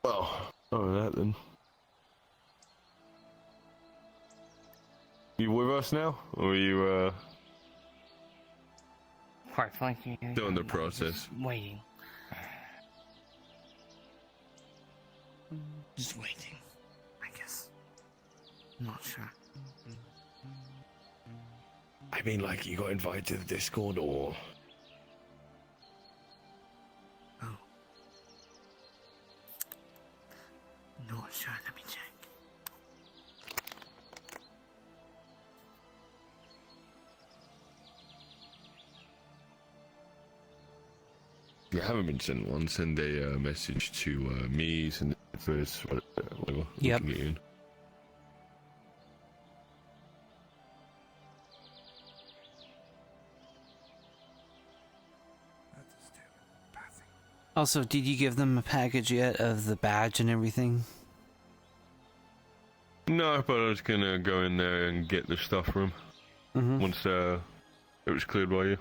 D: Well, other than that then. You with us now? Or are you,
K: Quite frankly,
D: still in the process?
K: Waiting. Just waiting, I guess. Not sure.
D: I mean, like, you got invited to the Discord, or...
K: Oh. Not sure, let me check.
D: You haven't been sent one. Send a message to me, send it first, whatever.
J: Yep.
D: We can get in.
J: Also, did you give them a package yet of the badge and everything?
D: No, but I was gonna go in there and get the stuff from him. Once it was cleared by you.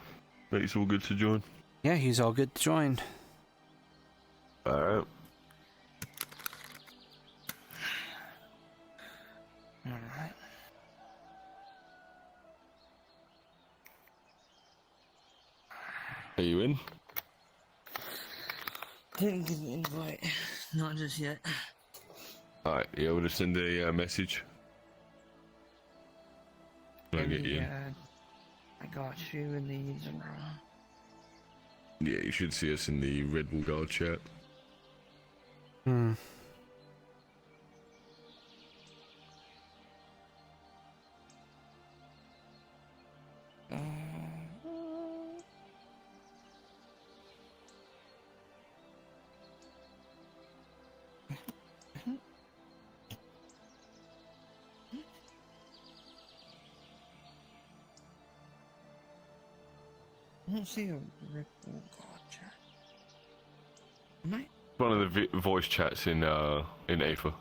D: That he's all good to join.
J: Yeah, he's all good to join.
D: Alright.
K: Alright.
D: Are you in?
K: Didn't give me an invite. Not just yet.
D: Alright, you able to send a message? I'll get you in.
K: I got you in these.
D: Yeah, you should see us in the Red Bull Guard chat.
K: don't see a ripple god chat. Am I?
D: One of the voice chats in Aether.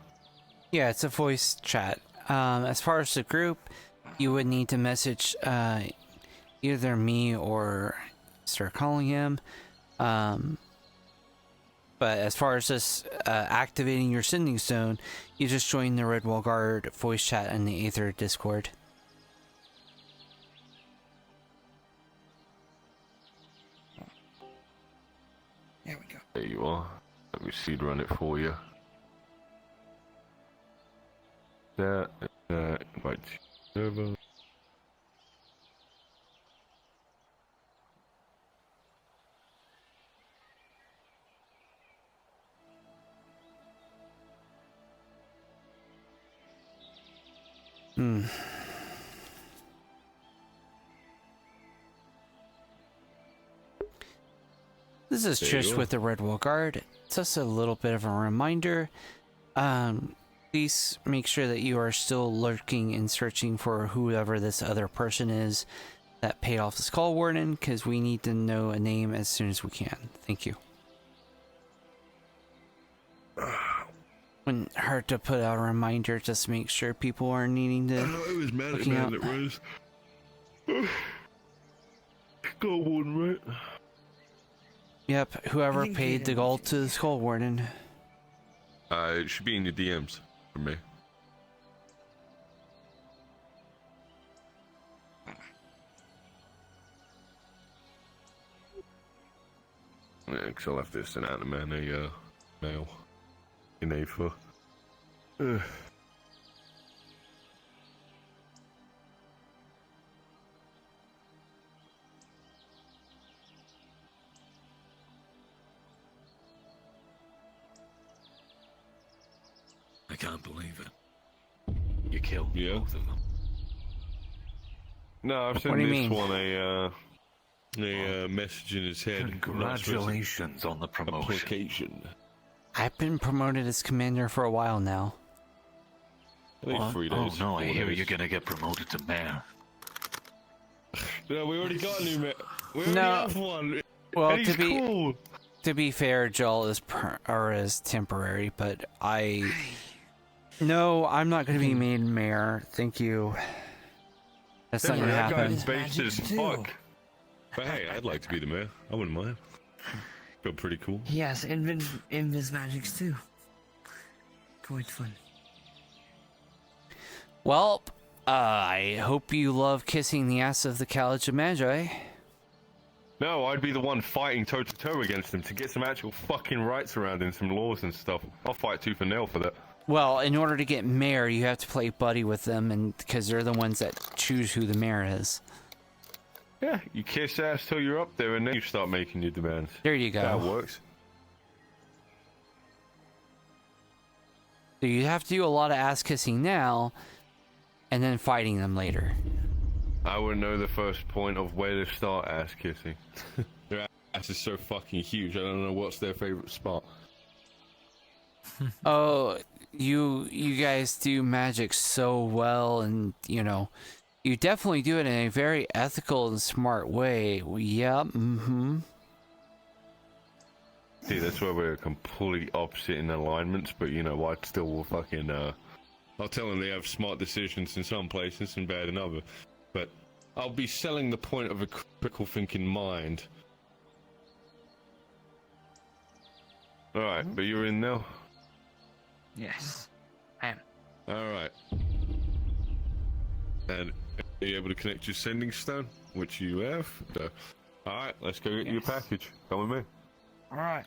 J: Yeah, it's a voice chat. As far as the group, you would need to message either me or start calling him. But as far as just activating your sending stone, you just join the Redwall Guard voice chat in the Aether Discord.
K: There we go.
D: There you are. Let me seed run it for you. Invite server.
J: This is Trish with the Redwall Guard. Just a little bit of a reminder. Please make sure that you are still lurking and searching for whoever this other person is that paid off the Skull Warden, because we need to know a name as soon as we can. Thank you. Wouldn't hurt to put out a reminder, just to make sure people are needing to.
D: I was mad at
J: looking
D: man
J: out.
D: that rose. Skull Warden, right?
J: Yep, whoever paid the gold to the Skull Warden.
D: It should be in your DMs for me. Yeah, because I'll have to send out the man a mail in Aether. Ugh.
I: I can't believe it. You killed both of them.
D: No, I've
J: What
D: sent
J: do you
D: this
J: mean?
D: one a message in his head.
I: Congratulations on the promotion.
D: Application.
J: I've been promoted as commander for a while now.
D: I think
I: What?
D: 3
I: Oh
D: days.
I: no, I
D: 4
I: hear
D: days.
I: you're gonna get promoted to mayor.
D: No, we already got a new mayor. We already
J: No.
D: have one.
J: Well,
D: And
J: to
D: he's
J: be
D: cool.
J: to be fair, Joel is temporary, but no, I'm not going to be made mayor. Thank you. That's not going to
D: That
J: happen.
D: guy's based as fuck. But hey, I'd like to be the mayor. I wouldn't mind. Feel pretty cool.
K: Yes, Invis Magics too. Quite fun.
J: Well, I hope you love kissing the ass of the College of Magi.
D: No, I'd be the one fighting toe to toe against them to get some actual fucking rights around and some laws and stuff. I'll fight tooth and nail for that.
J: Well, in order to get mayor, you have to play buddy with them, and because they're the ones that choose who the mayor is.
D: Yeah, you kiss ass till you're up there, and then you start making your demands.
J: There you go.
D: That works.
J: So you have to do a lot of ass kissing now, and then fighting them later.
D: I wouldn't know the first point of where to start ass kissing. Their ass is so fucking huge. I don't know what's their favorite spot.
J: Oh, you guys do magic so well, and you definitely do it in a very ethical and smart way. Yep.
D: See, that's where we're completely opposite in alignments, but you know, I'd still fucking, I'll tell them they have smart decisions in some places and bad in other, but I'll be selling the point of a critical thinking mind. Alright, but you're in now?
K: Yes, I am.
D: Alright. And are you able to connect your sending stone? Which you have. So, alright, let's go get your package. Come with me.
K: Alright.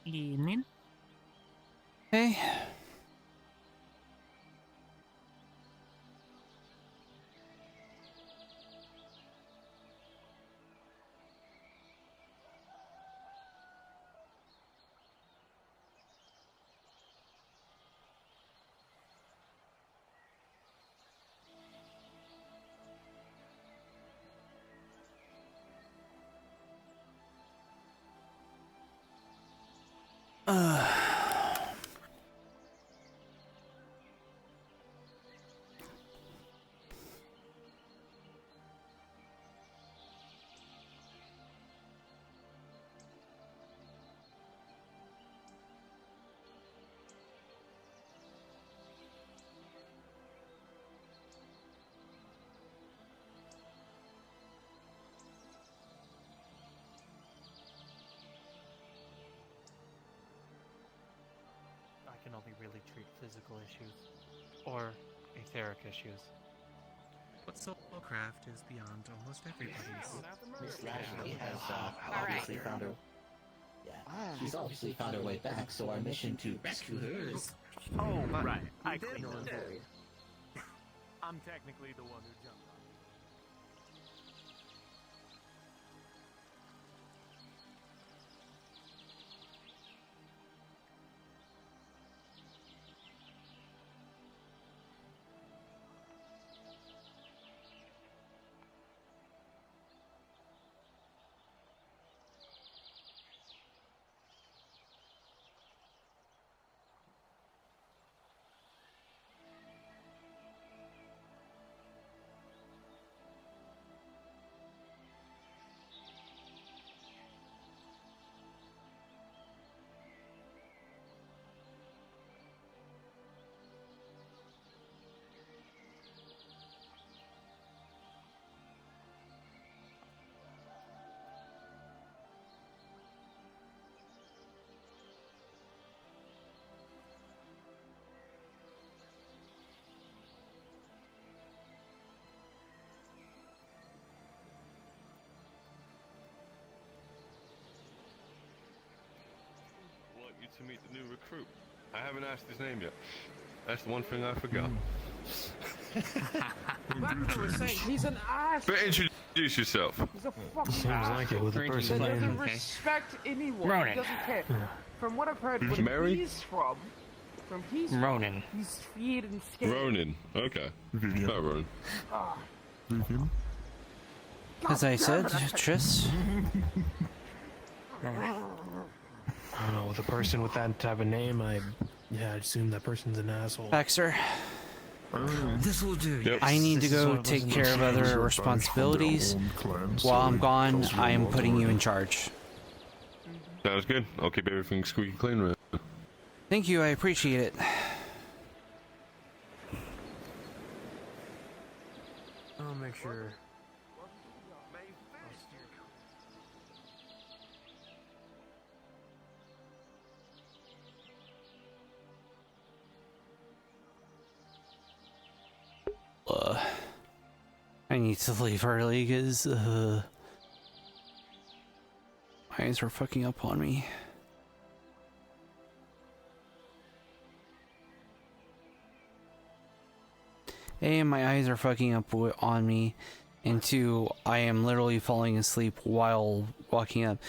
W: Evening.
J: Hey.
H: only really treat physical issues or etheric issues.
C: But soulcraft is beyond almost everybody's.
A: Miss Lashley has obviously found her. Yeah, she's obviously found her way back. So our mission to rescue her is.
S: Oh, right. I
A: null
S: clicked
A: and
S: it.
A: void.
S: I'm technically the one who jumped on it.
D: Want you to meet the new recruit. I haven't asked his name yet. That's the one thing I forgot.
O: Back to what I was saying, he's an ass.
D: But introduce yourself.
O: He's a fucking
C: Seems
O: ass.
C: like it with the person.
O: He doesn't
C: Okay.
O: respect anyone.
R: Ronan.
O: He doesn't care. From what I've heard,
D: Who's
O: where
D: married?
O: he's from
R: Ronan.
O: he's feared and scared.
D: Ronan. Okay.
B: Vivian.
D: Not Ronan.
O: Ah.
B: Vivian?
J: As I said, Tris.
C: I don't know, with a person with that type of name, I assume that person's an asshole.
J: Baxter.
C: This will do.
J: I need to
C: This is
J: go
C: one of
J: take
C: those
J: care of
C: things
J: other
C: where
J: responsibilities.
B: clan, so
J: While I'm
B: it
J: gone,
B: tells you
J: I am
B: about
J: putting you
B: already.
J: in charge.
D: Sounds good. I'll keep everything squeaky clean around.
J: Thank you, I appreciate it.
C: I'll make sure.
J: I need to leave early because my eyes are fucking up on me. A, my eyes are fucking up on me, and two, I am literally falling asleep while walking up.